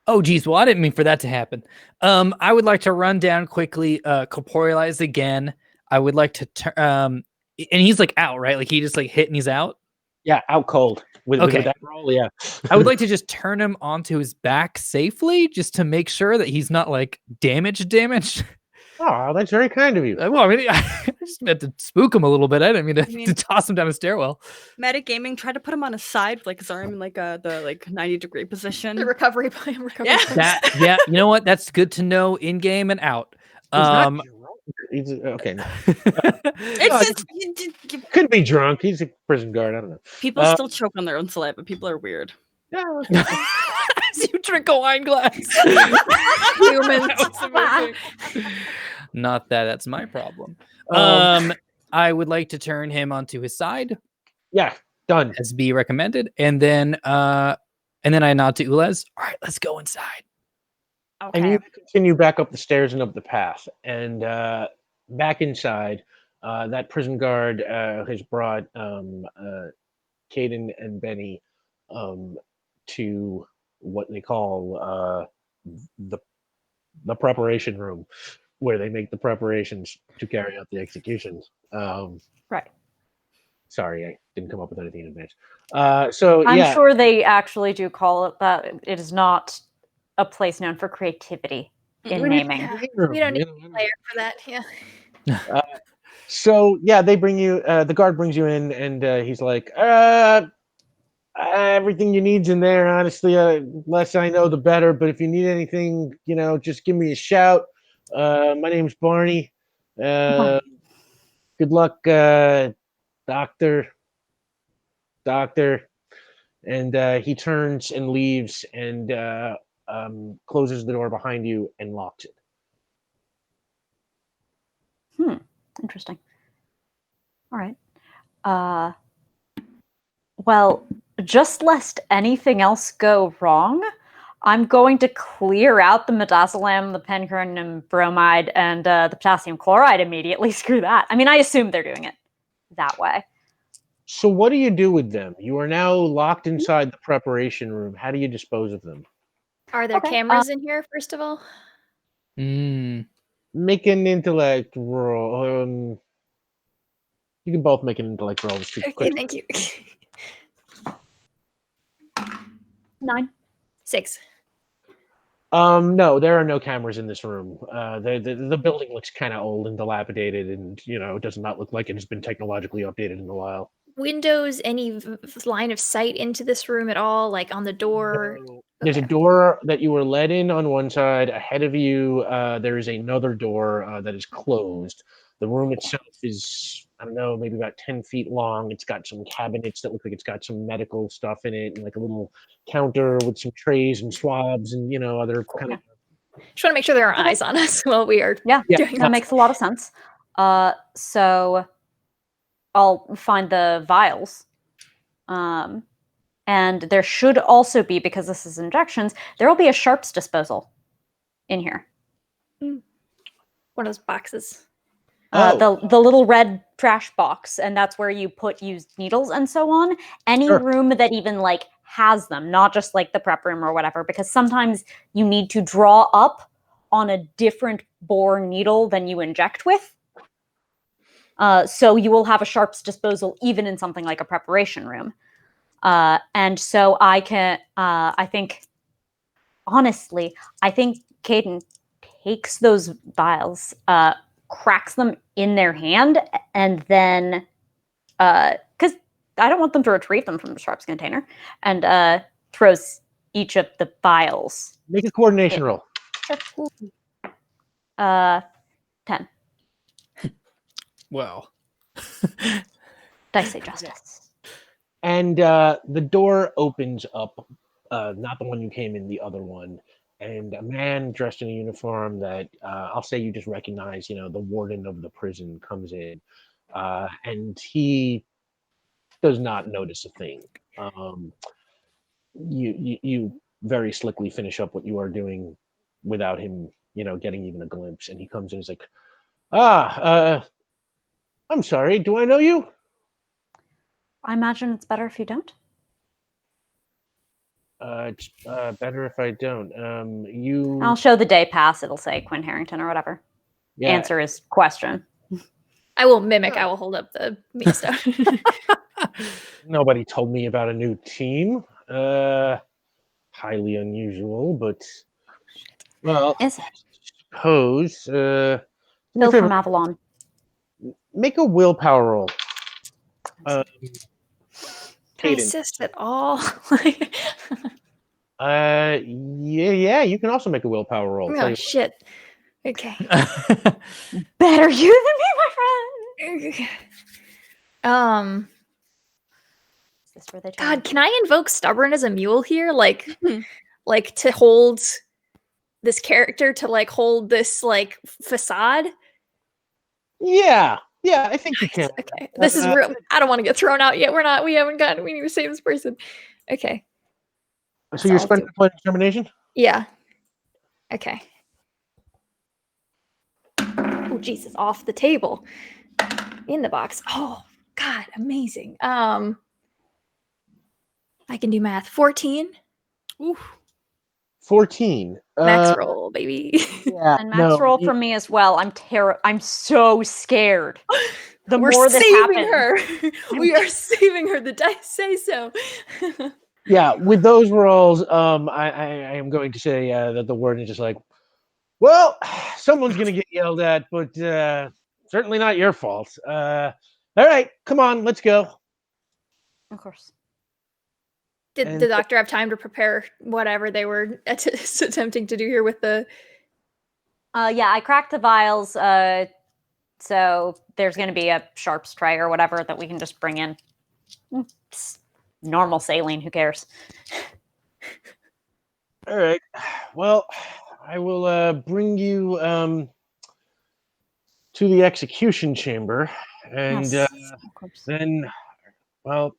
Oh, geez. Well, I didn't mean for that to happen. I would like to run down quickly, corporealize again. I would like to turn, and he's like out, right? Like he just like hit and he's out. Yeah, out cold with that roll. Yeah, I would like to just turn him onto his back safely, just to make sure that he's not like damaged. Oh, that's very kind of you. Well, I mean, I just meant to spook him a little bit. I didn't mean to toss him down a stairwell. Metagaming tried to put him on his side with like his arm in like the 90-degree position. the recovery plan. Yeah, you know what? That's good to know in game and out. He's okay. It's Could be drunk. He's a prison guard. I don't know. people still choke on their own saliva. People are weird. Yeah. As you drink a wine glass. Humans. Not that that's my problem. I would like to turn him onto his side. Yeah, done. As be recommended. And then I nod to Ulez. All right, let's go inside. Okay. And you continue back up the stairs and up the path. And back inside, that prison guard has brought Caden and Benny to what they call the preparation room, where they make the preparations to carry out the executions. Right. Sorry, I didn't come up with anything in advance. So I'm yeah, sure they actually do call it that. It is not a place known for creativity in naming. Yeah, room, we don't need you know? a player for that. Yeah. So yeah, they bring you. The guard brings you in, and he's like, "Everything you need's in there. Honestly, less I know, the better. But if you need anything, just give me a shout. My name's Barney. Good luck, doctor. Doctor." And he turns and leaves, and closes the door behind you and locks it. Interesting. All right. Well, just lest anything else go wrong, I'm going to clear out the midazolam, the pancuronium bromide, and the potassium chloride immediately. Screw that. I mean, I assume they're doing it that way. So what do you do with them? You are now locked inside the preparation room. How do you dispose of them? Are there Okay, cameras in here, first of all? Make an intellect roll. You can both make an intellect roll. Just Okay, quick. thank you. 9. 6. No, there are no cameras in this room. The building looks kind of old and dilapidated, and it does not look like it has been technologically updated in a while. Windows, any line of sight into this room at all? Like on the door? There's a Okay. door that you were let in on one side. Ahead of you, there is another door that is closed. The room itself is, I don't know, maybe about 10 feet long. It's got some cabinets that look like it's got some medical stuff in it, and like a little counter with some trays and swabs and, other kind of. Just want to make sure there are eyes on us while we are Yeah, doing that makes a lot of sense. So I'll find the vials. And there should also be, because this is injections, there will be a sharps disposal in here. one of those boxes. The little red trash box, and that's where you put used needles and so on. Any Sure. room that even has them, not just like the prep room or whatever, because sometimes you need to draw up on a different bore needle than you inject with. So you will have a sharps disposal even in something like a preparation room. And so I think Caden takes those vials, cracks them in their hand, and then, because I don't want them to retrieve them from the sharps container, and throws each of the vials. Make a coordination roll. Sure. 10. Well. Dice say justice. And the door opens up, not the one you came in, the other one. And a man dressed in a uniform that I'll say you just recognize, the warden of the prison comes in. And he does not notice a thing. You very slickly finish up what you are doing without him, getting even a glimpse. And he comes in and is like, I'm sorry, do I know you? I imagine it's better if you don't. It's better if I don't. I'll show the day pass. It'll say Quinn Harrington or whatever. Yeah. Answer is question. I will mimic. I will hold up the stone. Nobody told me about a new team. Highly unusual, but well, Is it? suppose. Bill from Avalon. Make a willpower roll. Can I Caden. assist at all? Yeah, you can also make a willpower roll. Tell Oh you- shit. Okay. Better you than me, my friend. Is this where they turn? God, can I invoke stubborn as a mule here? Like to hold this character, to hold this facade? Yeah, I think you can. Okay. This is real. I don't want to get thrown out yet. We need to save this person. Okay. So you're I'll spending do. a point of determination? Yeah. Okay. Oh, Jesus, off the table. In the box. Oh, God, amazing. I can do math. 14. Ooh. 14. Max roll, baby. Yeah, And max roll for me as well. I'm so scared. The We're more this saving happens, her. We are saving her. The dice say so. Yeah, with those rolls, I am going to say that the warden is just like, well, someone's going to get yelled at, but certainly not your fault. All right, come on, let's go. of course. Did And- the doctor have time to prepare whatever they were attempting to do here with the... Yeah, I cracked the vials, so there's going to be a sharps tray or whatever that we can just bring in. It's normal saline, who cares? All right, well, I will bring you to the execution chamber, and Yes, of course. then, well,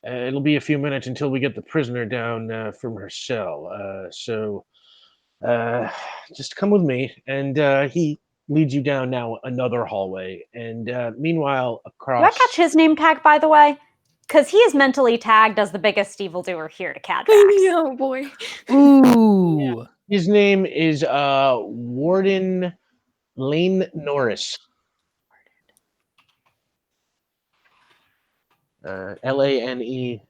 it'll be a few minutes until we get the prisoner down from her cell. So just come with me, and he leads you down now another hallway. And meanwhile, Do across. I catch his name tag, by the way? Because he is mentally tagged as the biggest evildoer here to Cadrax. Oh, boy. Ooh. His name is Warden Lane Norris. Lane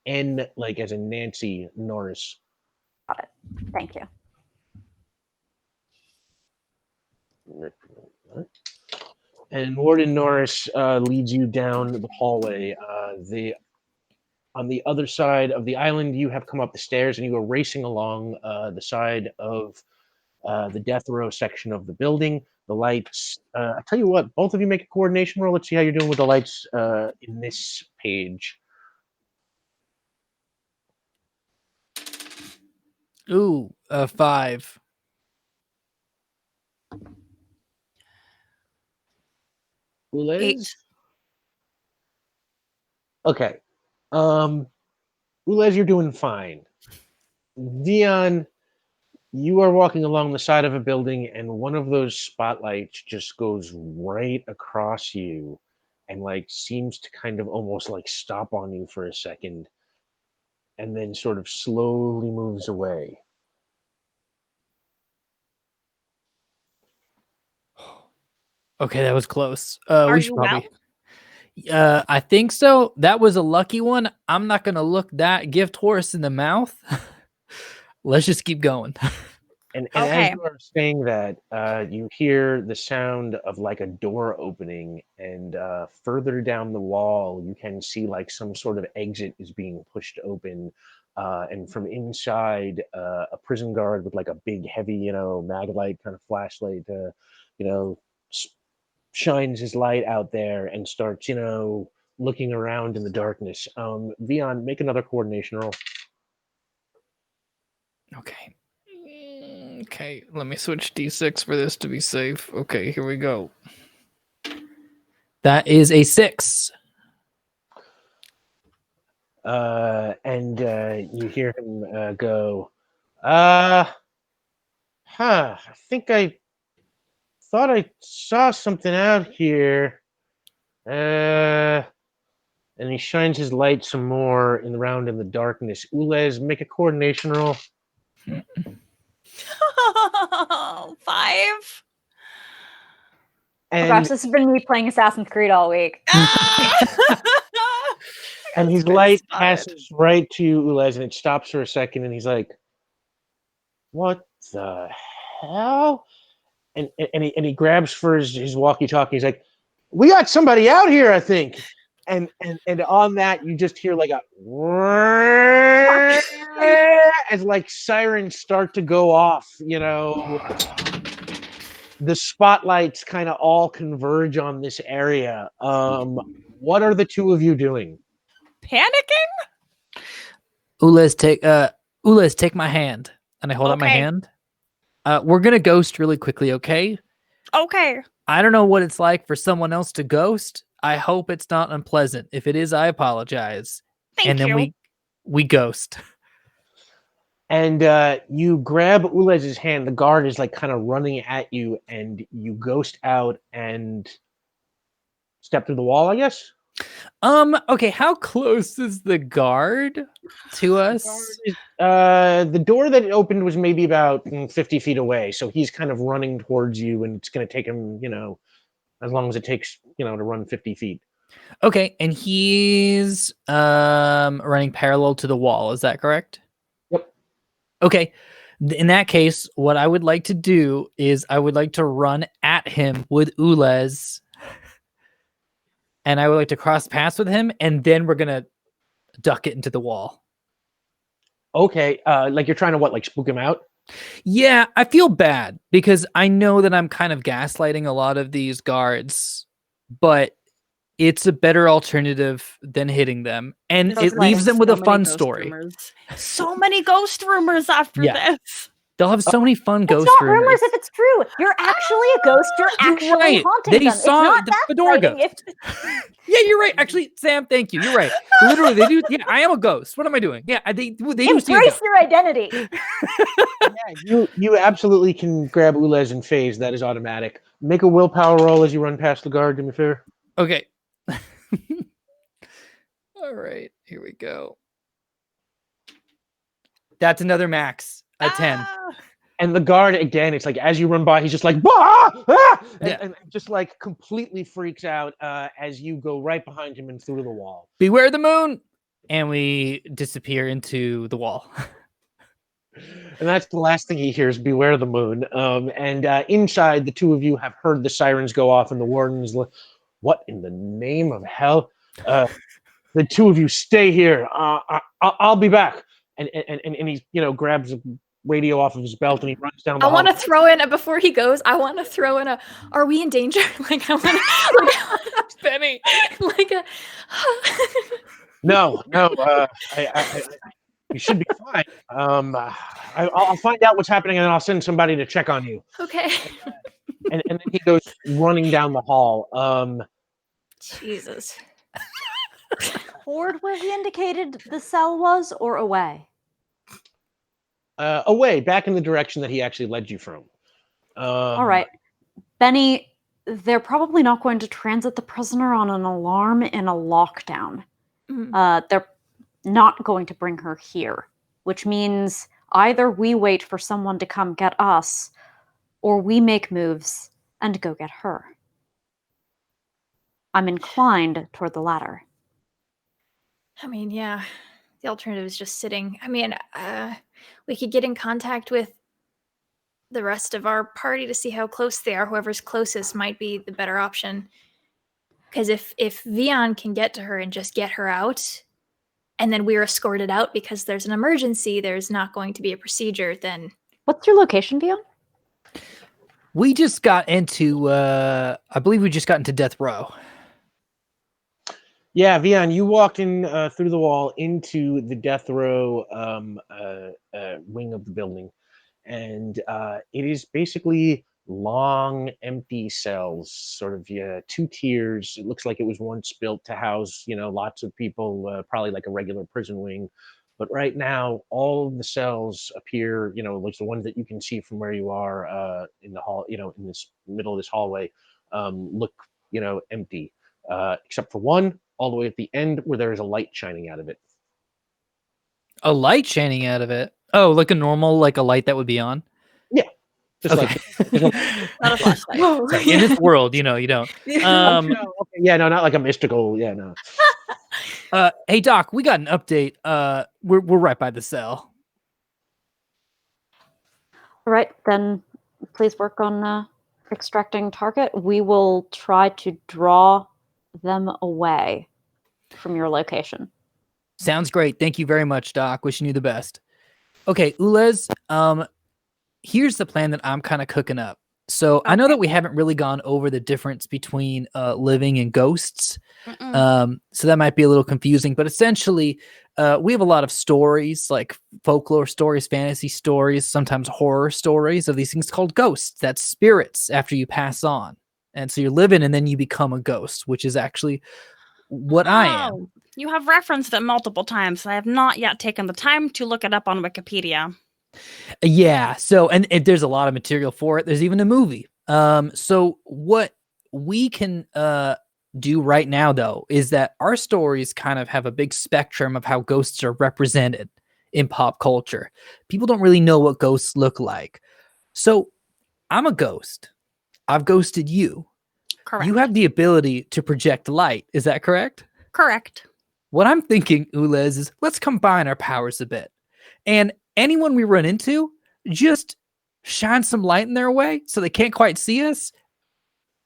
N, like as in Nancy Norris. Got it. Thank you. And Warden Norris leads you down the hallway. On the other side of the island, you have come up the stairs and you go racing along the side of the death row section of the building. The lights, I tell you what, both of you make a coordination roll. Let's see how you're doing with the lights in this page. Ooh, 5. Ulez? 8. Okay. Ulez, you're doing fine. Veon, you are walking along the side of a building and one of those spotlights just goes right across you and like seems to kind of almost like stop on you for a second and then sort of slowly moves away. Okay, that was close. Are We you should well? probably. I think so. That was a lucky one. I'm not gonna look that gift horse in the mouth. Let's just keep going. And Okay. as you are saying that, you hear the sound of like a door opening, and further down the wall, you can see like some sort of exit is being pushed open. And from inside, a prison guard with like a big, heavy, maglite kind of flashlight, shines his light out there and starts, looking around in the darkness. Veon, make another coordination roll. Okay. Okay, let me switch D6 for this to be safe. Okay, here we go. That is a 6. And you hear him go, I think I thought I saw something out here. And he shines his light some more around in the darkness. Ulez, make a coordination roll. 5. Oh And, gosh, this has been me playing Assassin's Creed all week. and his light passes right to Ulez, and it stops for a second, and he's like, what the hell? And he grabs for his walkie-talkie. He's like, we got somebody out here, I think. And on that, you just hear like a as like sirens start to go off. The spotlights kind of all converge on this area. What are the two of you doing? Panicking? Ulez, take my hand. And I hold out my Okay. hand. We're gonna ghost really quickly, okay? Okay. I don't know what it's like for someone else to ghost. I hope it's not unpleasant. If it is, I apologize. Thank and then you. we ghost. And you grab Ulez's hand. The guard is like kind of running at you, and you ghost out and step through the wall, I guess. Okay, how close is the guard to us? The door that it opened was maybe about 50 feet away, so he's kind of running towards you, and it's going to take him, as long as it takes, to run 50 feet. Okay, and he's running parallel to the wall. Is that correct? Yep. Okay. In that case, what I would like to do is I would like to run at him with Ulez, and I would like to cross paths with him, and then we're gonna duck it into the wall. Okay, like you're trying to like spook him out? Yeah, I feel bad because I know that I'm kind of gaslighting a lot of these guards, but it's a better alternative than hitting them, and it leaves them with a fun story. So many ghost rumors after this. They'll have so many fun ghost It's not rumors. rumors if it's true. You're actually a ghost. You're actually right. haunting They them. saw It's not the fedora gaslighting ghost. Yeah, you're right. Actually, Sam, thank you. You're right. Literally, they do. Yeah, I am a ghost. What am I doing? Yeah, they do see a Embrace ghost. your identity. Yeah, you absolutely can grab Ulez and phase. That is automatic. Make a willpower roll as you run past the guard. Do me a favor. Okay. All right, here we go. That's another max, a 10. And the guard, again, it's like as you run by, he's just like, bah! Ah! And just like completely freaks out as you go right behind him and through the wall. Beware the moon! And we disappear into the wall. And that's the last thing he hears, beware the moon. And inside, the two of you have heard the sirens go off, and the warden's like, what in the name of hell? The two of you stay here. I'll be back. And he, grabs a radio off of his belt and he runs down the hall. I want to throw in before he goes. I want to throw in are we in danger? Like I want to, Benny. like a. No. You should be fine. I'll find out what's happening and then I'll send somebody to check on you. Okay. And then he goes running down the hall. Jesus. Toward where he indicated the cell was, or away? Away, back in the direction that he actually led you from. All right. Benny, they're probably not going to transit the prisoner on an alarm in a lockdown. They're not going to bring her here, which means either we wait for someone to come get us, or we make moves and go get her. I'm inclined toward the latter. I mean, yeah, the alternative is just sitting. I mean, we could get in contact with the rest of our party to see how close they are. Whoever's closest might be the better option. Because if Veon can get to her and just get her out, and then we're escorted out because there's an emergency, there's not going to be a procedure, then... What's your location, Veon? We just got into, I believe we just got into death row. Yeah, Veon, you walked in through the wall into the death row wing of the building. And it is basically long, empty cells, sort of 2 tiers. It looks like it was once built to house, lots of people, probably like a regular prison wing. But right now, all of the cells appear, like the ones that you can see from where you are in the hall, in this middle of this hallway, look, empty, except for one all the way at the end where there is a light shining out of it. A light shining out of it? Oh, like a normal, like a light that would be on? Yeah. Just okay. Not a flashlight. Sorry, in this world, you don't. Okay. Yeah, no, not like a mystical. Yeah, no. Hey, Doc, we got an update. We're right by the cell. All right, then please work on extracting target. We will try to draw them away from your location. Sounds great. Thank you very much, Doc. Wishing you the best. Okay, Ulez, here's the plan that I'm kind of cooking up. So I know that we haven't really gone over the difference between living and ghosts. So that might be a little confusing, but essentially we have a lot of stories, like folklore stories, fantasy stories, sometimes horror stories of these things called ghosts. That's spirits after you pass on. And so you're living and then you become a ghost, which is actually what I am. Oh, you have referenced it multiple times. I have not yet taken the time to look it up on Wikipedia. Yeah. So, and there's a lot of material for it. There's even a movie. So what we can do right now, though, is that our stories kind of have a big spectrum of how ghosts are represented in pop culture. People don't really know what ghosts look like. So I'm a ghost. I've ghosted you. Correct. You have the ability to project light. Is that correct? Correct. What I'm thinking, Ulez, is let's combine our powers a bit. And anyone we run into, just shine some light in their way so they can't quite see us.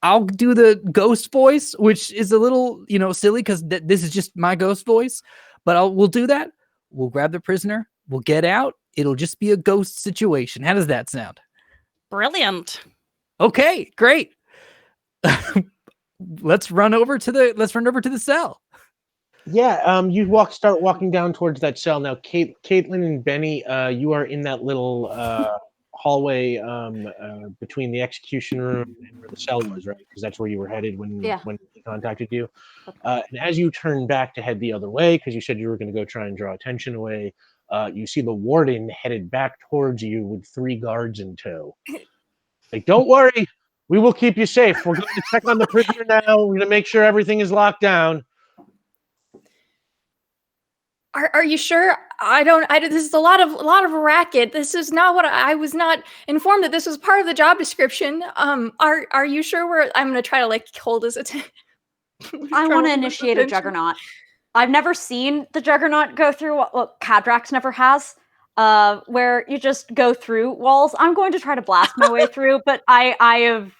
I'll do the ghost voice, which is a little, silly because this is just my ghost voice. But we'll do that. We'll grab the prisoner. We'll get out. It'll just be a ghost situation. How does that sound? Brilliant. Okay, great. Let's run over to the cell. Yeah, you start walking down towards that cell. Now, Caitlin and Benny, you are in that little hallway between the execution room and where the cell was, right? Because that's where you were headed when he contacted you. And as you turn back to head the other way, because you said you were going to go try and draw attention away, you see the warden headed back towards you with 3 guards in tow. Like, don't worry, we will keep you safe. We're going to check on the prisoner now. We're going to make sure everything is locked down. Are you sure? This is a lot of racket. This is not what I was not informed that this was part of the job description. Are you sure I'm going to try to hold his attention. I want to initiate a juggernaut. I've never seen the juggernaut go through what Cadrax never has, where you just go through walls. I'm going to try to blast my way through, but I'm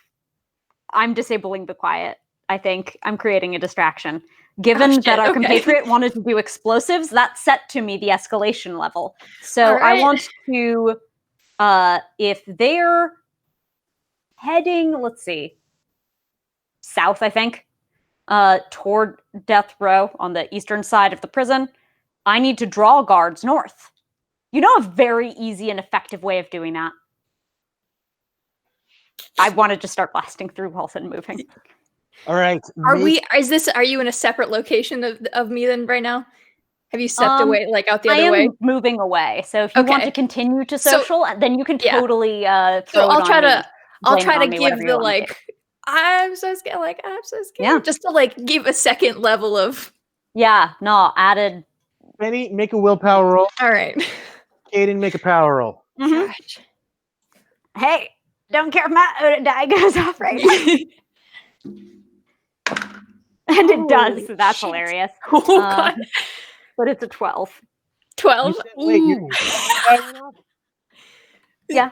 disabling the quiet. I think I'm creating a distraction. Given that our compatriot wanted to do explosives, that set to me the escalation level. So right. I want to, if they're heading, let's see, south, I think, toward death row on the eastern side of the prison, I need to draw guards north. You know a very easy and effective way of doing that? I wanted to start blasting through walls and moving. All right. Are you in a separate location of me then right now? Have you stepped away, out the other way? I am moving away. So if you want to continue to social, then you can totally throw so I'll try to give the I'm so scared, I'm so scared. Yeah. Just to give a second level of added. Benny, make a willpower roll. All right. Aiden, make a power roll. Mm-hmm. Hey, don't care if my die goes off right now. And it does, so that's hilarious. Oh, God. But it's a 12. 12? Yeah.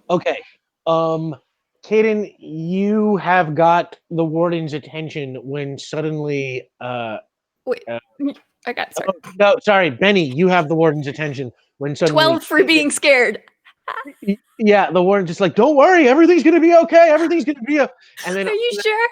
Okay. Kaden, you have got the warden's attention when suddenly... Wait, I got sorry. No, sorry, Benny, you have the warden's attention when suddenly... 12 for being scared. Yeah, the warden's just like, don't worry, everything's going to be okay. Everything's going to be... And then, are you sure?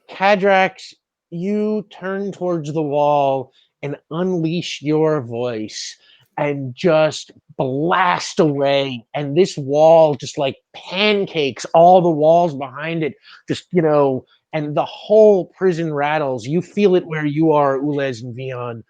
Cadrax, you turn towards the wall and unleash your voice and just blast away. And this wall just pancakes all the walls behind it. Just, and the whole prison rattles. You feel it where you are, Ulez and Veon.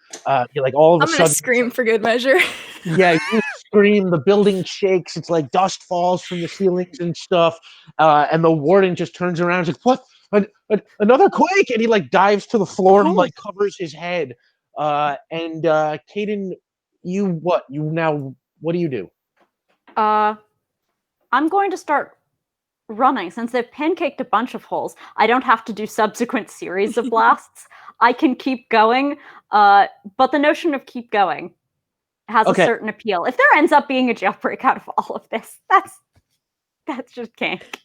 You're all of a sudden... I'm going to scream for good measure. Yeah, you scream. The building shakes. It's like dust falls from the ceilings and stuff. And the warden just turns around and is like, what? Another quake? And he dives to the floor and covers his head. And Kaden, what do you do? I'm going to start running. Since they've pancaked a bunch of holes, I don't have to do subsequent series of blasts. I can keep going. But the notion of keep going has a certain appeal. If there ends up being a jailbreak out of all of this, that's just kink.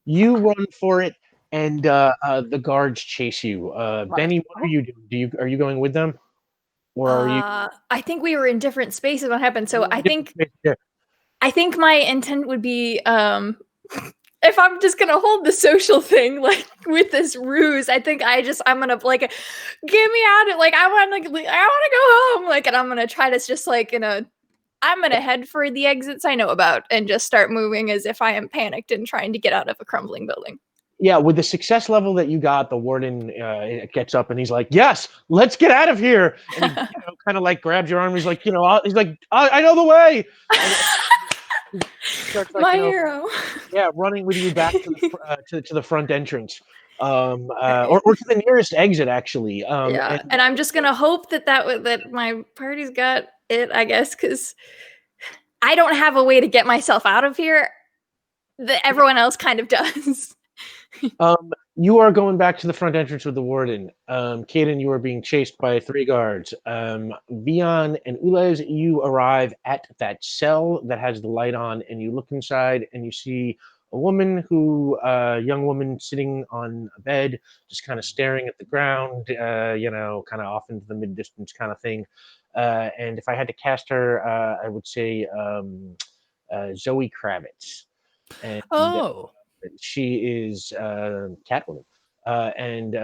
You run for it. And the guards chase you. Benny, what are you doing? Are you going with them, or are you? I think we were in different spaces when it happened. So I think my intent would be, if I'm just gonna hold the social thing with this ruse, I think I'm gonna get me out of I want to go home and I'm gonna try to just I'm gonna head for the exits I know about and just start moving as if I am panicked and trying to get out of a crumbling building. Yeah, with the success level that you got, the warden gets up and he's like, "Yes, let's get out of here!" And he, kind of like grabs your arm. He's like, he's like, "I know the way." And he starts, like, My hero. yeah, running with you back to the to the front entrance, or to the nearest exit, actually. Yeah, and I'm just gonna hope that my party's got it, I guess, because I don't have a way to get myself out of here. That everyone else kind of does. You are going back to the front entrance with the warden. Caden, you are being chased by 3 guards. Veon and Ulez, you arrive at that cell that has the light on, and you look inside and you see a woman young woman sitting on a bed, just kind of staring at the ground, kind of off into the mid-distance kind of thing. And if I had to cast her, I would say Zoe Kravitz. And she is Catwoman, and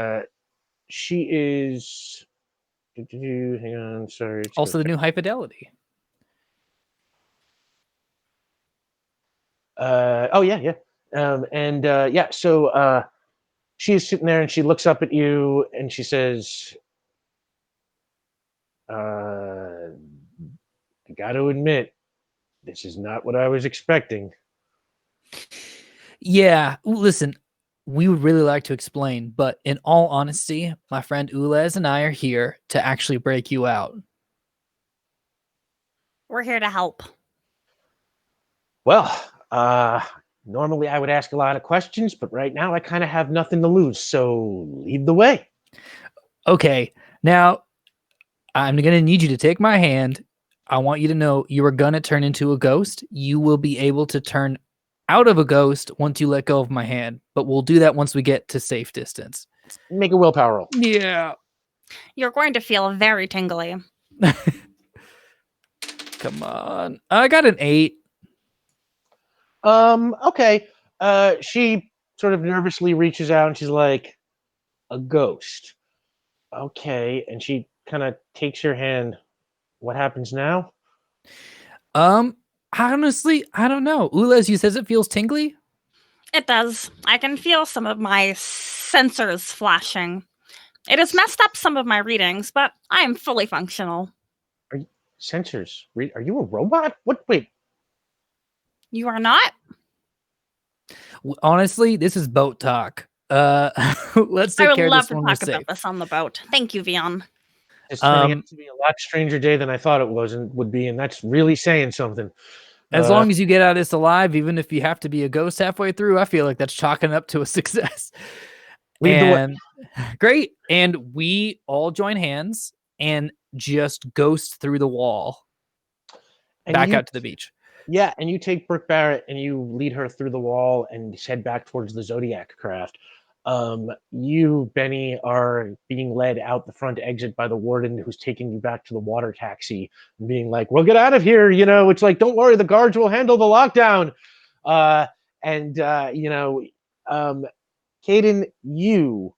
she is. Hang on, sorry. Also, the new High Fidelity. Oh yeah. So she is sitting there and she looks up at you and she says, "I got to admit, this is not what I was expecting." Yeah, listen, we would really like to explain, but in all honesty, my friend Ulez and I are here to actually break you out. We're here to help. Well, normally I would ask a lot of questions, but right now I kind of have nothing to lose, so lead the way. Okay, now I'm going to need you to take my hand. I want you to know you are going to turn into a ghost. You will be able to turn out of a ghost once you let go of my hand, but we'll do that once we get to safe distance. Make a willpower roll. Yeah. You're going to feel very tingly. Come on. I got an 8. Okay. She sort of nervously reaches out and she's like, "A ghost." Okay. And she kind of takes your hand. What happens now? Honestly, I don't know. Ulez, you says it feels tingly? It does. I can feel some of my sensors flashing. It has messed up some of my readings, but I am fully functional. Sensors? Are you a robot? What? Wait. You are not? Honestly, this is boat talk. Let's take care of this when we're I would love to talk safe. about this on the boat. Thank you, Veon. It's turning out to be a lot stranger day than I thought it would be, and that's really saying something. As long as you get out of this alive, even if you have to be a ghost halfway through, I feel like that's chalking up to a success. Great. And we all join hands and just ghost through the wall back out to the beach. Yeah, and you take Brooke Barrett and you lead her through the wall and head back towards the Zodiac craft. You, Benny, are being led out the front exit by the warden who's taking you back to the water taxi and being like, "We'll get out of here." It's like, "Don't worry, the guards will handle the lockdown." Caden, you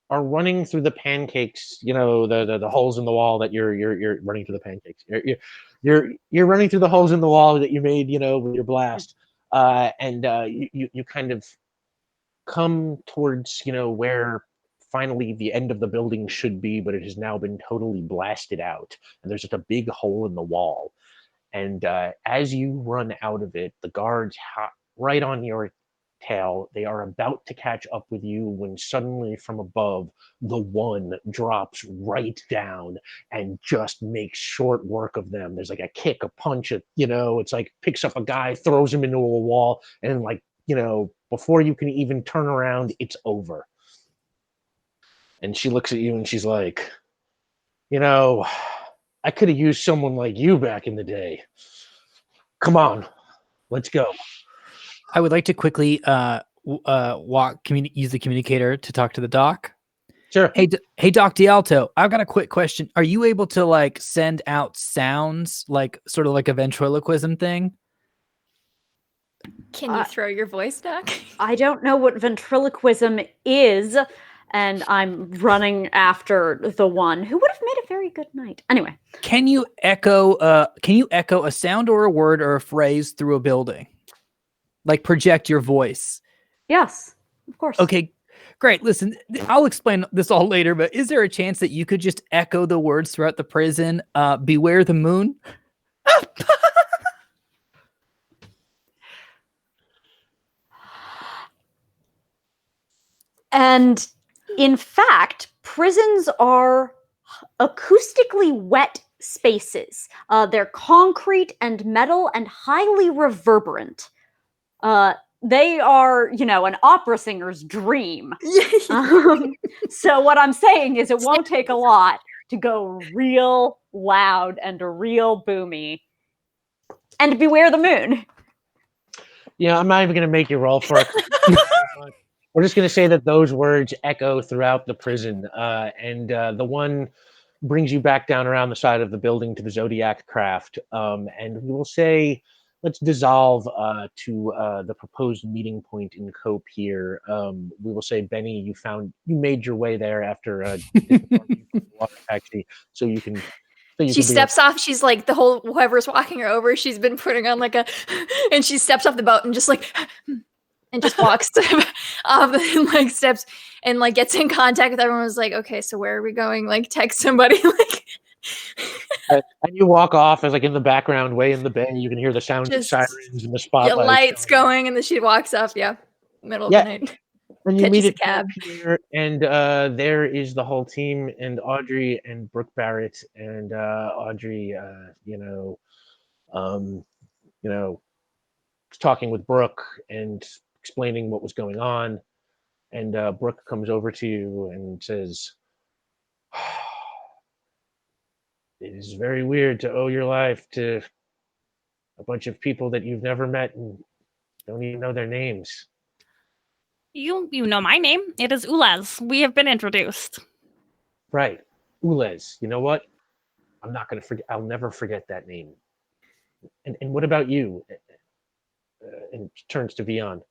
are running through the pancakes, the holes in the wall that you're running through the pancakes. You're running through the holes in the wall that you made, with your blast. You kind of come towards, where finally the end of the building should be, but it has now been totally blasted out. And there's just a big hole in the wall. And as you run out of it, the guards right on your tail. They are about to catch up with you when suddenly from above, the one drops right down and just makes short work of them. There's like a kick, a punch, it's like picks up a guy, throws him into a wall, and before you can even turn around, it's over. And she looks at you and she's like, I could have used someone like you back in the day. Come on, let's go. I would like to quickly use the communicator to talk to the doc. Sure. Hey, Doc D'Alto, I've got a quick question. Are you able to send out sounds, sort of like a ventriloquism thing? Can you throw your voice, Doc? I don't know what ventriloquism is, and I'm running after the one who would have made a very good knight. Anyway, can you echo a sound or a word or a phrase through a building? Project your voice. Yes. Of course. Okay, great. Listen, I'll explain this all later, but is there a chance that you could just echo the words throughout the prison? Beware the moon. And in fact, prisons are acoustically wet spaces. They're concrete and metal and highly reverberant. They are, an opera singer's dream. So what I'm saying is it won't take a lot to go real loud and real boomy. And beware the moon. Yeah, I'm not even going to make you roll for it. We're just going to say that those words echo throughout the prison. And the one brings you back down around the side of the building to the Zodiac craft. And we will say, let's dissolve to the proposed meeting point in Cope here. We will say, Benny, you made your way there after water taxi, so you can. She steps off. She's like whoever's walking her over. She's been putting on and she steps off the boat and just and just walks off and steps and gets in contact with everyone. Was like, okay, so where are we going? Text somebody. And you walk off as in the background, way in the bay, you can hear the sounds of sirens and the spotlights. Lights going, and then she walks off. Yeah, middle of the night. And you meet a cab here, and there is the whole team, and Audrey and Brooke Barrett, and Audrey, talking with Brooke and explaining what was going on, and Brooke comes over to you and says, "It is very weird to owe your life to a bunch of people that you've never met and don't even know their names." You know my name. It is Ulez. We have been introduced. Right. Ulez. You know what? I'm not going to forget. I'll never forget that name. And what about you? And turns to Veon.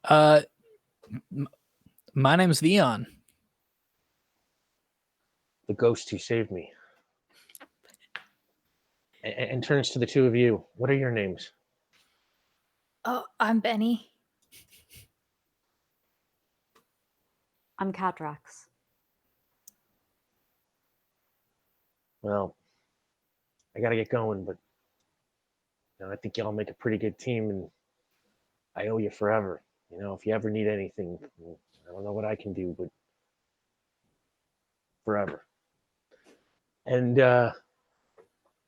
My name's Veon. The ghost who saved me. And turns to the two of you. What are your names? Oh, I'm Benny. I'm Cadrax. Well, I got to get going, but I think y'all make a pretty good team, and I owe you forever. If you ever need anything, I don't know what I can do, but forever. And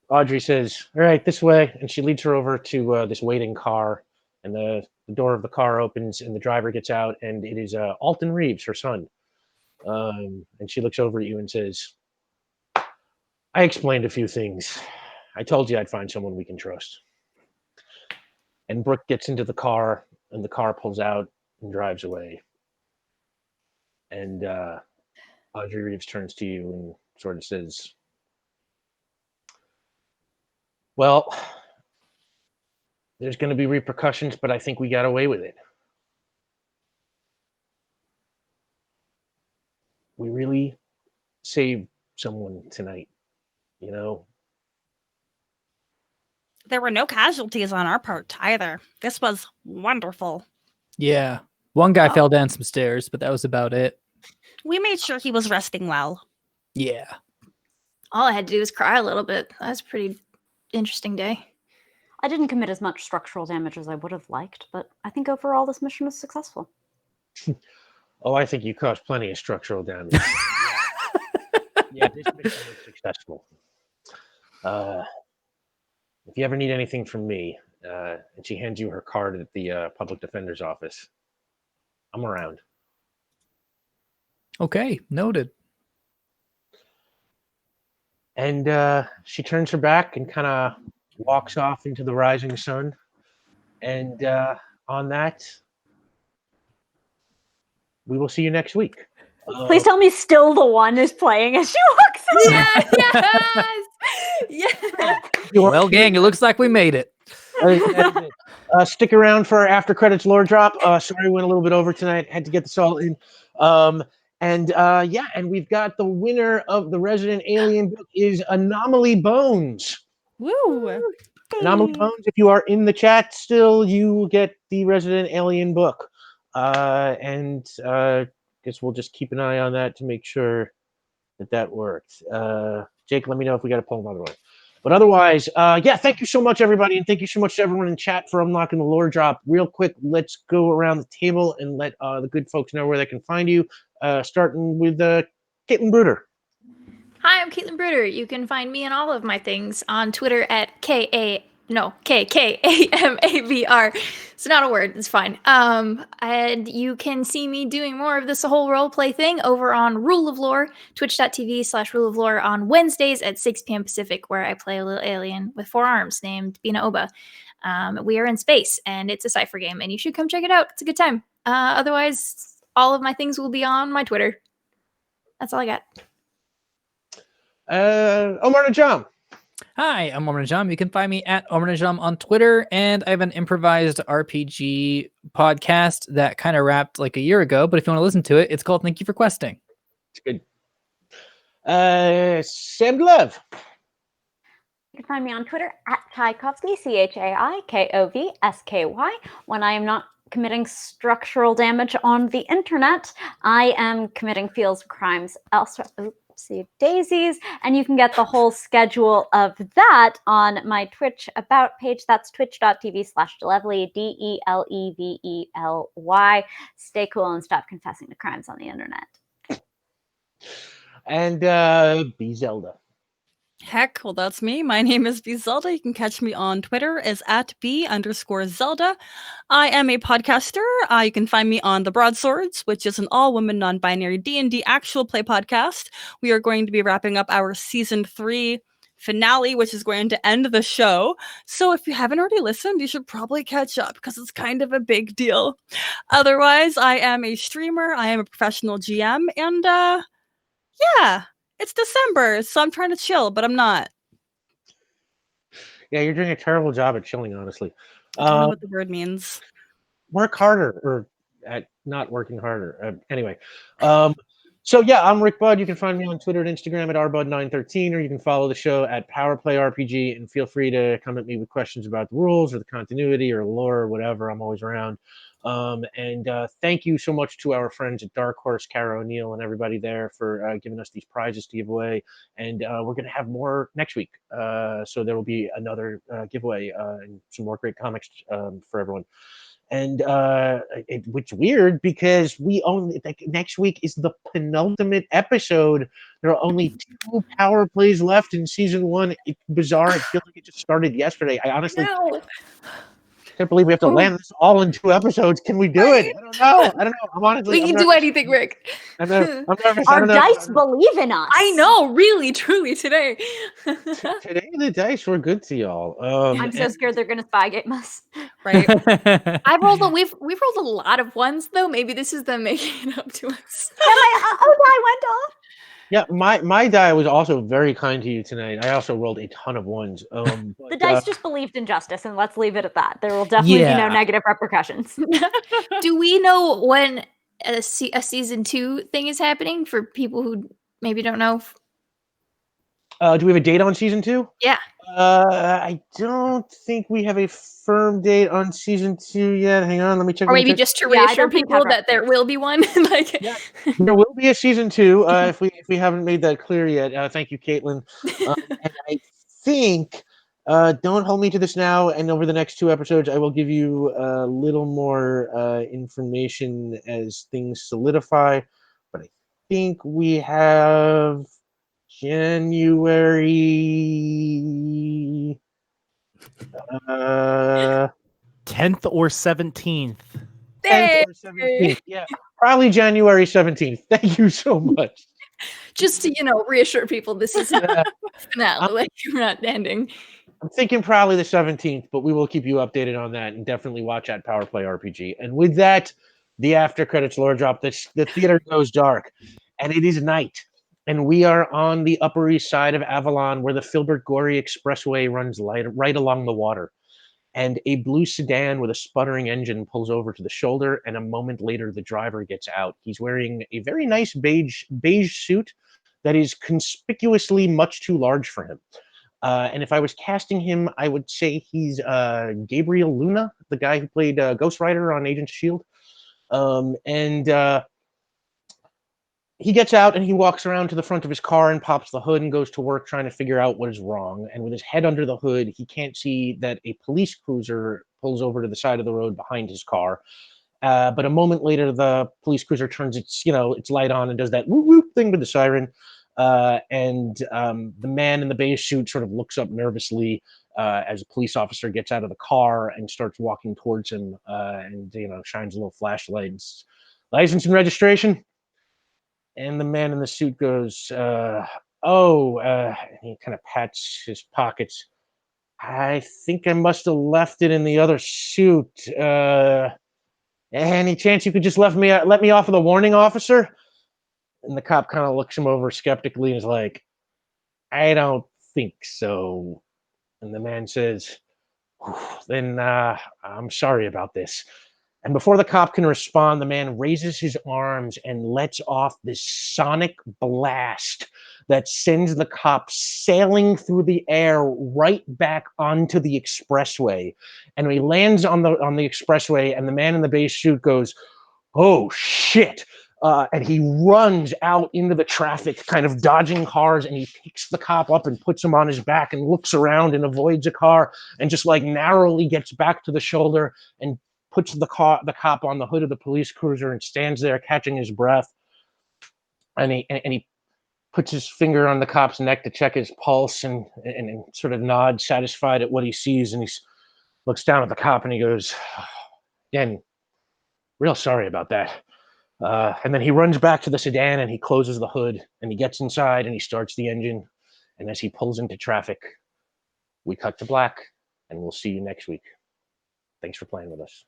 Audrey says, "All right, this way," and she leads her over to this waiting car, and the door of the car opens, and the driver gets out, and it is Alton Reeves, her son. And she looks over at you and says, "I explained a few things. I told you I'd find someone we can trust." And Brooke gets into the car, and the car pulls out and drives away. And Audrey Reeves turns to you and sort of says, "Well, there's going to be repercussions, but I think we got away with it. We really saved someone tonight, There were no casualties on our part either. This was wonderful. Yeah. One guy fell down some stairs, but that was about it. We made sure he was resting well. Yeah. All I had to do was cry a little bit. That was a pretty interesting day. I didn't commit as much structural damage as I would have liked, but I think overall this mission was successful. Oh, I think you caused plenty of structural damage. Yeah, this mission was successful. If you ever need anything from me," and she hands you her card at the public defender's office, "I'm around." Okay, noted. And she turns her back and kind of walks off into the rising sun. And on that, we will see you next week. Please tell me Still the One is playing as she walks in. Yes! Yes! Well, gang, it looks like we made it. That is it. Stick around for our after credits lore drop. Sorry, went a little bit over tonight. Had to get this all in. And we've got the winner of the Resident Alien book is Anomaly Bones. Woo! Anomaly Bones, if you are in the chat still, you get the Resident Alien book. and guess we'll just keep an eye on that to make sure that works. Jake, let me know if we got to pull another one. But otherwise, yeah, thank you so much, everybody, and thank you so much to everyone in chat for unlocking the lore drop. Real quick, let's go around the table and let the good folks know where they can find you, starting with Caitlin Bruder. Hi, I'm Caitlin Bruder. You can find me and all of my things on Twitter at KKAMAVR. It's not a word. It's fine. And you can see me doing more of this whole role play thing over on Rule of Lore, twitch.tv/Rule of Lore on Wednesdays at 6 p.m. Pacific, where I play a little alien with 4 arms named Bina Oba. We are in space, and it's a cipher game, and you should come check it out. It's a good time. Otherwise, all of my things will be on my Twitter. That's all I got. Omar Najam. Hi, I'm Omar Najam. You can find me at Omar Najam on Twitter, and I have an improvised RPG podcast that kind of wrapped like a year ago, but if you want to listen to it, it's called Thank You for Questing. It's good. Sam Glove. You can find me on Twitter at Tchaikovsky, ChaiKovsky. When I am not committing structural damage on the internet, I am committing fields of crimes elsewhere. Oopsie daisies. And you can get the whole schedule of that on my Twitch About page. That's twitch.tv/Delevely, DELEVELY. Stay cool and stop confessing to crimes on the internet. And B Zelda. Heck, well, that's me. My name is B Zelda. You can catch me on Twitter as at B_Zelda. I am a podcaster. You can find me on The Broadswords, which is an all-woman, non-binary D&D actual play podcast. We are going to be wrapping up our season 3 finale, which is going to end the show. So if you haven't already listened, you should probably catch up because it's kind of a big deal. Otherwise, I am a streamer. I am a professional GM, and yeah. It's December, so I'm trying to chill, but I'm not. Yeah, you're doing a terrible job at chilling, honestly. I don't know what the word means. Work harder, or at not working harder. Anyway, so yeah, I'm Rick Budd. You can find me on Twitter and Instagram at rbud913, or you can follow the show at PowerPlayRPG, and feel free to come at me with questions about the rules or the continuity or lore or whatever. I'm always around. And thank you so much to our friends at Dark Horse, Cara O'Neill, and everybody there for giving us these prizes to give away. And we're going to have more next week. So there will be another giveaway and some more great comics for everyone. And which is weird because we only next week is the penultimate episode. There are only 2 power plays left in season 1. It's bizarre. It feels like it just started yesterday. I honestly can't believe we have to land this all in 2 episodes. Can we do it? I don't know. I'm honestly. We can do anything, Rick. I'm nervous. Our dice believe in us. I know, really, truly today. Today the dice were good to y'all. I'm so scared they're gonna spygate us. Right? We've rolled a lot of ones though. Maybe this is them making it up to us. Yeah, my die went off. Yeah, my die was also very kind to you tonight. I also rolled a ton of 1s. But, The dice just believed in justice, and let's leave it at that. There will definitely be no negative repercussions. Do we know when a season 2 thing is happening for people who maybe don't know? Do we have a date on season 2? Yeah. I don't think we have a firm date on season 2 yet. Hang on, let me check. Or maybe just to reassure people that there will be one. There will be a season 2 if we haven't made that clear yet. Thank you, Caitlin. And I think, don't hold me to this now, and over the next 2 episodes, I will give you a little more information as things solidify. But I think we have January 10th or 17th. 10th or 17th. Yeah, probably January 17th. Thank you so much. Just to reassure people, this is finale. Like you're not ending. I'm thinking probably the 17th, but we will keep you updated on that, and definitely watch at PowerPlay RPG. And with that, the after credits lore drop. The theater goes dark, and it is night. And we are on the Upper East Side of Avalon, where the Filbert-Gorey Expressway runs right along the water. And a blue sedan with a sputtering engine pulls over to the shoulder, and a moment later, the driver gets out. He's wearing a very nice beige suit that is conspicuously much too large for him. And if I was casting him, I would say he's Gabriel Luna, the guy who played Ghost Rider on Agents of S.H.I.E.L.D. And he gets out and he walks around to the front of his car and pops the hood and goes to work trying to figure out what is wrong. And with his head under the hood, he can't see that a police cruiser pulls over to the side of the road behind his car. But a moment later, the police cruiser turns its light on and does that whoop whoop thing with the siren. And the man in the beige suit sort of looks up nervously as a police officer gets out of the car and starts walking towards him, and shines a little flashlight. And says, "License and registration." And the man in the suit goes, "Oh," and he kind of pats his pockets. "I think I must have left it in the other suit. Any chance you could just let me off with a warning, officer?" And the cop kind of looks him over skeptically and is like, "I don't think so." And the man says, "Then I'm sorry about this." And before the cop can respond, the man raises his arms and lets off this sonic blast that sends the cop sailing through the air right back onto the expressway. And he lands on the expressway, and the man in the beige suit goes, "Oh shit!" And he runs out into the traffic, kind of dodging cars, and he picks the cop up and puts him on his back and looks around and avoids a car and just like narrowly gets back to the shoulder and puts the cop on the hood of the police cruiser and stands there catching his breath. And he puts his finger on the cop's neck to check his pulse and sort of nods, satisfied at what he sees. And he looks down at the cop and he goes, "Again, real sorry about that." And then he runs back to the sedan and he closes the hood and he gets inside and he starts the engine. And as he pulls into traffic, we cut to black, and we'll see you next week. Thanks for playing with us.